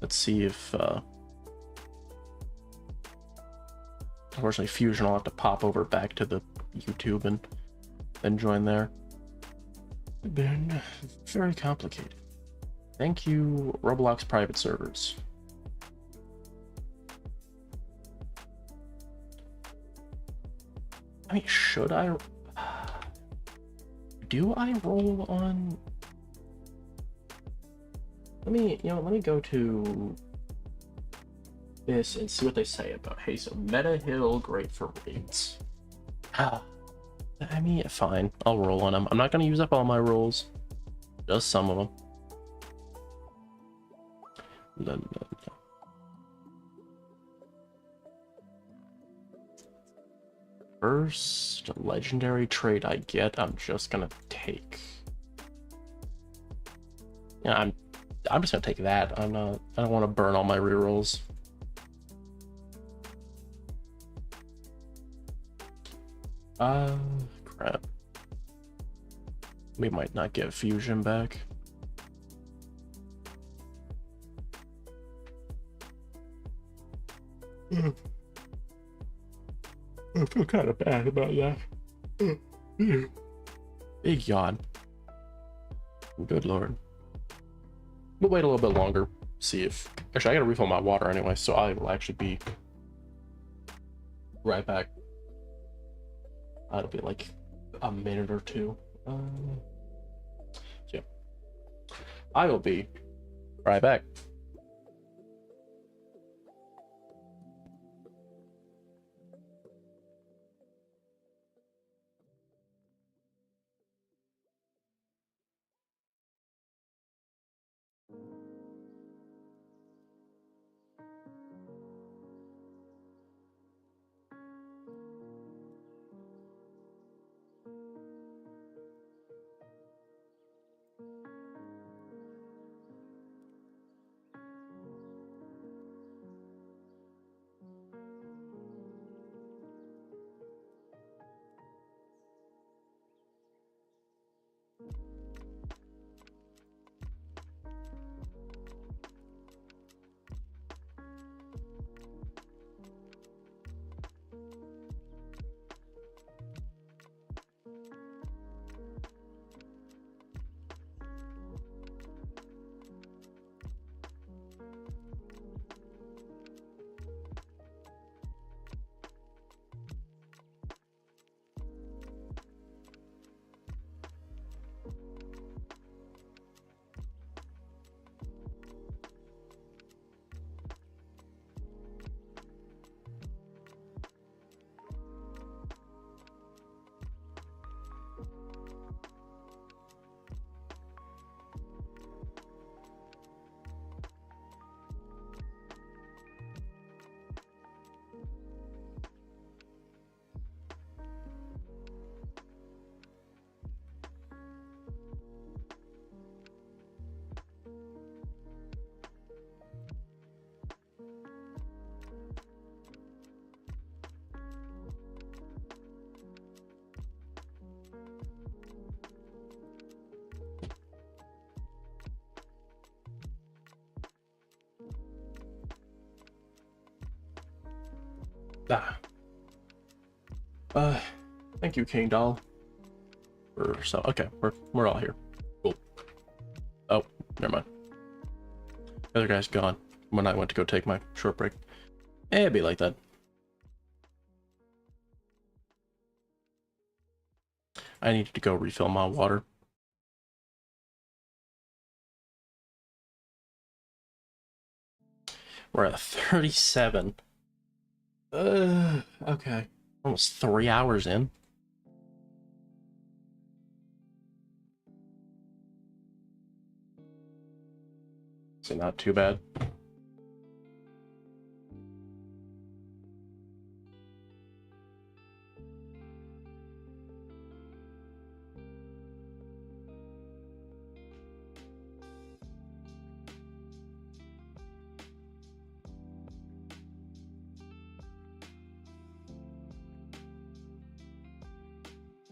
Let's see if... Unfortunately, Fusion will have to pop over back to the YouTube and then join there. Been very complicated. Thank you, Roblox private servers. I mean, should I... Do I roll on... Let me go to this and see what they say about Heiso. Meta Hill, great for raids. I mean, fine. I'll roll on them. I'm not going to use up all my rolls. Just some of them. First legendary trait I get, I'm just gonna take. Yeah, I'm just gonna take that. I don't want to burn all my rerolls. Crap. We might not get fusion back. I feel kind of bad about that. Big yawn. Good lord. We'll wait a little bit longer. See if... Actually, I gotta refill my water anyway, so I will actually be right back. It'll be like a minute or two. So yeah. I will be right back. Ah. Thank you, King Doll. Okay, we're all here. Cool. Oh, never mind. The other guy's gone when I went to go take my short break. It'd be like that. I needed to go refill my water. We're at 37. Okay. Almost 3 hours in. So not too bad.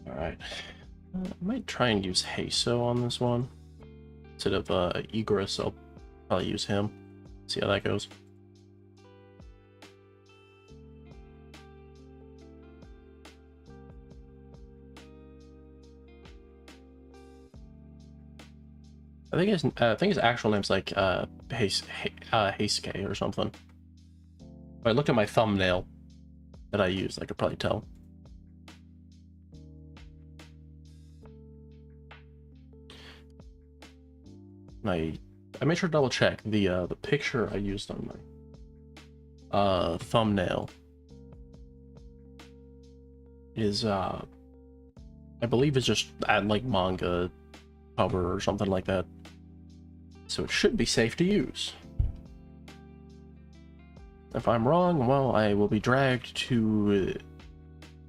Alright. I might try and use Heiso on this one. Instead of Igris, I'll probably use him. See how that goes. I think his actual name's like Heisuke or something. If I looked at my thumbnail that I used, I could probably tell. I made sure to double check the picture I used on my thumbnail is I believe it's just add like manga cover or something like that, so it should be safe to use. If I'm wrong, well, I will be dragged to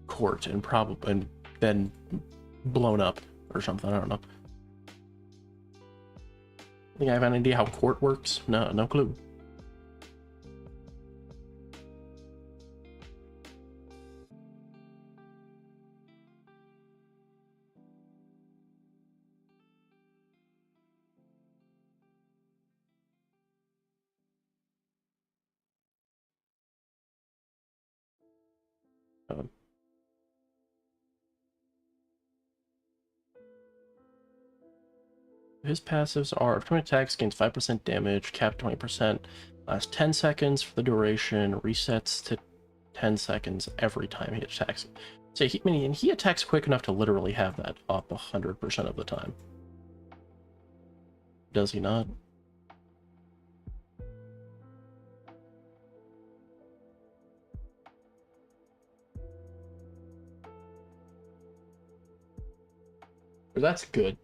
court and then blown up or something. I don't know. Think I have an idea how court works? No clue. Um, his passives are 20 attacks gains 5% damage, cap 20%, lasts 10 seconds for the duration, resets to 10 seconds every time he attacks. So he attacks quick enough to literally have that up 100% of the time. Does he not? That's good.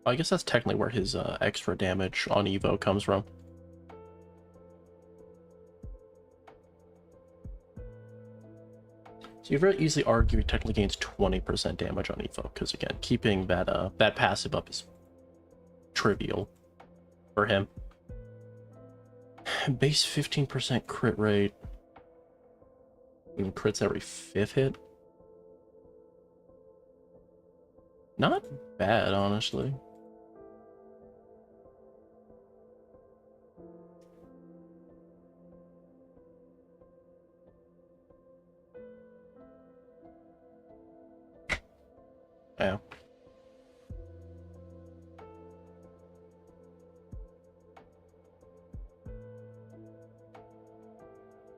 I guess that's technically where his extra damage on Evo comes from. So you very easily argue he technically gains 20% damage on Evo, because again, keeping that passive up is trivial for him. Base 15% crit rate. And crits every 5th hit. Not bad, honestly. Yeah.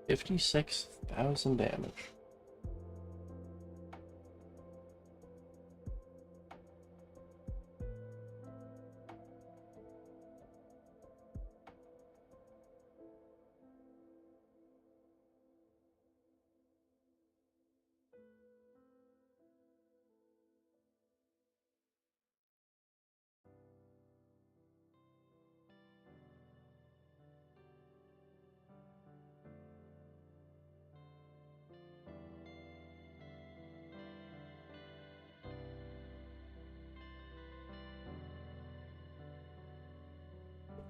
$56,000 damage.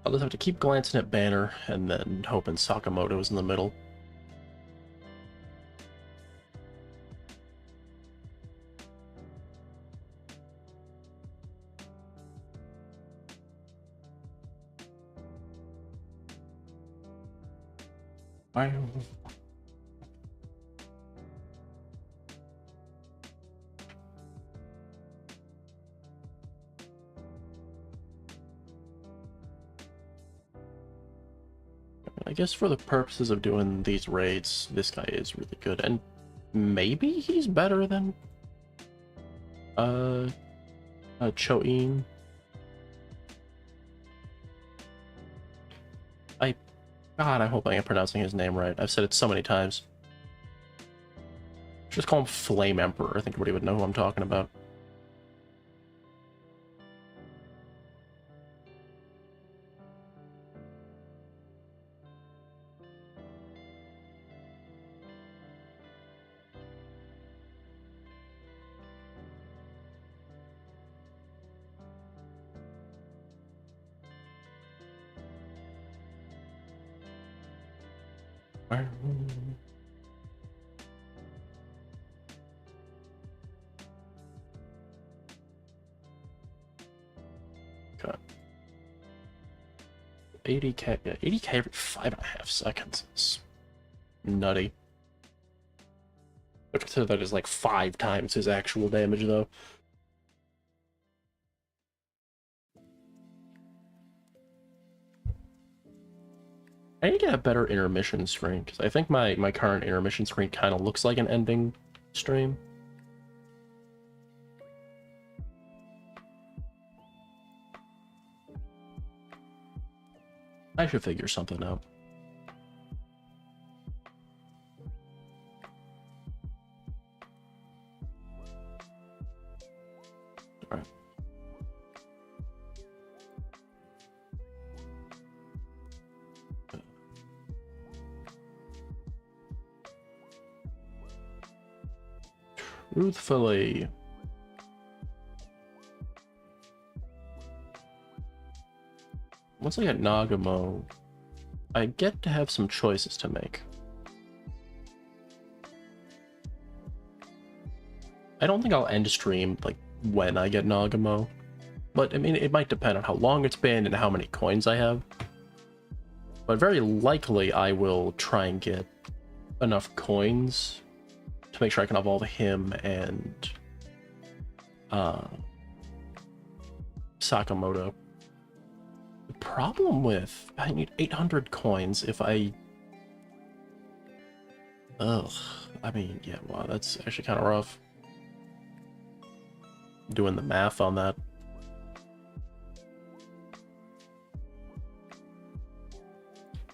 I'll just have to keep glancing at Banner and then hoping Sakamoto's in the middle. I guess for the purposes of doing these raids, this guy is really good, and maybe he's better than Choin. God, I hope I am pronouncing his name right. I've said it so many times. Just call him Flame Emperor. I think everybody would know who I'm talking about. Okay. 80k, yeah, 80k every 5.5 seconds. It's nutty. I consider that is like 5 times his actual damage, though. I need to get a better intermission screen, because I think my current intermission screen kind of looks like an ending stream. I should figure something out. Alright. Truthfully, once I get Nagumo, I get to have some choices to make. I don't think I'll end stream like when I get Nagumo, but I mean it might depend on how long it's been and how many coins I have. But very likely I will try and get enough coins to make sure I can evolve him and Sakamoto. The problem with I need 800 coins if I I mean, yeah, wow, that's actually kind of rough. Doing the math on that.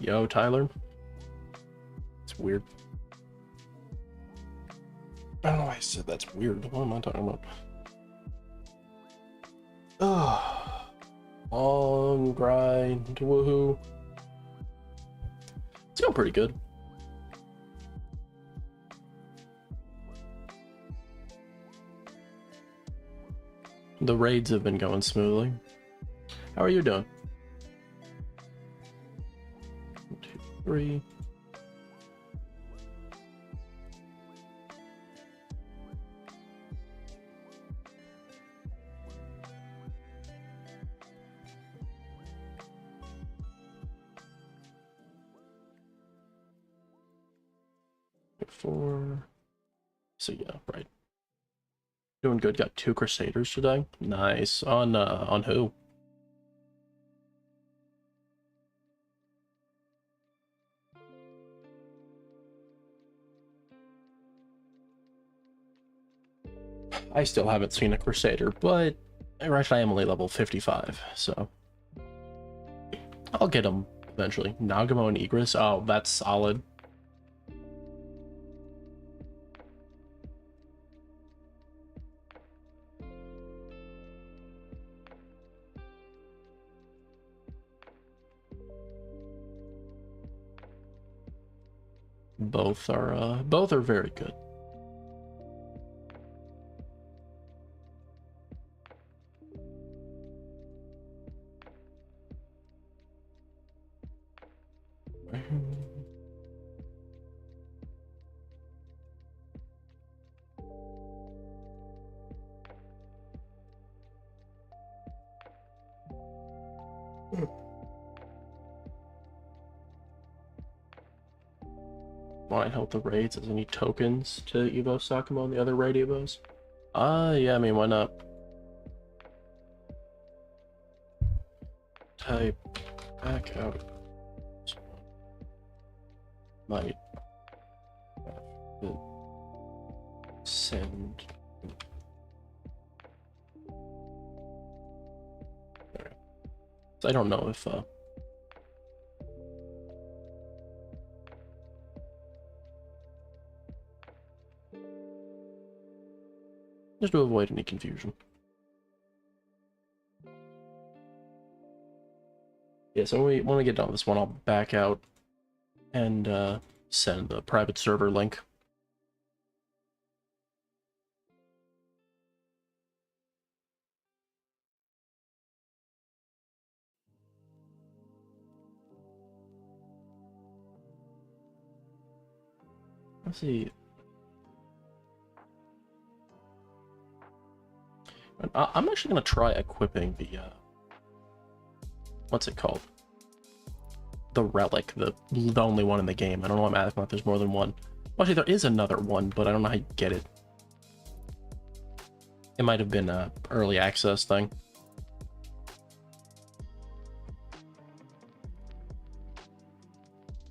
Yo, Tyler. It's weird. I don't know why I said that's weird. What am I talking about? Ugh. Long grind. Woohoo. It's going pretty good. The raids have been going smoothly. How are you doing? 1, 2, 3. Four. So yeah, right. Doing good. Got 2 Crusaders today. Nice. On who? I still haven't seen a Crusader, but actually I am only level 55, so I'll get them eventually. Nagumo and Egress. Oh, that's solid. Both are very good. Want to help the raids? Does any tokens to Evos Sakamo and the other raid Evos? Yeah, I mean, why not? Type back out. Might send. So I don't know if just to avoid any confusion. Yeah, so when we get done with this one, I'll back out and send the private server link. Let's see. I'm actually gonna try equipping the what's it called? The relic, the only one in the game. I don't know why I'm acting like there's more than one. Well, actually, there is another one, but I don't know how you get it. It might have been a early access thing.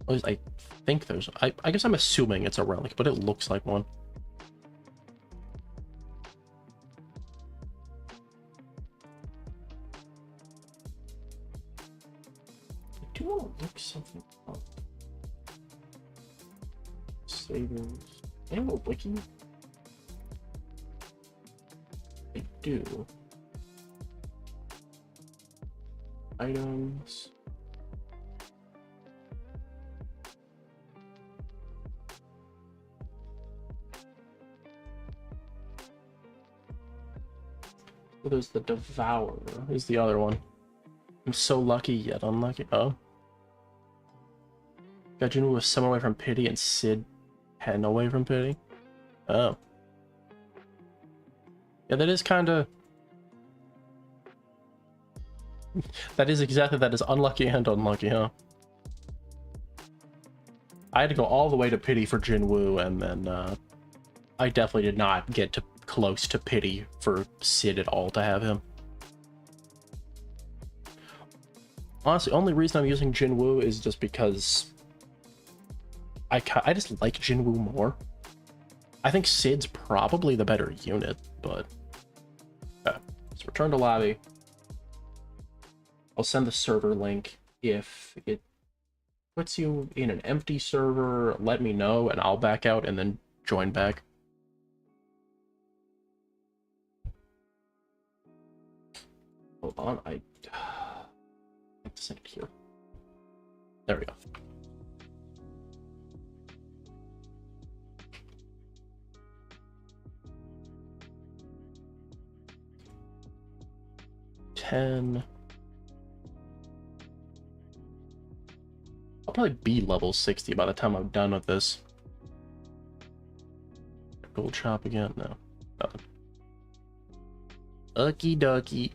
At least I think there's. I guess I'm assuming it's a relic, but it looks like one. I do want to look something up. Savings. I have a wiki. I do. Items. Oh, there's the Devourer. Is the other one. I'm so lucky yet unlucky. Oh. Gajinu was some away from pity and Sid 10 away from pity. Oh. Yeah, that is kind of... That is exactly that. Is unlucky and unlucky, huh? I had to go all the way to pity for Jinwoo, and then I definitely did not get to close to pity for Sid at all to have him. Honestly, only reason I'm using Jinwoo is just because I just like Jinwoo more. I think Sid's probably the better unit, but... Okay, let's return to lobby. I'll send the server link. If it puts you in an empty server, let me know, and I'll back out and then join back. Hold on, I have to send it here. There we go. I'll probably be level 60 by the time I'm done with this. Gold chop again? No, nothing. Okie dokie.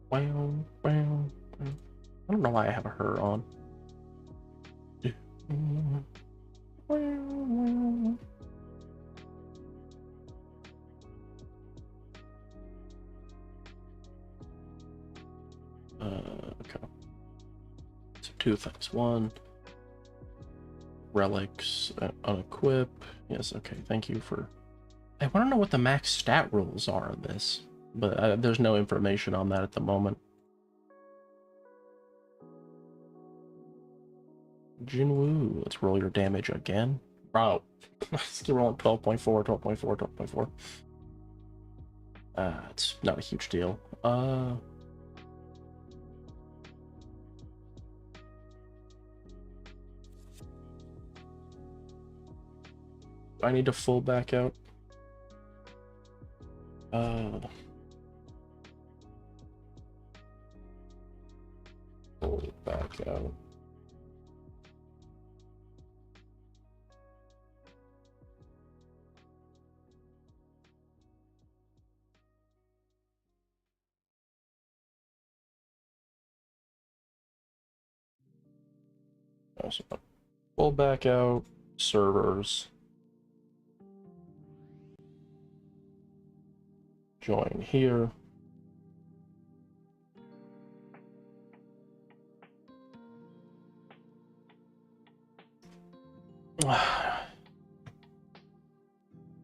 Wow, wow, wow. I don't know why I have her on. Okay. So two things. One, relics, unequip. Yes, okay, thank you for... I want to know what the max stat rules are on this, but there's no information on that at the moment. Jinwoo, let's roll your damage again. Bro, let's keep rolling 12.4, 12.4, 12.4. It's not a huge deal. Do I need to full back out? Full back out. So full back out, servers. Join here.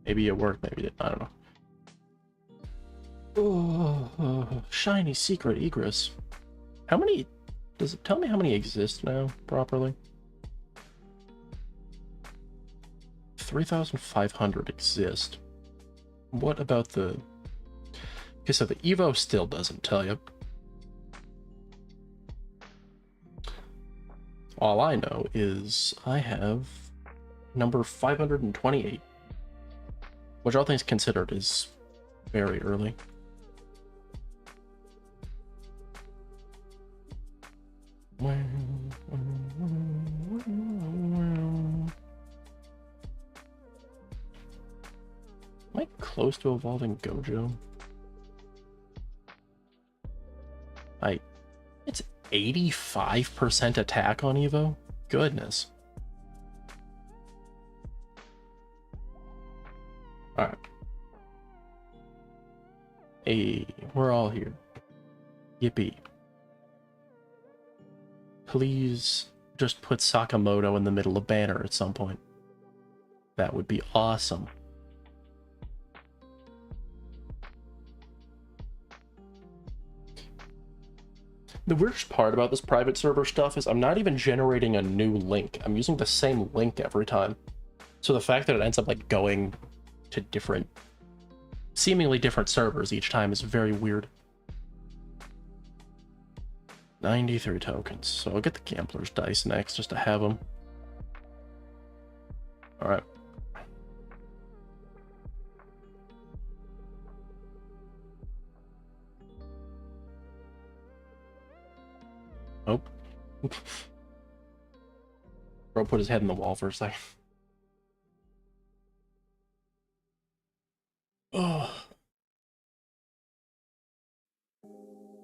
Maybe it worked, maybe it didn't. I don't know. Oh, shiny secret egress. How many? Does it tell me how many exist now properly? 3,500 exist. What about the... Okay, so the Evo still doesn't tell you. All I know is I have number 528, which all things considered is very early. Am I close to evolving Gojo? It's 85% attack on Evo? Goodness. Alright. Hey, we're all here. Yippee. Please just put Sakamoto in the middle of banner at some point. That would be awesome. The weirdest part about this private server stuff is I'm not even generating a new link. I'm using the same link every time. So the fact that it ends up like going to different, seemingly different servers each time is very weird. 93 tokens. So I'll get the Gambler's dice next just to have them. All right. Oh. Bro put his head in the wall for a second. Oh.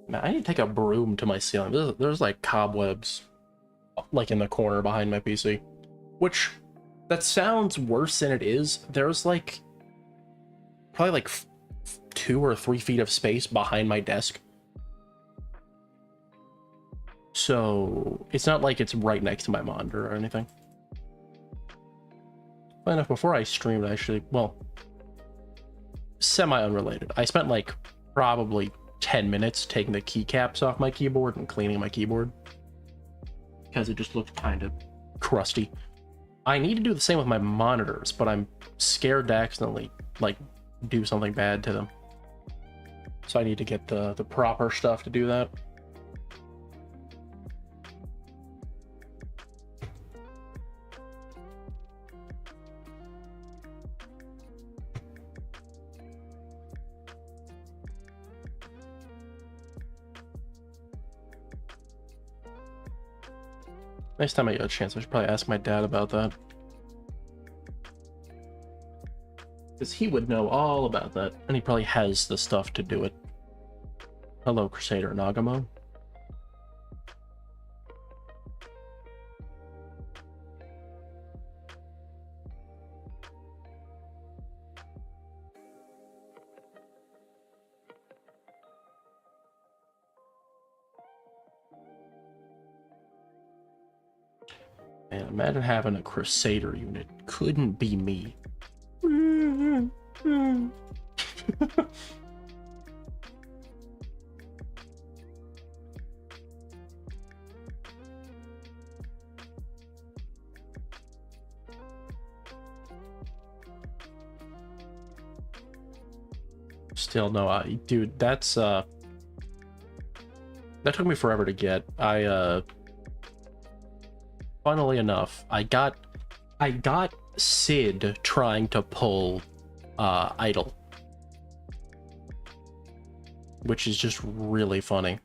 Man, I need to take a broom to my ceiling. There's like cobwebs like in the corner behind my PC. Which, that sounds worse than it is. There's like probably like 2 or 3 feet of space behind my desk. So it's not like it's right next to my monitor or anything. Funny enough, before I streamed, actually, well, semi-unrelated. I spent like probably 10 minutes taking the keycaps off my keyboard and cleaning my keyboard because it just looked kind of crusty. I need to do the same with my monitors, but I'm scared to accidentally like do something bad to them. So I need to get the proper stuff to do that. Next time I get a chance, I should probably ask my dad about that. Because he would know all about that, and he probably has the stuff to do it. Hello, Crusader Nagumo. Man, imagine having a Crusader unit. Couldn't be me. Still no, dude, that's that took me forever to get. Funnily enough, I got Sid trying to pull Idle, which is just really funny.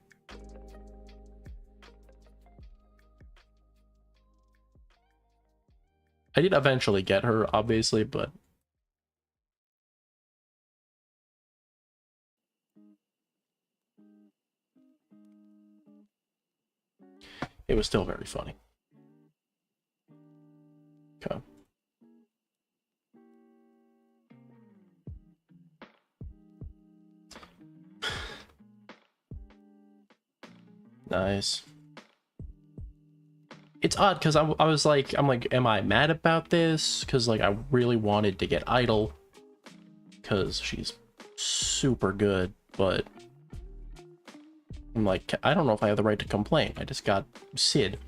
I did eventually get her, obviously, but it was still very funny. Okay. Nice. It's odd because I was like, am I mad about this? Because like I really wanted to get Idle because she's super good, but I'm like, I don't know if I have the right to complain. I just got Sid.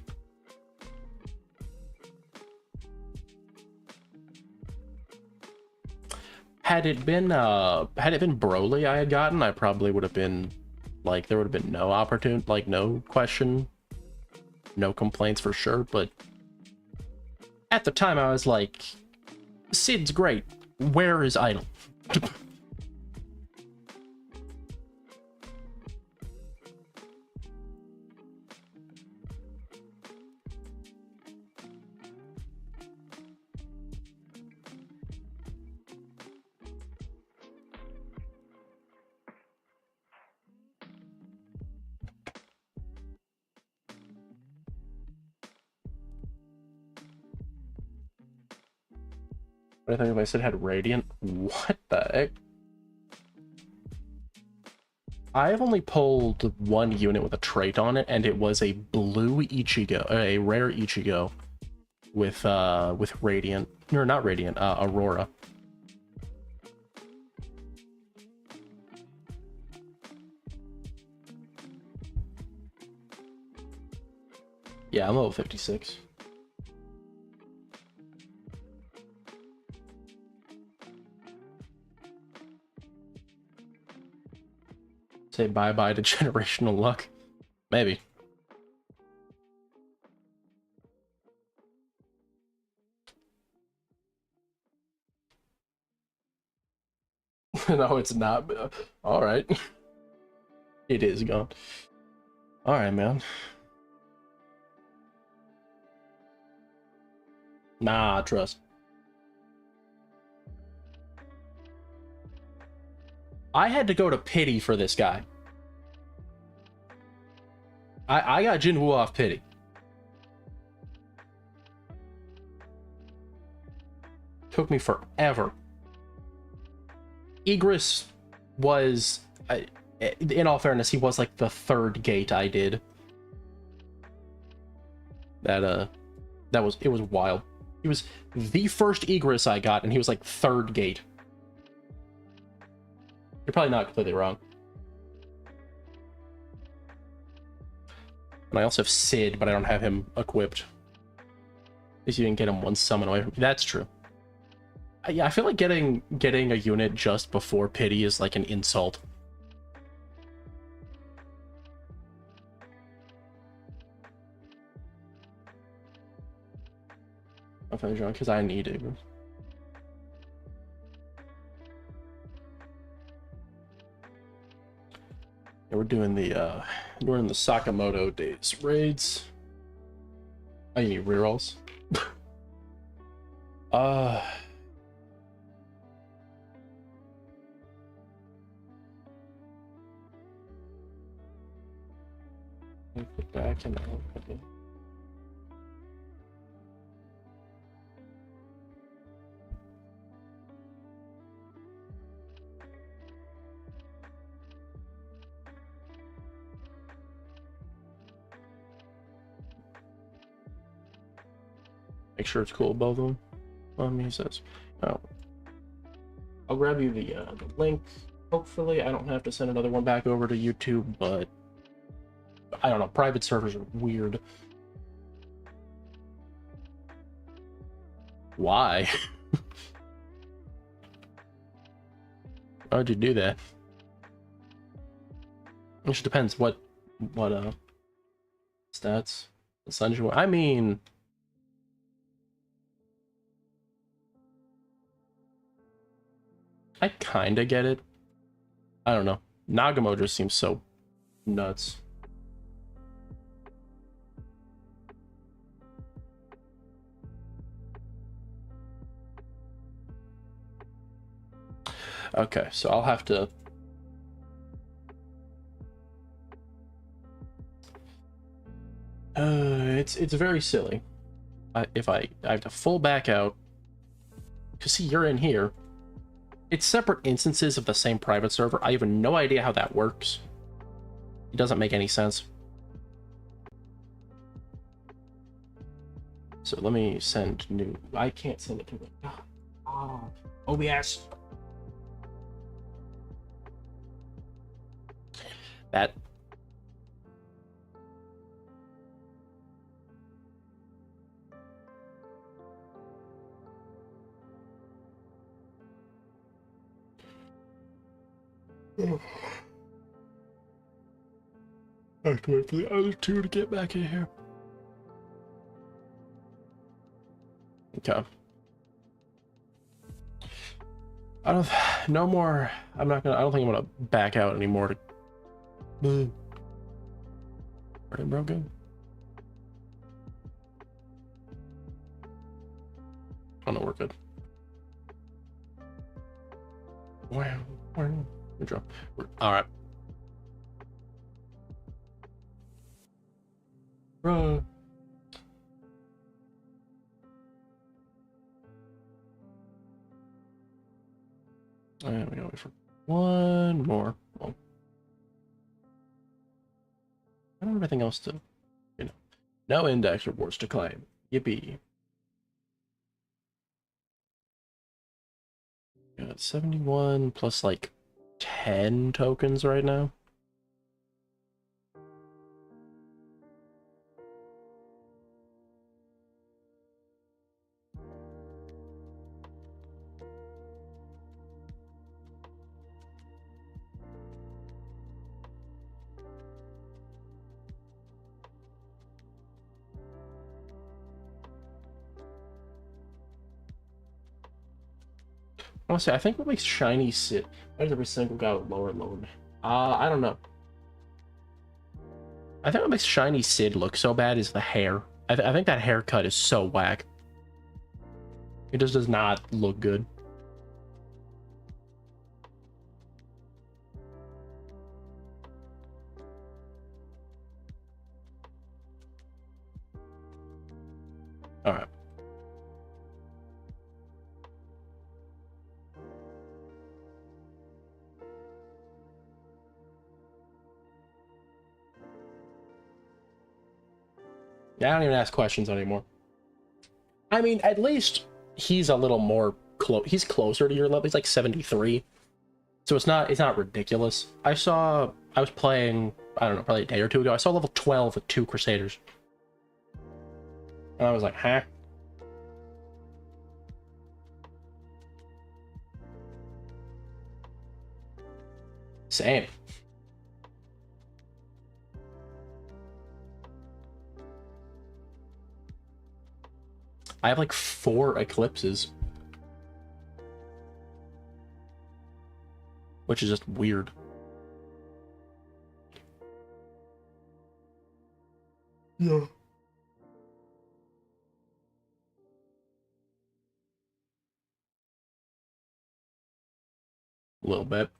Had it been Broly I had gotten, I probably would have been like, there would have been no opportunity, like no question, no complaints for sure. But at the time I was like, Sid's great, where is Idle? I think if I said had Radiant, what the heck? I've only pulled one unit with a trait on it, and it was a blue Ichigo, a rare Ichigo, with Radiant, or not Radiant, Aurora. Yeah, I'm level 56. Say bye-bye to generational luck. Maybe. No, it's not. All right. It is gone. All right, man. Nah, trust. I had to go to pity for this guy. I got Jinwoo off pity. Took me forever. Igris was, in all fairness, he was like the third gate I did. It was wild. He was the first Igris I got, and he was like third gate. You're probably not completely wrong. And I also have Sid, but I don't have him equipped. At least you didn't get him one summon away from me. That's true. Yeah, I feel like getting a unit just before pity is like an insult. I'm feeling drunk because I need it. Yeah, we're doing the Sakamoto days raids. I need rerolls. Put back in. Make sure it's cool above them. He says, "Oh, I'll grab you the link. Hopefully, I don't have to send another one back over to YouTube, but I don't know. Private servers are weird. Why? Why'd you do that? It just depends what stats. Sunshine. I mean." I kinda get it. I don't know. Nagumo just seems so nuts. Okay, so I'll have to... it's very silly. If I have to full back out, because see, you're in here. It's separate instances of the same private server. I have no idea how that works. It doesn't make any sense. So let me send new... I can't send it to them. Oh, OBS. That... I have to wait for the other two to get back in here. Okay. No more. I don't think I'm gonna back out anymore. Are they broken? Oh no, we're good. Wow. Good job. All right. Bro. And we gotta wait for one more. Well, I don't have anything else to, no index rewards to claim. Yippee. Got 71 plus like 10 tokens right now. I want to say, I think what makes shiny Sid. Why does every single guy with lower load? I don't know. I think what makes shiny Sid look so bad is the hair. I think that haircut is so whack. It just does not look good. All right. Yeah, I don't even ask questions anymore. I mean, at least he's a little more close. He's closer to your level. He's like 73, so it's not ridiculous. I was playing, I don't know, probably a day or two ago. I saw level 12 with 2 Crusaders, and I was like, huh? Same. I have like 4 eclipses, which is just weird. Yeah. A little bit.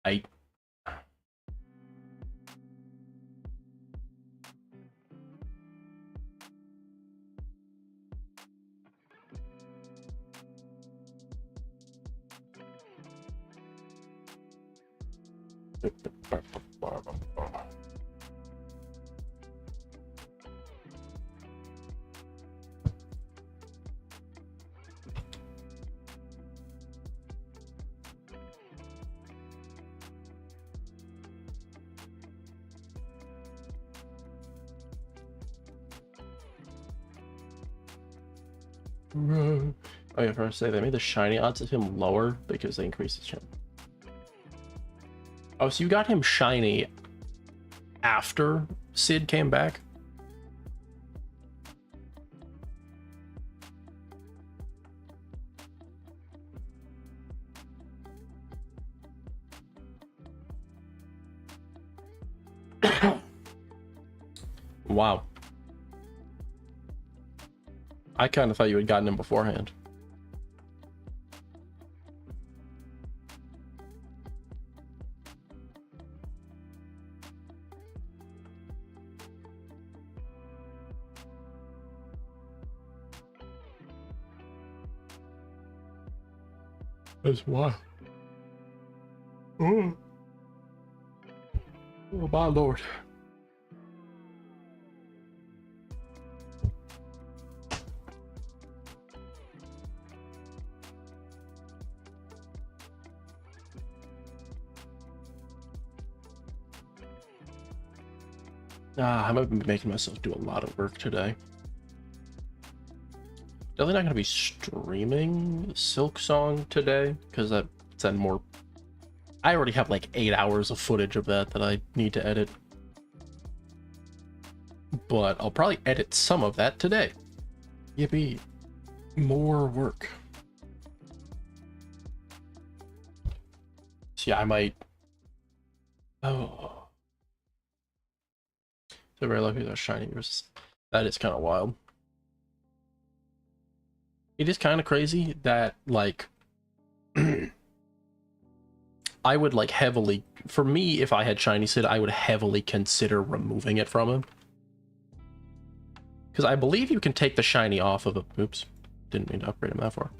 I Oh yeah, first say they made the shiny odds of him lower because they increased his chance. Oh, so you got him shiny after Sid came back? Wow. I kind of thought you had gotten him beforehand. That's why. Oh my lord. I might be making myself do a lot of work today. Definitely not going to be streaming Silk Song today, because that's then more... I already have like 8 hours of footage of that I need to edit. But I'll probably edit some of that today. Yippee. More work. So yeah, I might... Oh... So very lucky that shiny versus... That is kind of wild. It is kind of crazy that, like... I would, like, heavily... For me, if I had shiny Sid, I would heavily consider removing it from him. Because I believe you can take the shiny off of a... Oops. Didn't mean to upgrade him that far.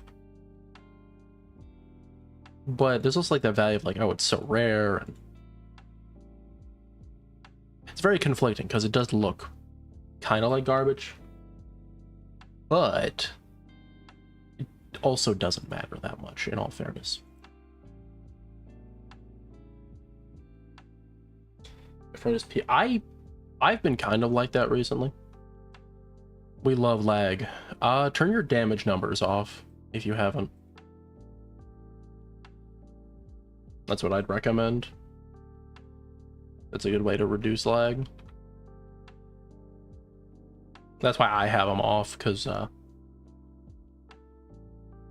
But there's also, like, that value of, like, oh, it's so rare, and... It's very conflicting because it does look kind of like garbage, but it also doesn't matter that much, in all fairness. I've been kind of like that recently. We love lag. Turn your damage numbers off if you haven't. That's what I'd recommend. That's a good way to reduce lag. That's why I have them off, because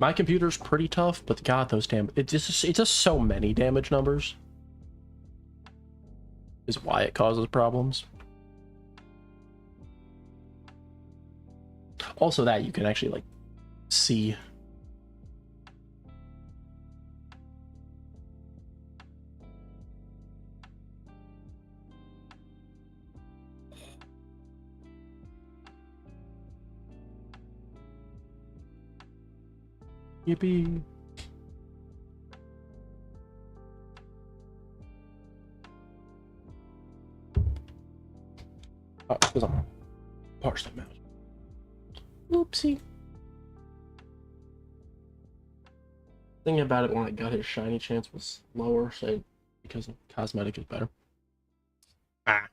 My computer's pretty tough, but god, those damn... It's just so many damage numbers. Is why it causes problems. Also that you can actually, like, see... Yippee. Oh, because I'm partially mouse. Oopsie. Thinking about it when I got his shiny chance was lower, so because cosmetic is better. Ah.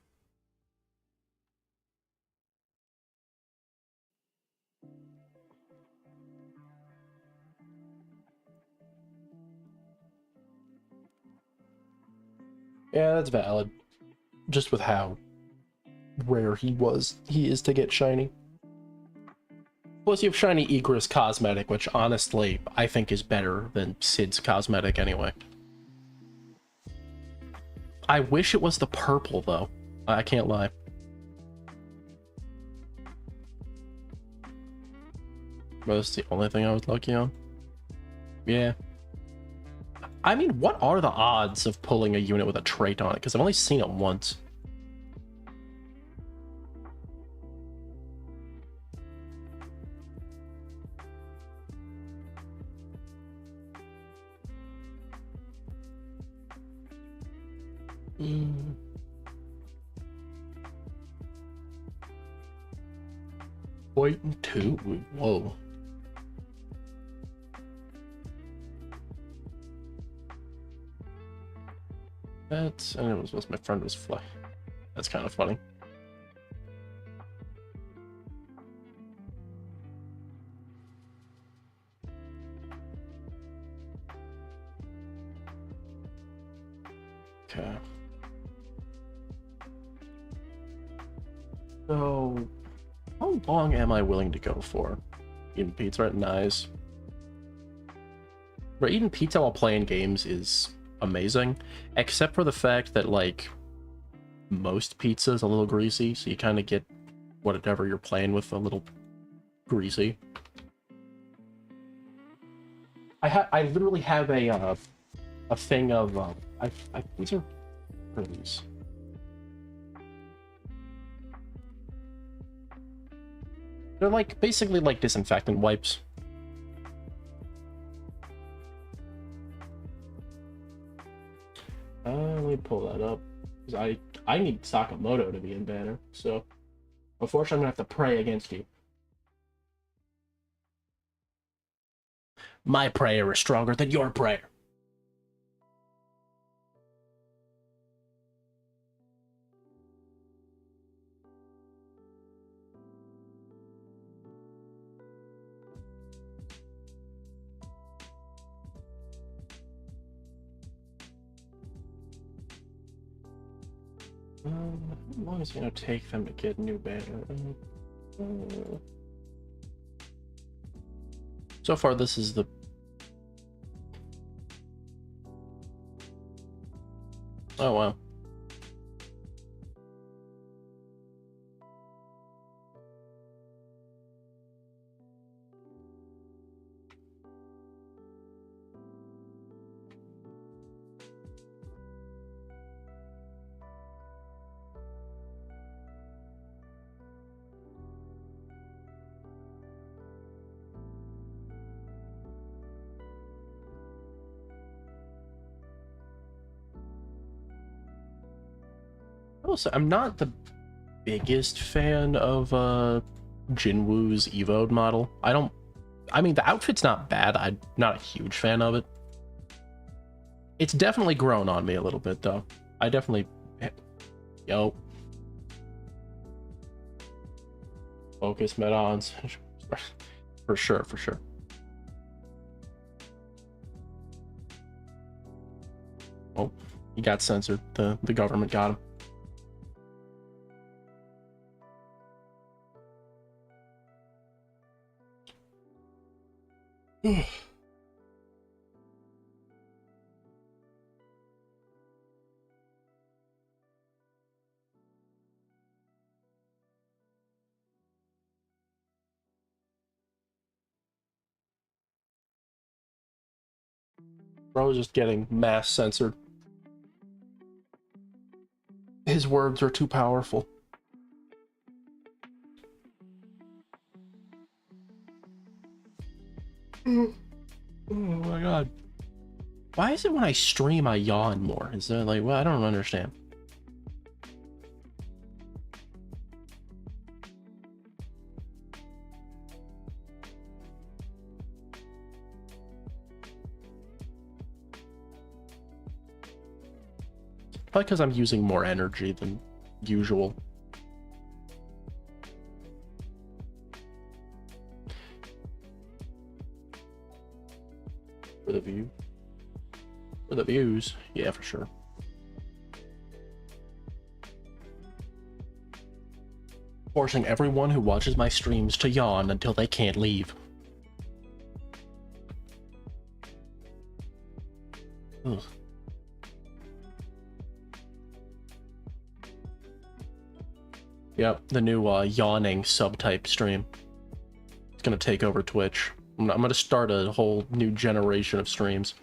Yeah, that's valid. Just with how rare he is to get shiny. Plus you have shiny Egress cosmetic, which honestly I think is better than Sid's cosmetic anyway. I wish it was the purple though. I can't lie. But that's the only thing I was lucky on. Yeah. I mean, what are the odds of pulling a unit with a trait on it? Because I've only seen it once. Wait, 2? Whoa. That's... and it was my friend was fly. That's kind of funny. Okay. So, how long am I willing to go for? Eating pizza at Nice. But eating pizza while playing games is amazing, except for the fact that, like, most pizza is a little greasy, so you kind of get whatever you're playing with a little greasy. I literally have a thing of these are these. They're like basically like disinfectant wipes. Let me pull that up because I need Sakamoto to be in banner, so unfortunately I'm gonna have to pray against you. My prayer is stronger than your prayer. How long is it gonna take them to get new banner? So far, this is the... Oh, wow. Also, I'm not the biggest fan of Jinwoo's Evo model. I mean, the outfit's not bad. I'm not a huge fan of it. It's definitely grown on me a little bit, though. I definitely... Yo. Focus med-ons. For sure, for sure. Oh, he got censored. The government got him. Bro is just getting mass censored. His words are too powerful. Oh my god. Why is it when I stream I yawn more? Is there like, well, I don't understand. Probably because I'm using more energy than usual. For the view. For the views. Yeah, for sure. Forcing everyone who watches my streams to yawn until they can't leave. Ugh. Yep, the new yawning subtype stream. It's gonna take over Twitch. I'm gonna start a whole new generation of streams.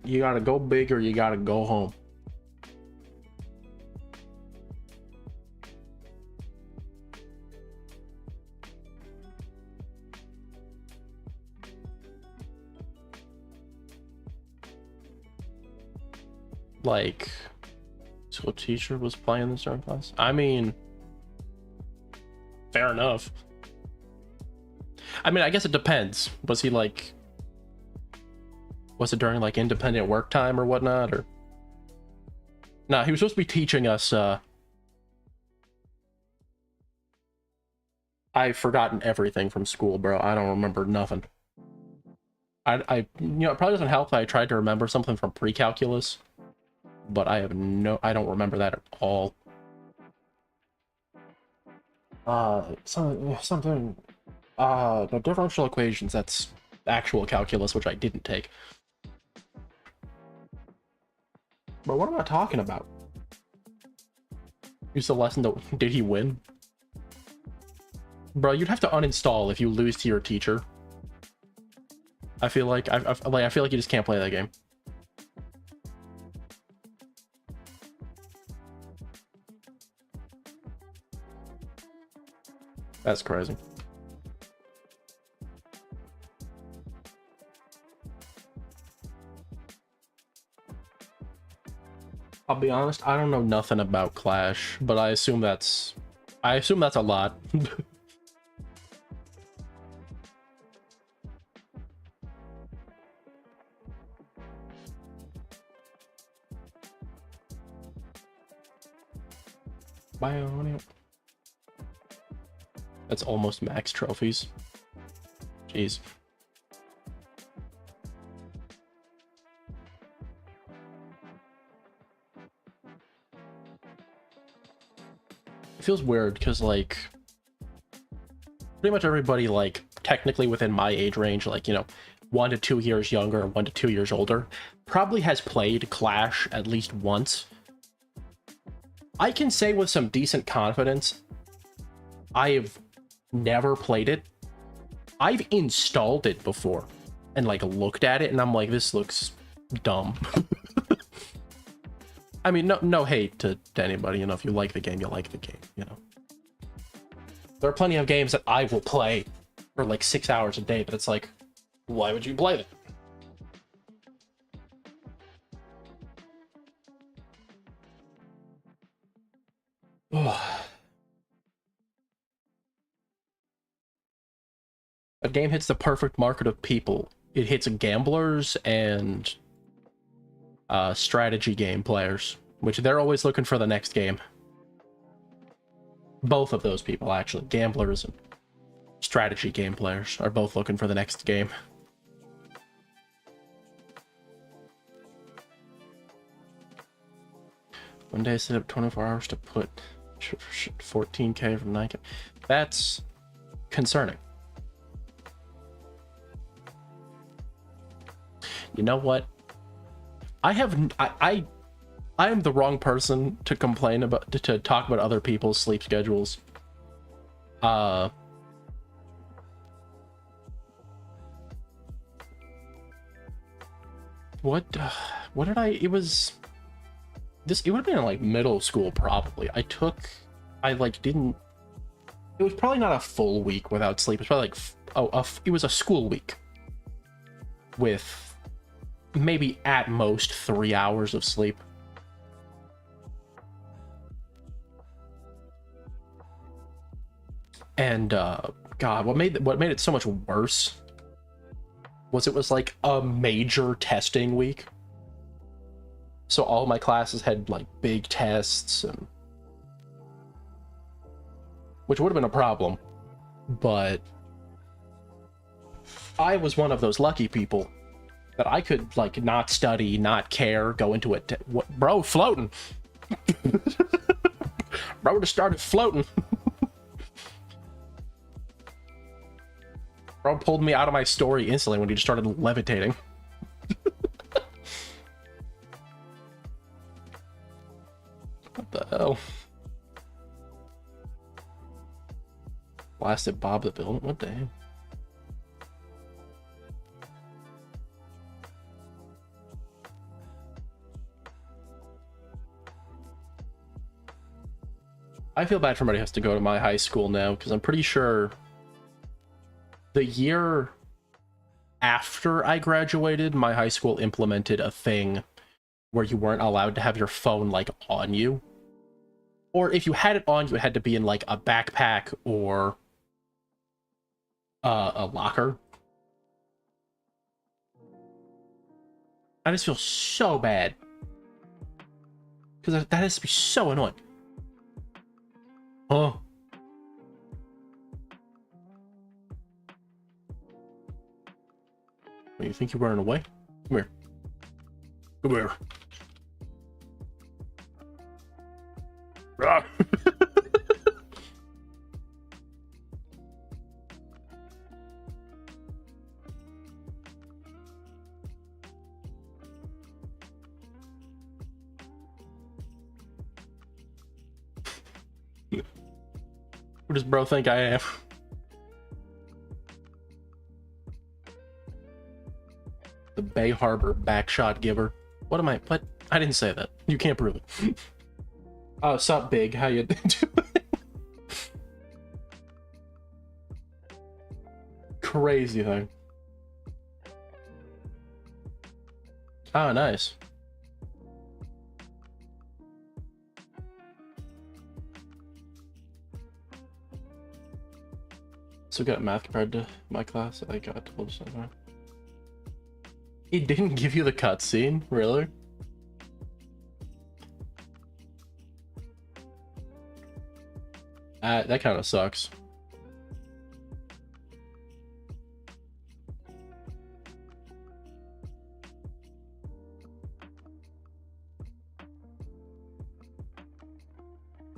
You gotta go big or you gotta go home. Like, so a teacher was playing this during class? I mean, fair enough. I mean, I guess it depends. Was he like, was it during like independent work time or whatnot, or? Nah, he was supposed to be teaching us, I've forgotten everything from school, bro. I don't remember nothing. You know, it probably doesn't help that I tried to remember something from pre-calculus, but I don't remember that at all. Something, the differential equations, that's actual calculus, which I didn't take. But what am I talking about? Use the lesson that, did he win? Bro, you'd have to uninstall if you lose to your teacher. I feel like I feel like you just can't play that game. That's crazy. I'll be honest, I don't know nothing about Clash, but I assume that's a lot. Bionic. That's almost max trophies. Jeez. It feels weird because, like, pretty much everybody, like, technically within my age range, like, you know, 1 to 2 years younger or 1 to 2 years older, probably has played Clash at least once. I can say with some decent confidence, I have never played it. I've installed it before and, like, looked at it and I'm like, this looks dumb. I mean, no hate to anybody, you know, if you like the game, you like the game, you know. There are plenty of games that I will play for like 6 hours a day, but it's like, why would you play it? A game hits the perfect market of people. It hits gamblers and strategy game players, which they're always looking for the next game. Both of those people, actually, gamblers and strategy game players, are both looking for the next game. One day I set up 24 hours to put 14k from 9k. That's concerning. You know what? I am the wrong person to complain about, to talk about other people's sleep schedules. What did it was this, it would have been in like middle school probably. It was probably not a full week without sleep. It's probably like it was a school week with maybe at most 3 hours of sleep. And God, what made it so much worse was it was like a major testing week. So all my classes had like big tests, and which would have been a problem, but I was one of those lucky people that I could like not study, not care, go into it. Bro, floating. Bro just started floating. Bro pulled me out of my story instantly when he just started levitating. What the hell? Blasted Bob the Builder? What the hell? I feel bad for somebody who has to go to my high school now, because I'm pretty sure the year after I graduated, my high school implemented a thing where you weren't allowed to have your phone like on you. Or if you had it on you, it had to be in like a backpack or a locker. I just feel so bad, because that has to be so annoying. Oh. What, you think you're running away? Come here. Come here. Ah. Who does bro think I am? The Bay Harbor backshot giver. What am I? What? I didn't say that. You can't prove it. Oh, sup, Big? How you doing? Crazy thing. Oh, nice. So good at math compared to my class. I got told something. He didn't give you the cutscene, really? That kind of sucks.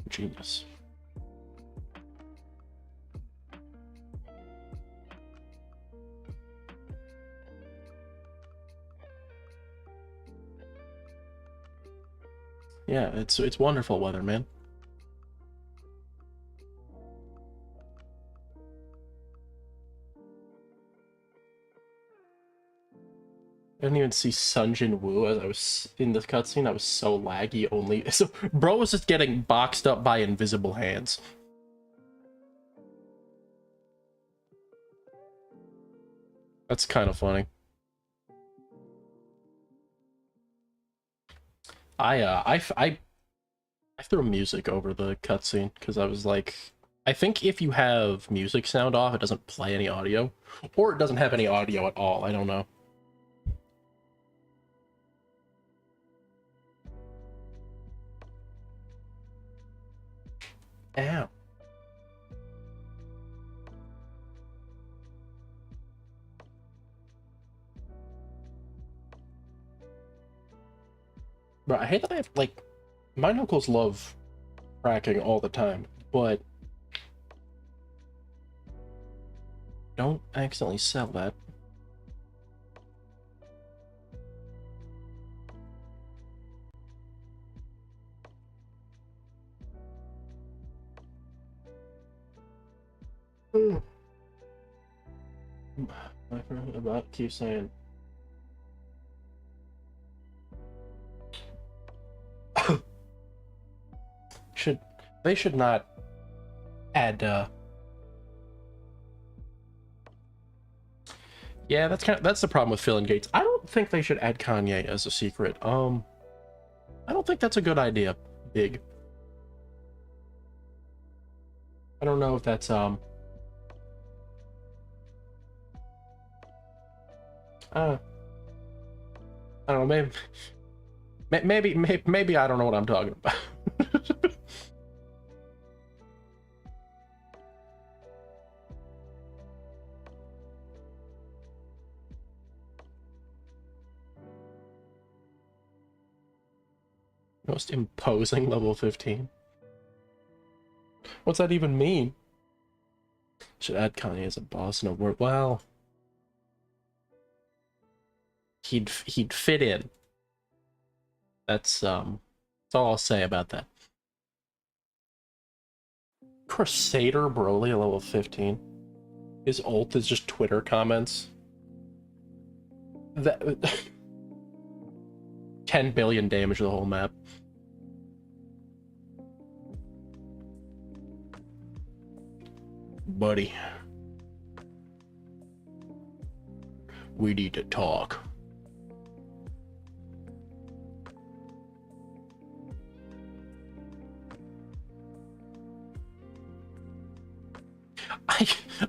Genius. Yeah, it's wonderful weather, man. I didn't even see Sunjin Woo as I was in this cutscene. I was so laggy only. So, bro was just getting boxed up by invisible hands. That's kind of funny. I threw music over the cutscene because I was like, I think if you have music sound off, it doesn't play any audio, or it doesn't have any audio at all. I don't know. Ow. But I hate that I have, like, my knuckles love cracking all the time, but don't accidentally sell that. My friend about keeps saying they should not add yeah, that's the problem with Phil and Gates. I don't think they should add Kanye as a secret. I don't think that's a good idea. Big. I don't know if that's I don't know, maybe I don't know what I'm talking about. Most imposing level 15. What's that even mean? Should add Kanye as a boss in a word. Well, he'd fit in. That's all I'll say about that. Crusader Broly at level 15. His ult is just Twitter comments. That 10 billion damage to the whole map. Buddy, we need to talk.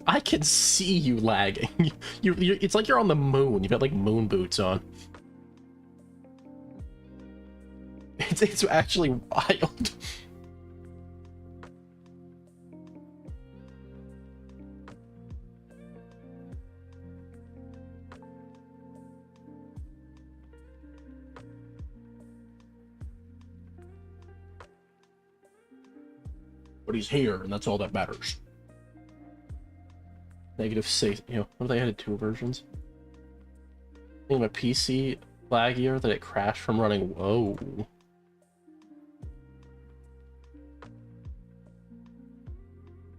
I can see you lagging. It's like you're on the moon. You've got like moon boots on. It's actually wild. But he's here, and that's all that matters. -6, you know, what if they added 2 versions? I think my PC laggier that it crashed from running. Whoa.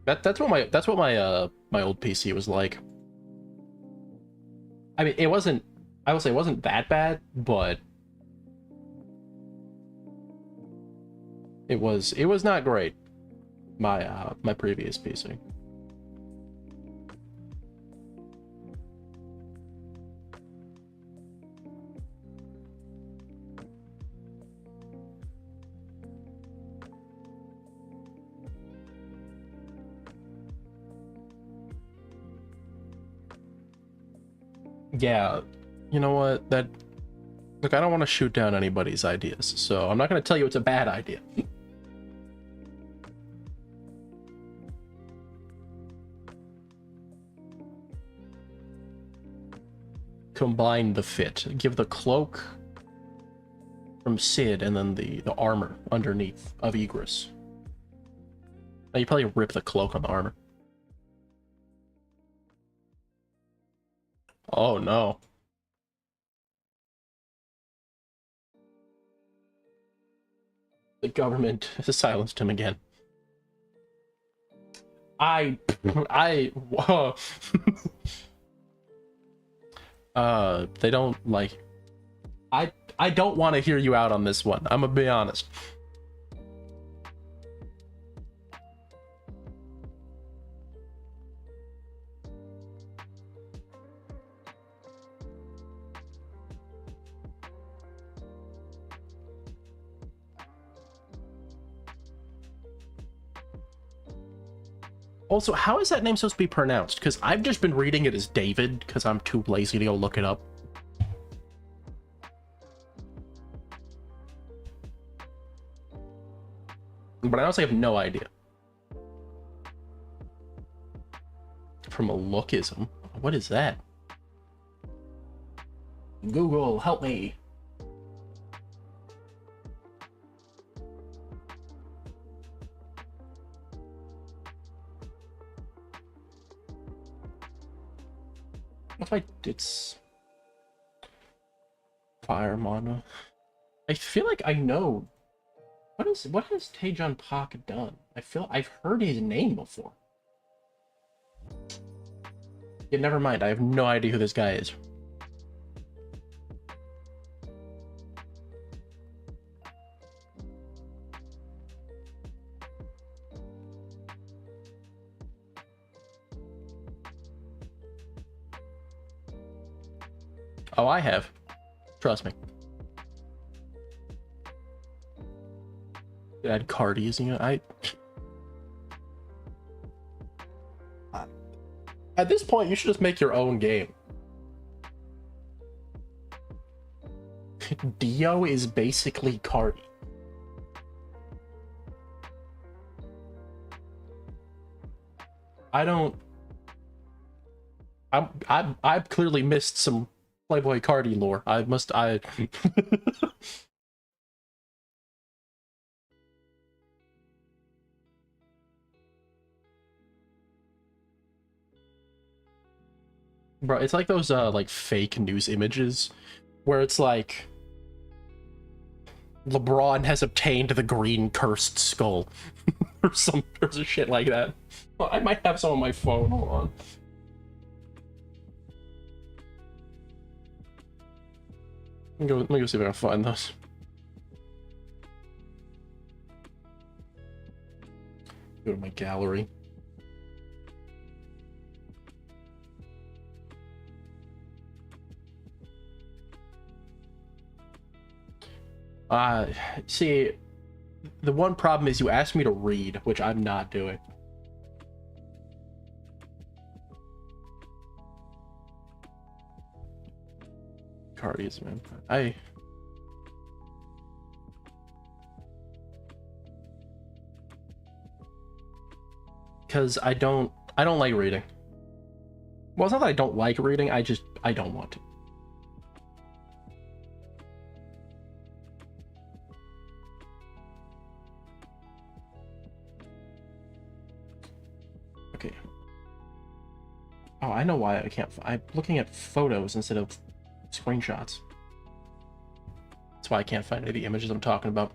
That's what my my old PC was like. I mean, it wasn't, I will say it wasn't that bad, but it was not great. My my previous PC. Yeah, you know what? Look, I don't want to shoot down anybody's ideas, so I'm not going to tell you it's a bad idea. Combine the fit. Give the cloak from Sid and then the armor underneath of Egress. Now you probably rip the cloak on the armor. Oh no. The government has silenced him again. Whoa. They don't like. I don't want to hear you out on this one. I'm gonna be honest. Also, how is that name supposed to be pronounced? Because I've just been reading it as David, because I'm too lazy to go look it up. But I honestly have no idea. from a lookism. What is that? Google, help me. If I did fire mana, I feel like I know. What has Taejon Park done? I feel I've heard his name before. Yeah, never mind. I have no idea who this guy is. Oh, I have. Trust me. Add Cardi's, you know, at this point, you should just make your own game. Dio is basically Cardi. I've clearly missed some Playboy Cardi lore. Bro, it's like those like fake news images where it's like LeBron has obtained the green cursed skull or some shit like that. Well, I might have some on my phone. Hold on. Let me go see if I can find those. Go to my gallery. See, the one problem is you asked me to read, which I'm not doing. Cardi's, man. Because I don't like reading. Well, it's not that I don't like reading, I don't want to. Okay. Oh, I know why I can't. I'm looking at photos instead of screenshots. That's why I can't find any of the images I'm talking about.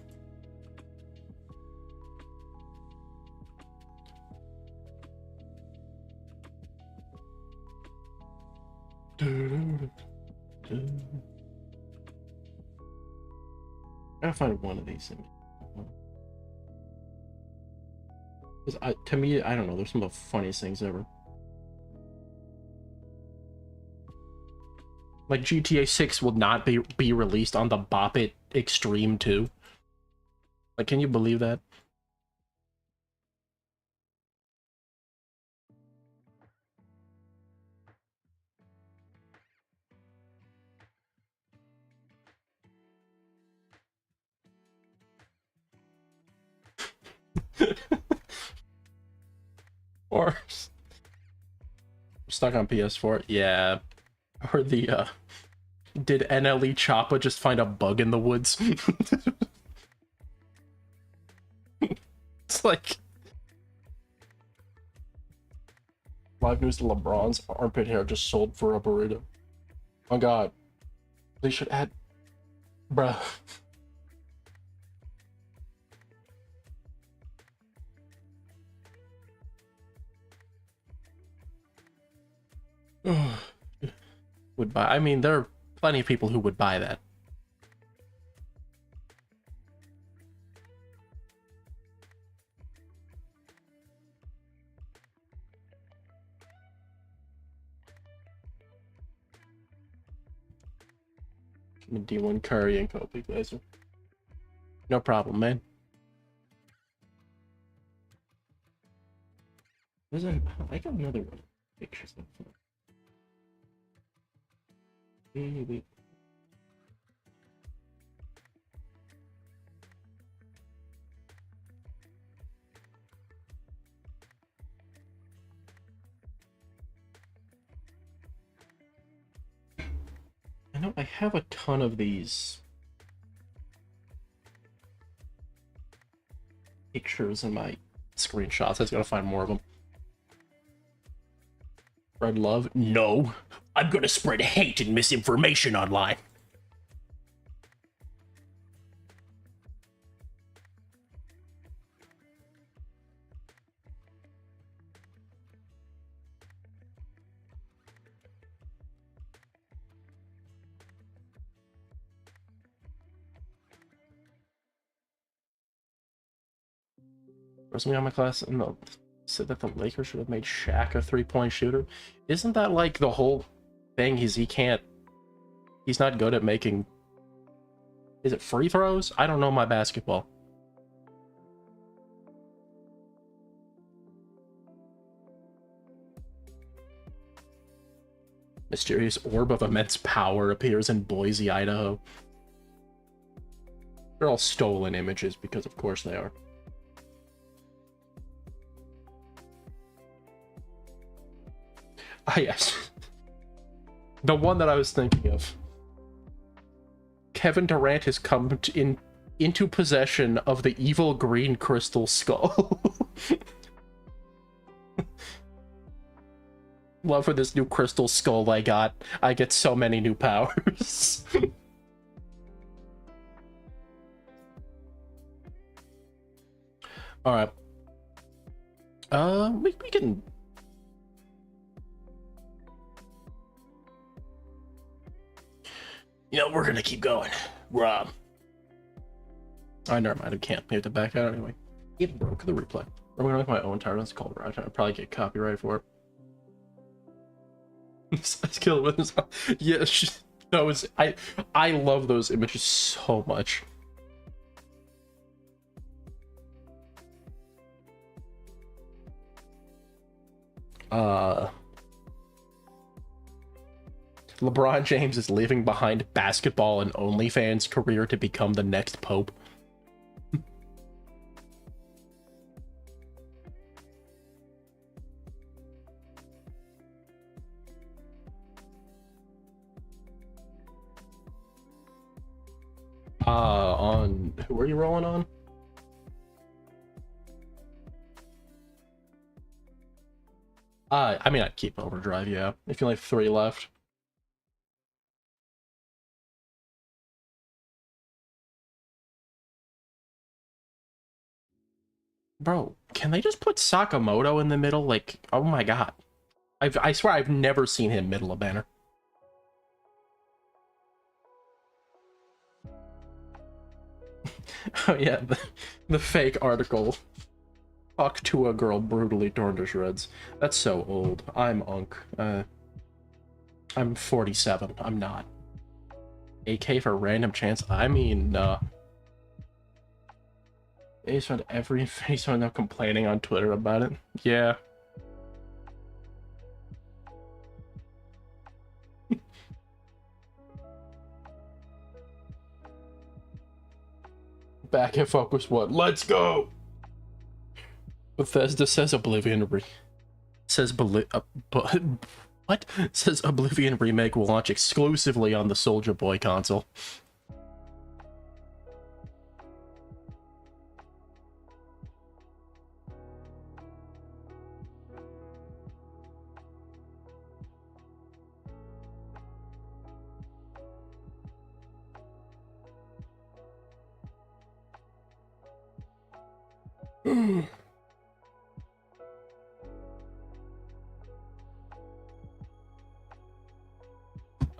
I gotta find one of these images. To me, I don't know, there's some of the funniest things ever. Like, GTA 6 will not be released on the Bop It Extreme 2. Like, can you believe that? Or stuck on PS4, yeah. Or the did NLE Choppa just find a bug in the woods? It's like live news to LeBron's armpit hair just sold for a burrito. Oh god. They should add, bruh. Would buy. I mean, there are plenty of people who would buy that. D1 Curry and Kobe, guys. No problem, man. I got another one. Pictures of fun. Wait. know, I have a ton of these pictures in my screenshots. I just gotta find more of them. Spread love? No. I'm gonna spread hate and misinformation online. Somebody on my class said that the Lakers should have made Shaq a three-point shooter. Isn't that like the whole thing? He's not good at making. Is it free throws? I don't know my basketball. Mysterious orb of immense power appears in Boise, Idaho. They're all stolen images because of course they are. Ah, yes. The one that I was thinking of. Kevin Durant has come into possession of the evil green crystal skull. Love for this new crystal skull I got. I get so many new powers. Alright. We can... You know, we're gonna keep going. Rob. Oh, never mind, I can't. We have to back out anyway. It broke the replay. I'm gonna make my own title. It's called Rob. I'll probably get copyright for it. I killed with this. Yeah, that was... I love those images so much. LeBron James is leaving behind basketball and OnlyFans career to become the next pope. On who are you rolling on? I mean, I'd keep Overdrive, yeah. If you only have 3 left. Bro, can they just put Sakamoto in the middle? Like, oh my god. I swear I've never seen him middle a banner. Oh yeah, the fake article. Talk to a girl brutally torn to shreds. That's so old. I'm Unk. I'm 47. I'm not. AK for random chance? I mean, He's found every face on now complaining on Twitter about it. Yeah. Back and focus what? Let's go! Bethesda says Oblivion what? Says Oblivion Remake will launch exclusively on the Soulja Boy console.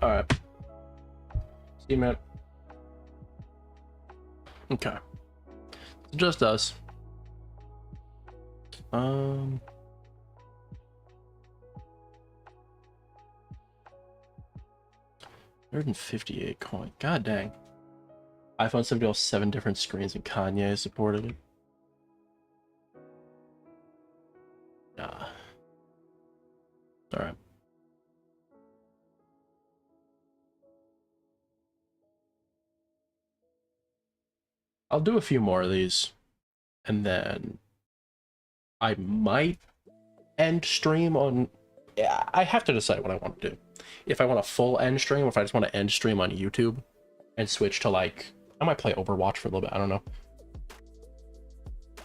Alright. See, man. Okay. It's just us. 158 coin. God dang. iPhone 7 has 7 different screens and Kanye supported it. Alright. I'll do a few more of these, and then I might end stream on... Yeah, I have to decide what I want to do. if I want a full end stream, or if I just want to end stream on YouTube and switch to like, I might play Overwatch for a little bit. I don't know.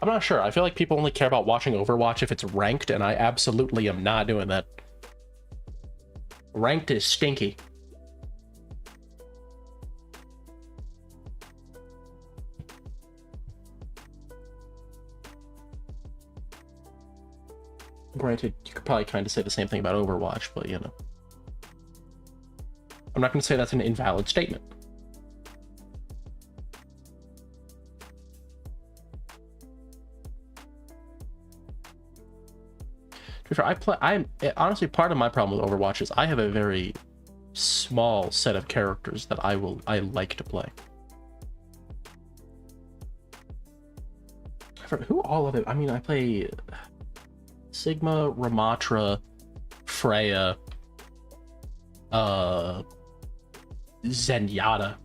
I'm not sure. I feel like people only care about watching Overwatch if it's ranked, and I absolutely am not doing that. Ranked is stinky. Granted, you could probably kind of say the same thing about Overwatch, but you know. I'm not going to say that's an invalid statement. To be fair, honestly, part of my problem with Overwatch is I have a very small set of characters that I like to play. Who all of it? I mean, I play Sigma, Ramatra, Freya, Zenyatta.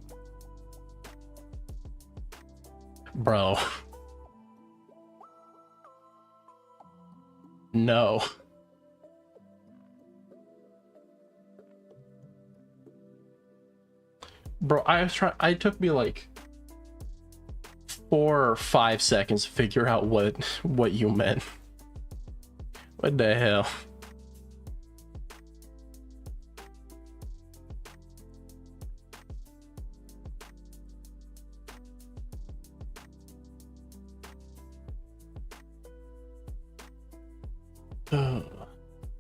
Bro. No. Bro, it took me like 4 or 5 seconds to figure out what you meant. What the hell?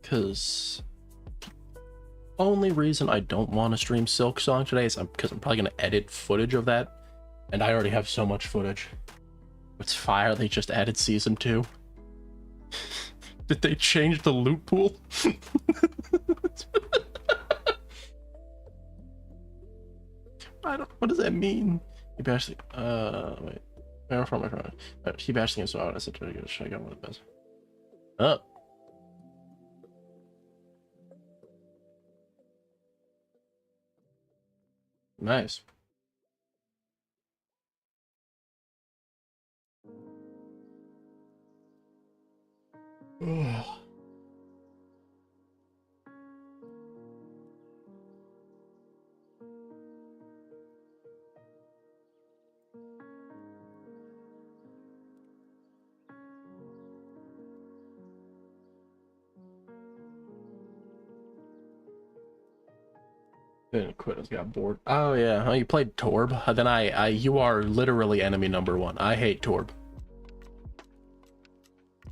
Because only reason I don't want to stream Silk Song today is because I'm probably going to edit footage of that, and I already have so much footage. It's fire, they just added season 2. Did they change the loot pool? What does that mean? He bashed wait. He bashed him, so I said to I got one of the best. Oh. Nice. Didn't quit. I just got bored. Oh yeah. Oh, you played Torb? Then you are literally enemy number 1. I hate Torb.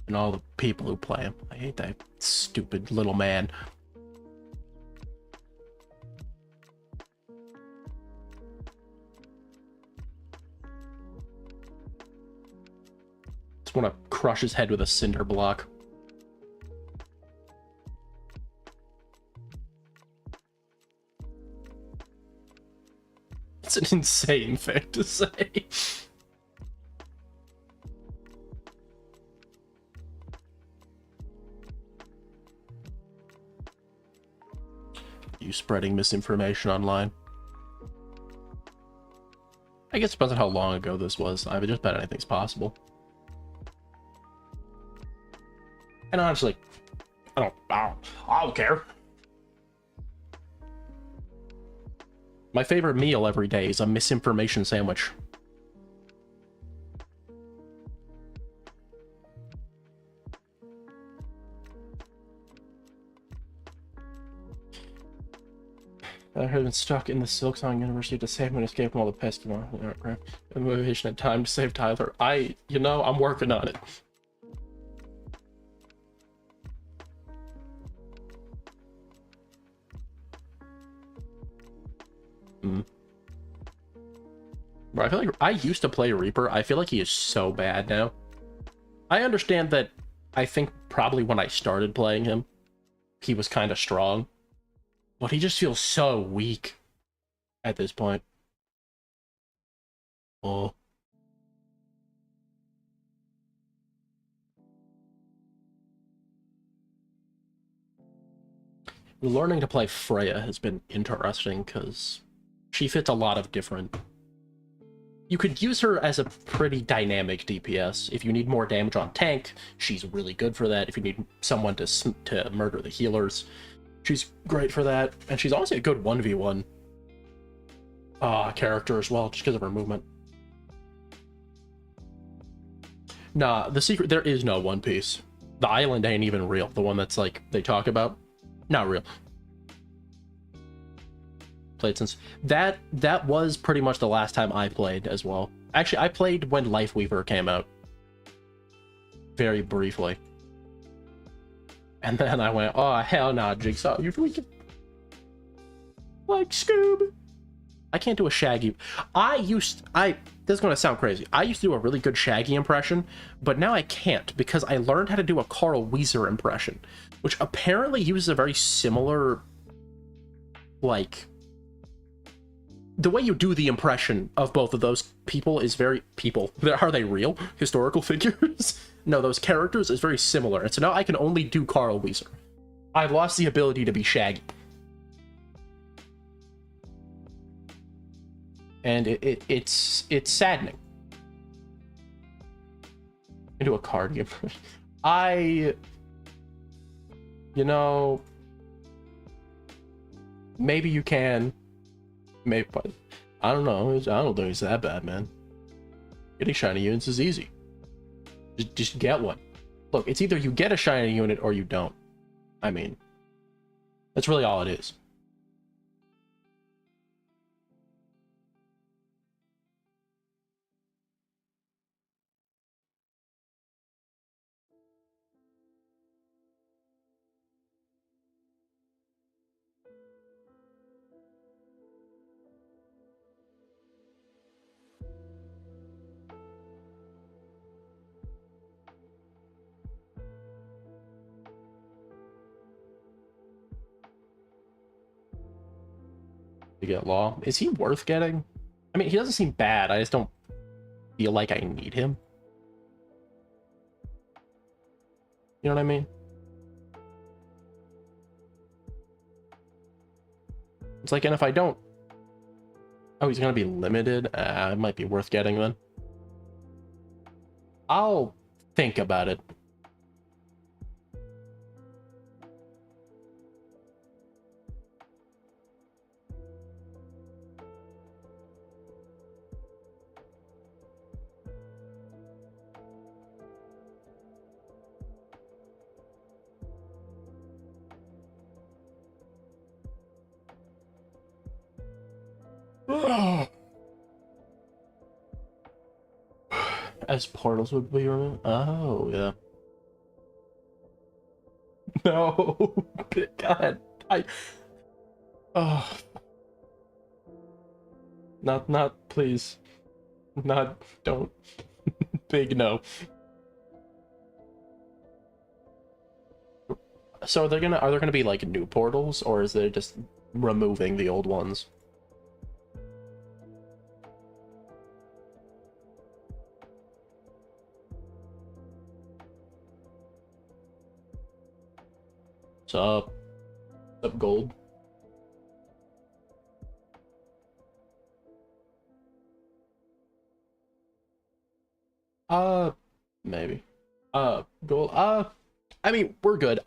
And all the people who play him. I hate that stupid little man. Just want to crush his head with a cinder block. It's an insane thing to say. You spreading misinformation online. I guess it depends on how long ago this was. I would just bet anything's possible. And honestly, I don't care. My favorite meal every day is a misinformation sandwich. I have been stuck in the Silksong University to save and escape from all the pesky crap. The motivation and time to save Tyler. I'm working on it. Bro, I feel like I used to play Reaper. I feel like he is so bad now. I understand that. I think probably when I started playing him, he was kind of strong, but he just feels so weak at this point. Oh. Learning to play Freya has been interesting because she fits a lot of different... You could use her as a pretty dynamic DPS. If you need more damage on tank, she's really good for that. If you need someone to murder the healers, She's great for that, and she's honestly a good 1v1 character as well, just because of her movement. Nah, the secret, there is no One Piece. The island ain't even real. The one that's like they talk about, not real. Played since that was pretty much the last time I played as well. Actually, I played when Lifeweaver came out, very briefly, and then I went, oh hell nah, Jigsaw, you freaking like Scoob. I can't do a Shaggy. This is gonna sound crazy. I used to do a really good Shaggy impression, but now I can't because I learned how to do a Carl Weezer impression, which apparently uses a very similar, like, the way you do the impression of both of those people is very Are they real historical figures? No, those characters is very similar, and so now I can only do Carl Weezer. I've lost the ability to be Shaggy. And it's saddening. Into a card game. You know, maybe you can. Maybe, but I don't know. I don't think it's that bad, man. Getting shiny units is easy. Just get one. Look, it's either you get a shiny unit or you don't. I mean, that's really all it is. To get Law. Is he worth getting? I mean, he doesn't seem bad. I just don't feel like I need him. You know what I mean? It's like, and if I don't... Oh, he's gonna be limited? It might be worth getting then. I'll think about it. As portals would be removed? Oh, yeah. No. God. Oh. Not, please. Don't. Big no. So are there gonna be like new portals, or is it just removing the old ones? Sup? Sup, gold? Maybe. Gold. I mean, we're good.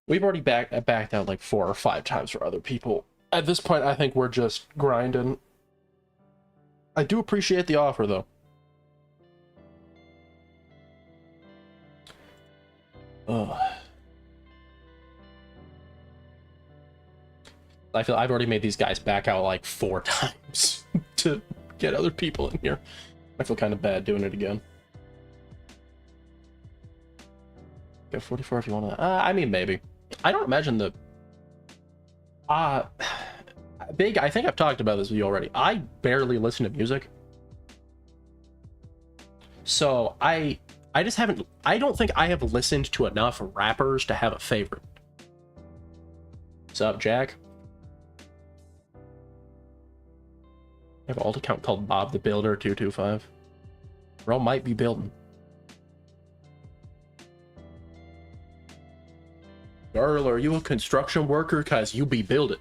We've already backed out like 4 or 5 times for other people. At this point, I think we're just grinding. I do appreciate the offer, though. I feel I've already made these guys back out like 4 times to get other people in here. I feel kind of bad doing it again. Get 44 if you want to. I mean, maybe. I don't imagine the... Big, I think I've talked about this with you already. I barely listen to music. So I just haven't... I don't think I have listened to enough rappers to have a favorite. What's up, Jack? I have an alt account called Bob the Builder 225. Bro might be building. Girl, are you a construction worker? Cause you be building.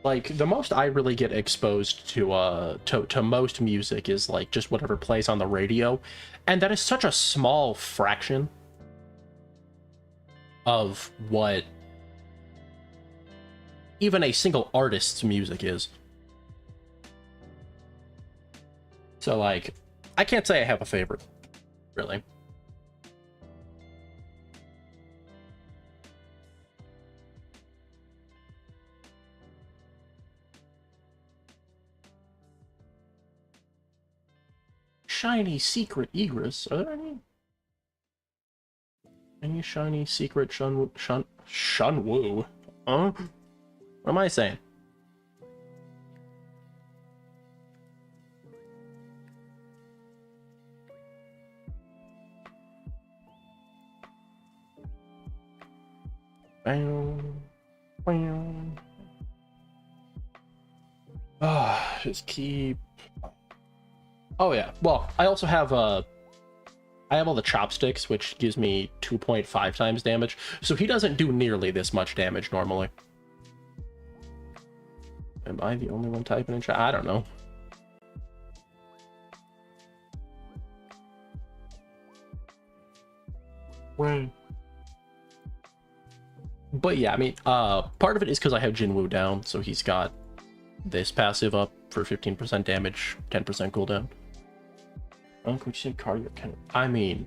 Like, the most I really get exposed to most music is, like, just whatever plays on the radio. And that is such a small fraction of what even a single artist's music is. So, like, I can't say I have a favorite, really. Shiny secret egress. Are there any shiny secret Shunwu? Huh? What am I saying? Bam, bam. Just keep. Oh yeah. Well, I also have I have all the chopsticks, which gives me 2.5 times damage. So he doesn't do nearly this much damage normally. Am I the only one typing in chat? I don't know. Right. But yeah, I mean, part of it is because I have Jinwoo down, so he's got this passive up for 15% damage, 10% cooldown. Oh, could you say cardio? I mean,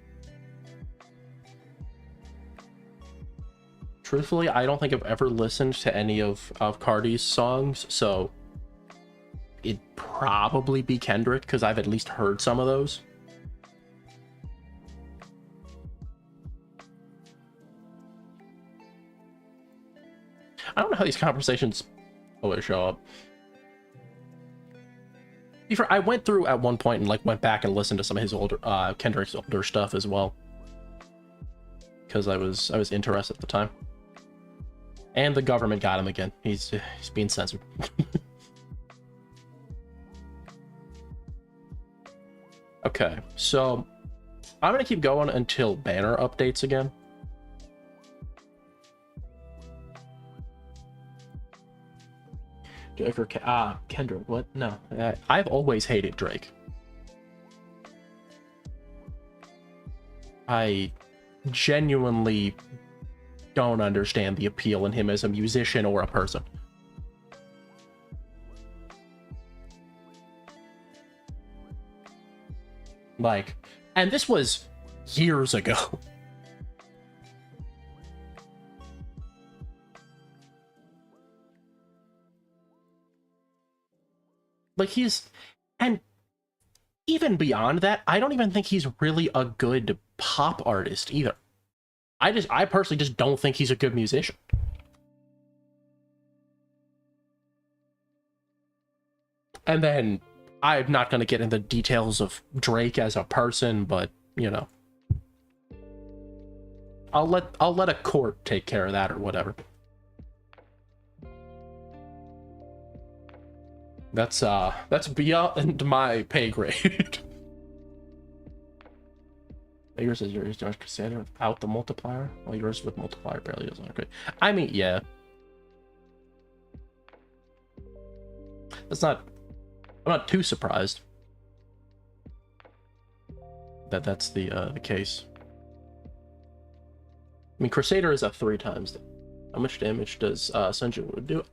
truthfully, I don't think I've ever listened to any of Cardi's songs, so it'd probably be Kendrick, because I've at least heard some of those. I don't know how these conversations always show up. I went through at one point and like went back and listened to some of his older Kendrick's older stuff as well, because I was interested at the time. And the government got him again. He's being censored. Okay, so I'm gonna keep going until banner updates again. Drake or Kendrick? What? No, I've always hated Drake. I genuinely don't understand the appeal in him as a musician or a person. Like, and this was years ago. Like, and even beyond that, I don't even think he's really a good pop artist either. I personally just don't think he's a good musician. And then I'm not going to get into details of Drake as a person, but you know, I'll let a court take care of that or whatever. That's beyond my pay grade. Yours is yours, Josh Crusader without the multiplier. Well, yours with multiplier barely doesn't look good. I mean, yeah. I'm not too surprised that that's the case. I mean, Crusader is at 3 times. How much damage does Sunjin do?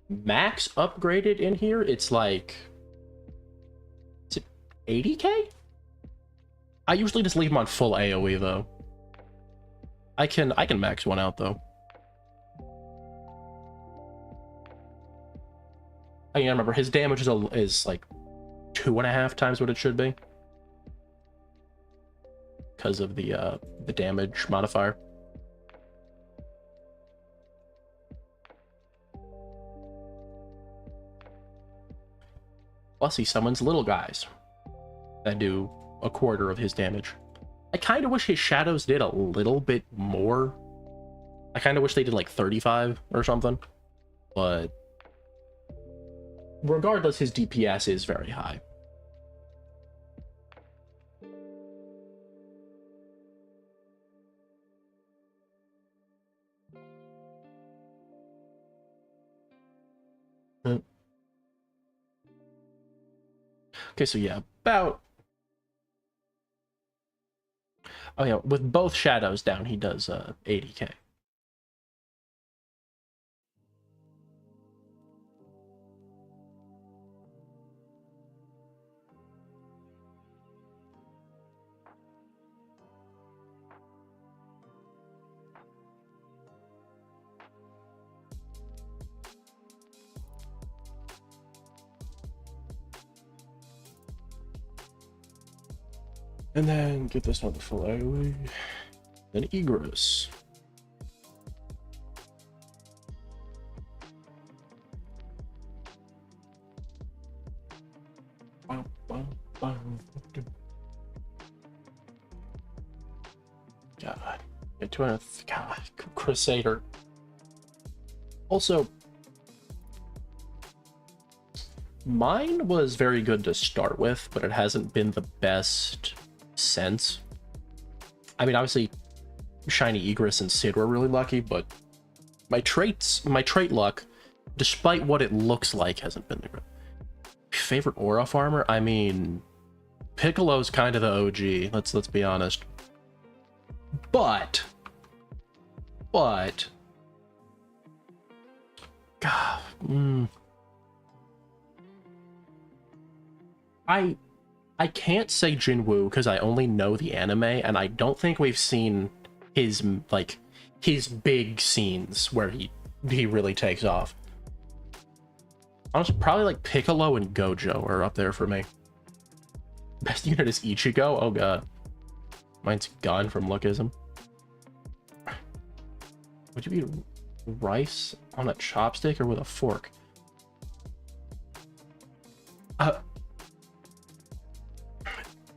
Max upgraded in here, it's like, is it 80k? I usually just leave him on full AoE though. I can max one out though. I mean, I remember his damage is like 2.5 times what it should be because of the damage modifier. Plus, he summons little guys that do 1/4 of his damage. I kind of wish his shadows did a little bit more. I kind of wish they did like 35 or something. But regardless, his DPS is very high. Okay, so yeah, about... Oh yeah, with both shadows down, he does 80k. And then get this one to full AoE. Then Egros. God. Get 200. God. Crusader. Also, mine was very good to start with, but it hasn't been the best since. I mean, obviously, Shiny Egros and Sid were really lucky, but my trait luck, despite what it looks like, hasn't been the great. Favorite aura farmer? I mean, Piccolo's kind of the OG. Let's be honest. But God, I can't say Jinwoo because I only know the anime, and I don't think we've seen his big scenes where he really takes off. Honestly, probably like Piccolo and Gojo are up there for me. Best unit is Ichigo. Oh god, mine's gone from Lookism. Would you eat rice on a chopstick or with a fork?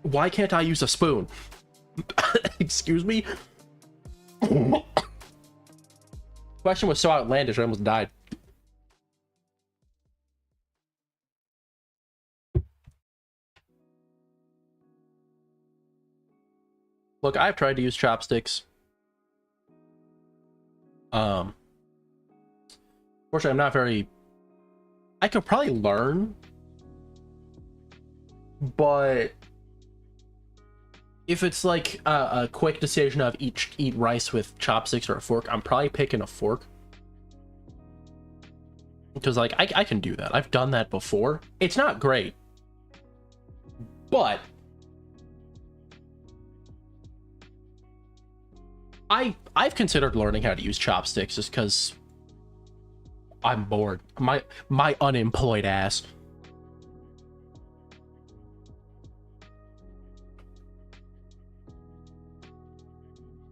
Why can't I use a spoon? Excuse me? Question was so outlandish I almost died. Look, I've tried to use chopsticks. Fortunately, I'm not very... I could probably learn, but if it's like a quick decision of eat rice with chopsticks or a fork, I'm probably picking a fork. Because like I can do that. I've done that before. It's not great, but I've considered learning how to use chopsticks just because I'm bored. My unemployed ass.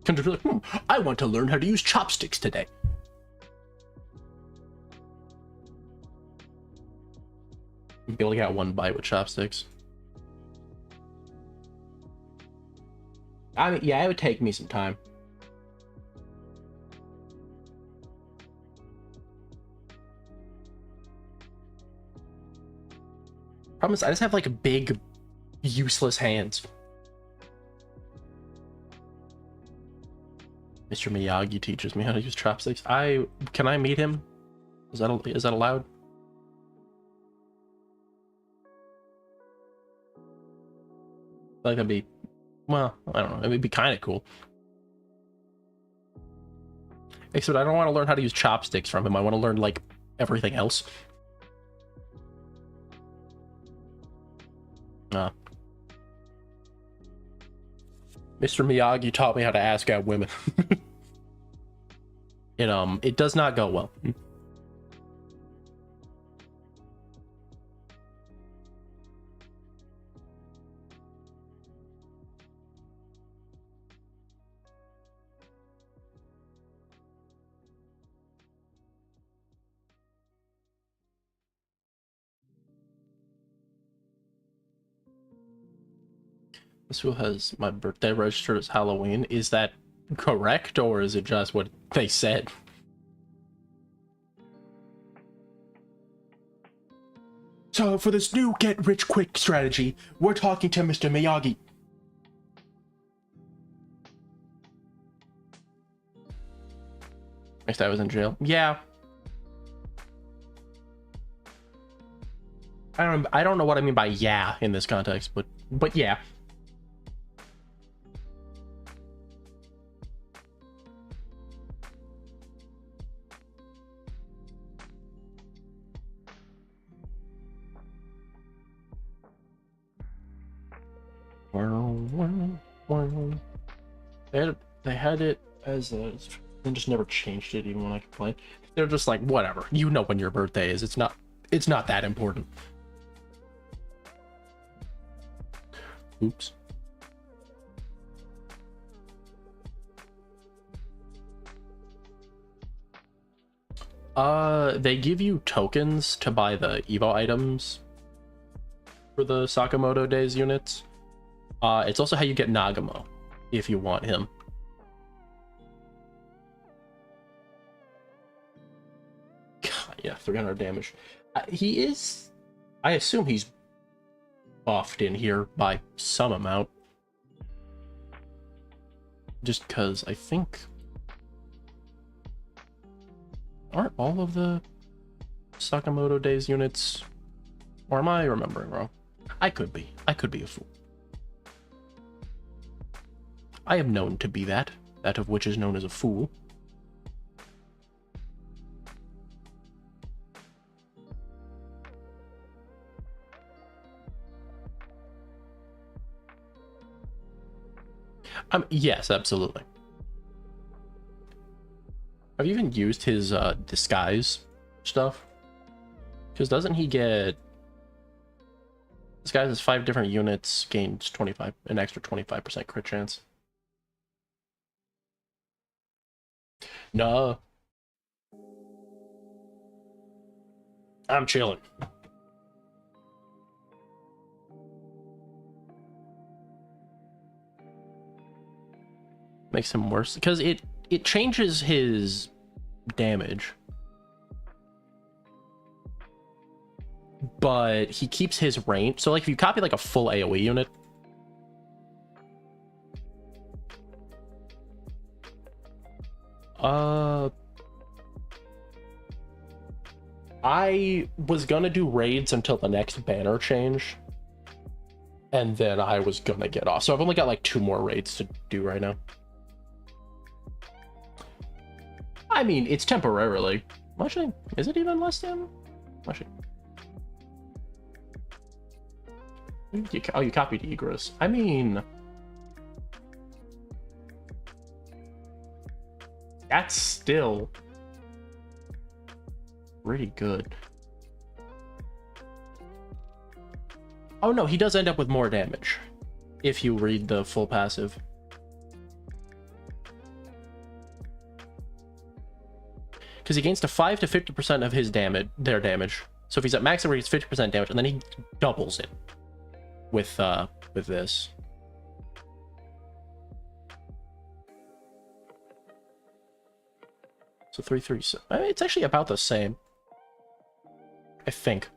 Can just be like, I want to learn how to use chopsticks today. Be able to get one bite with chopsticks. I mean, yeah, it would take me some time. Problem is, I just have like big, useless hands. Mr. Miyagi teaches me how to use chopsticks. Can I meet him? Is that allowed? I feel like that'd be, well, I don't know. It would be kind of cool. Except I don't want to learn how to use chopsticks from him. I want to learn like everything else. Mr. Miyagi taught me how to ask out women. It does not go well. This who has my birthday registered as Halloween. Is that correct, or is it just what they said? So for this new get-rich-quick strategy, we're talking to Mr. Miyagi. Next I was in jail. Yeah. I don't know what I mean by yeah in this context, but yeah. They had it as a, and just never changed it even when I complained. They're just like, whatever. You know when your birthday is. It's not that important. Oops. They give you tokens to buy the Evo items for the Sakamoto Days units. It's also how you get Nagumo, if you want him. God, yeah, 300 damage. He is... I assume he's buffed in here by some amount. Just because I think... Aren't all of the Sakamoto Days units... Or am I remembering wrong? I could be. I could be a fool. I am known to be that of which is known as a fool. Yes, absolutely. Have you even used his disguise stuff? Because doesn't he get... Disguise has 5 different units, gains an extra 25% crit chance. No. I'm chilling. Makes him worse because it changes his damage, but he keeps his range. So like if you copy like a full AoE unit, I was gonna do raids until the next banner change, and then I was gonna get off. So I've only got like 2 more raids to do right now. I mean, it's temporarily. Actually, is it even less than? Actually, you copied Egress. I mean, that's still pretty good. Oh no, he does end up with more damage if you read the full passive. Because he gains to 5 to 50% of his damage, their damage. So if he's at max, he gets 50% damage, and then he doubles it with this. So 3, 3. So, I mean, it's actually about the same, I think.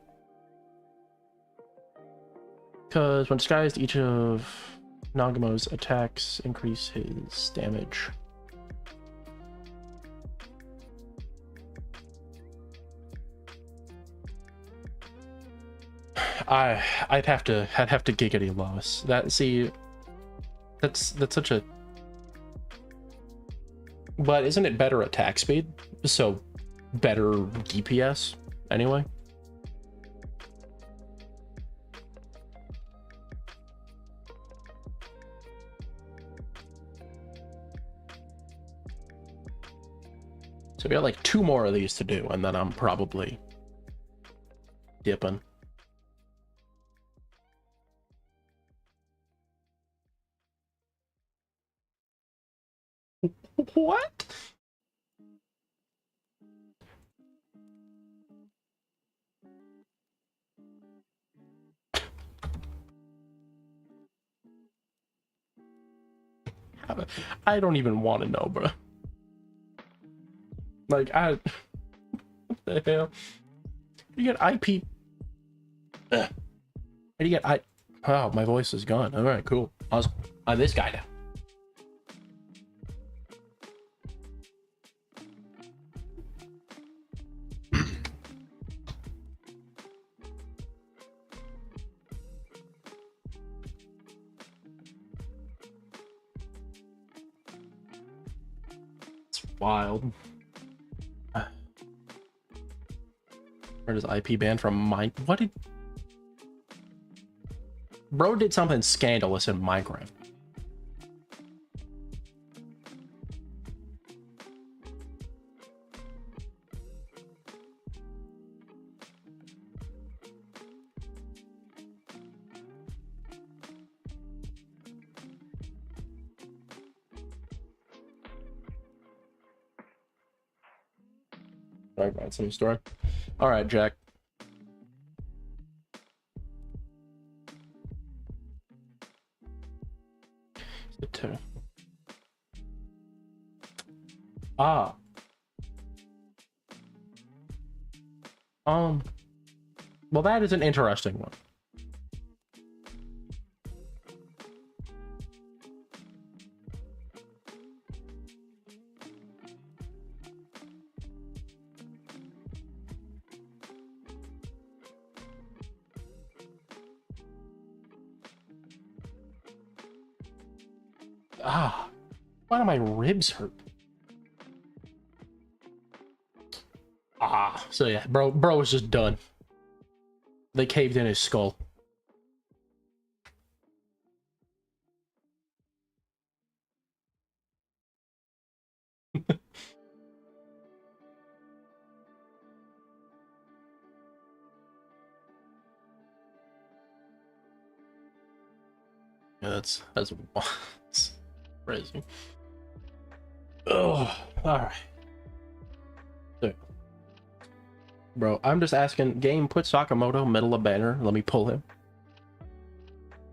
Because when disguised, each of Nagumo's attacks increase his damage. I'd have to giggity loss. That's such a... But isn't it better attack speed? So better DPS anyway? So we got like 2 more of these to do, and then I'm probably dipping. What? I don't even want to know, bro. Like, what the hell? You get IP. How do you get Oh, my voice is gone. All right, cool. Awesome. This guy now. wild. Where does IP ban from mine? What did... Bro did something scandalous in Minecraft. I got some story. All right, Jack. Ah. Well, that is an interesting one. Ah, why do my ribs hurt? Ah, so yeah, bro was just done. They caved in his skull. Yeah, that's crazy. Oh, all right. So, bro, I'm just asking. Game, put Sakamoto middle of banner. Let me pull him.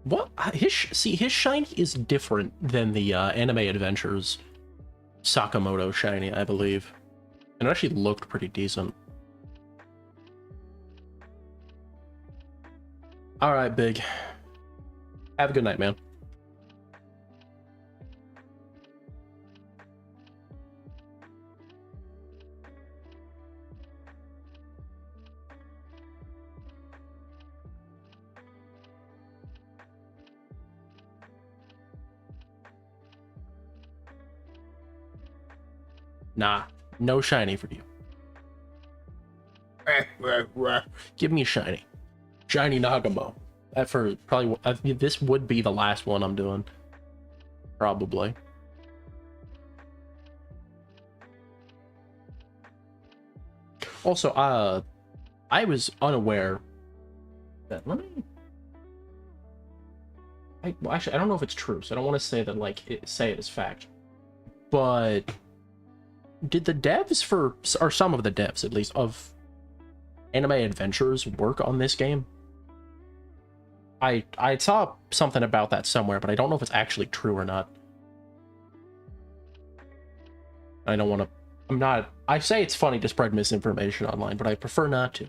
What? His shiny is different than the Anime Adventures Sakamoto shiny, I believe. And it actually looked pretty decent. All right, Big. Have a good night, man. Nah, no shiny for you. Give me a shiny. Shiny Nagumo. For probably, this would be the last one I'm doing. Probably. Also, I was unaware that, well, actually, I don't know if it's true, so I don't want to say that, like, say it as fact. But did the devs or some of the devs, at least, of Anime Adventures work on this game? I saw something about that somewhere, but I don't know if it's actually true or not. I don't want to... I say it's funny to spread misinformation online, but I prefer not to.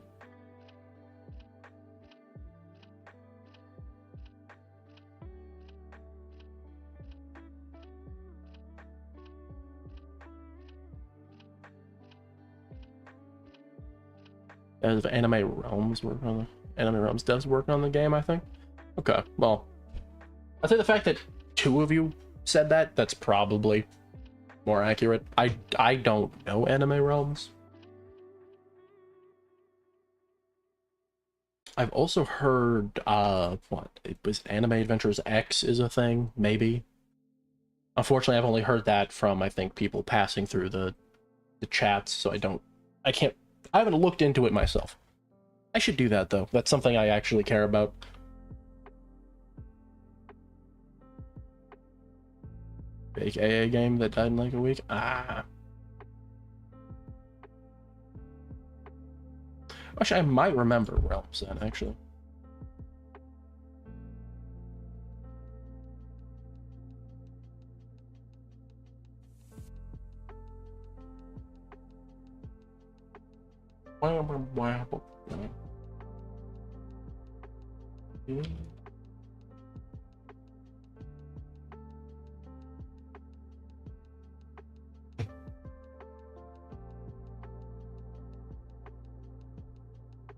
As Anime Realms work on the Anime Realms devs working on the game, I think. Okay, well, I'd say the fact that two of you said that, that's probably more accurate. I don't know Anime Realms. I've also heard what it was, Anime Adventures X is a thing, maybe. Unfortunately, I've only heard that from, I think, people passing through the chats, so I haven't looked into it myself. I should do that, though. That's something I actually care about. Fake AA game that died in like a week? Ah. Actually, I might remember Realms then, actually.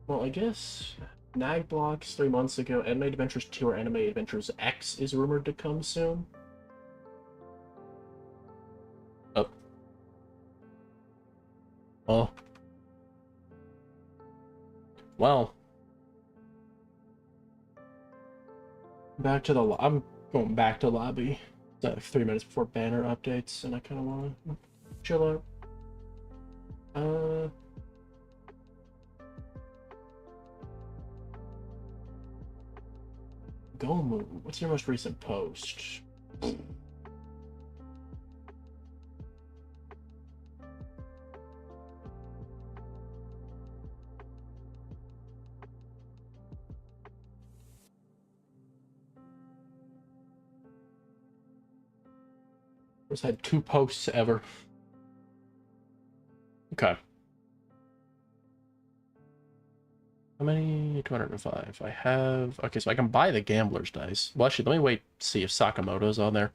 Well, I guess Nagblocks 3 months ago, Anime Adventures 2 or Anime Adventures X is rumored to come soon. Oh. Oh. Well. Back to the I'm going back to lobby. It's like 3 minutes before banner updates, and I kind of want to chill out. Gomu, what's your most recent post? Just had 2 posts ever. Okay. How many? 205. I have... Okay, so I can buy the Gambler's Dice. Well, actually, let me wait, see if Sakamoto's on there.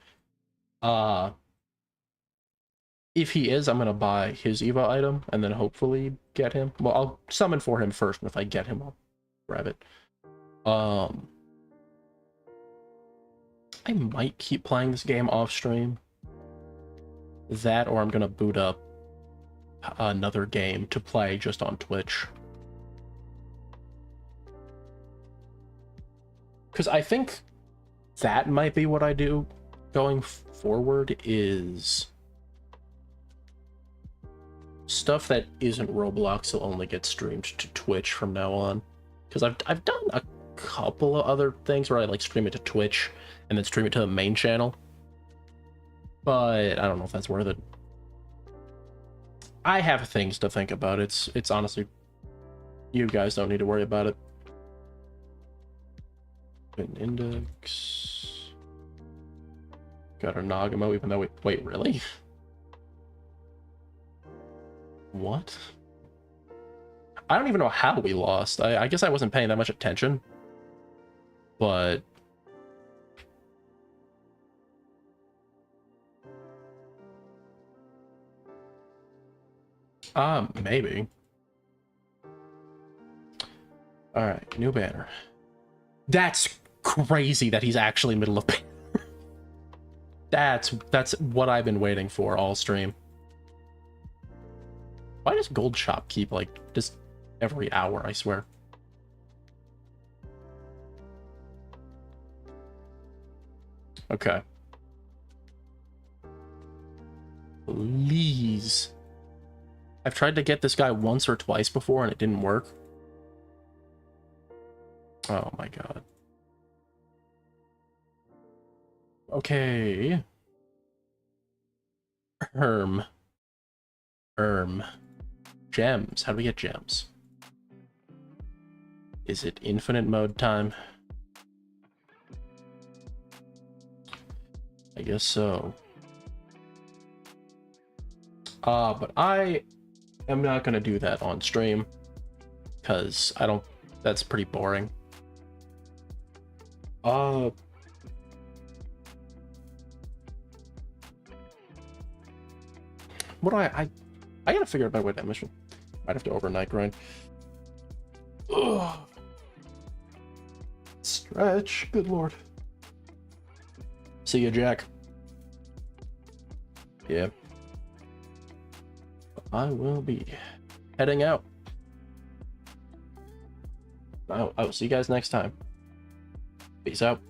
If he is, I'm going to buy his Evo item, and then hopefully get him. Well, I'll summon for him first, and if I get him, I'll grab it. I might keep playing this game off stream. That, or I'm going to boot up another game to play just on Twitch. Because I think that might be what I do going forward, is stuff that isn't Roblox will only get streamed to Twitch from now on. Because I've done a couple of other things where I like stream it to Twitch and then stream it to the main channel. But I don't know if that's worth it. I have things to think about. It's honestly, you guys don't need to worry about it. An index. Got our Nagumo, even though wait, really? What? I don't even know how we lost. I guess I wasn't paying that much attention. But... maybe. Alright, new banner. That's crazy that he's actually middle of banner. That's what I've been waiting for all stream. Why does Gold Shop keep, like, just every hour, I swear? Okay. Please. I've tried to get this guy once or twice before and it didn't work. Oh my god. Okay. Gems. How do we get gems? Is it infinite mode time? I guess so. But I am not gonna do that on stream, because I don't... that's pretty boring. What do I gotta figure out my way to that mission. Might have to overnight grind. Ugh. Stretch, good lord. See ya, Jack. Yeah. I will be heading out. I will see you guys next time. Peace out.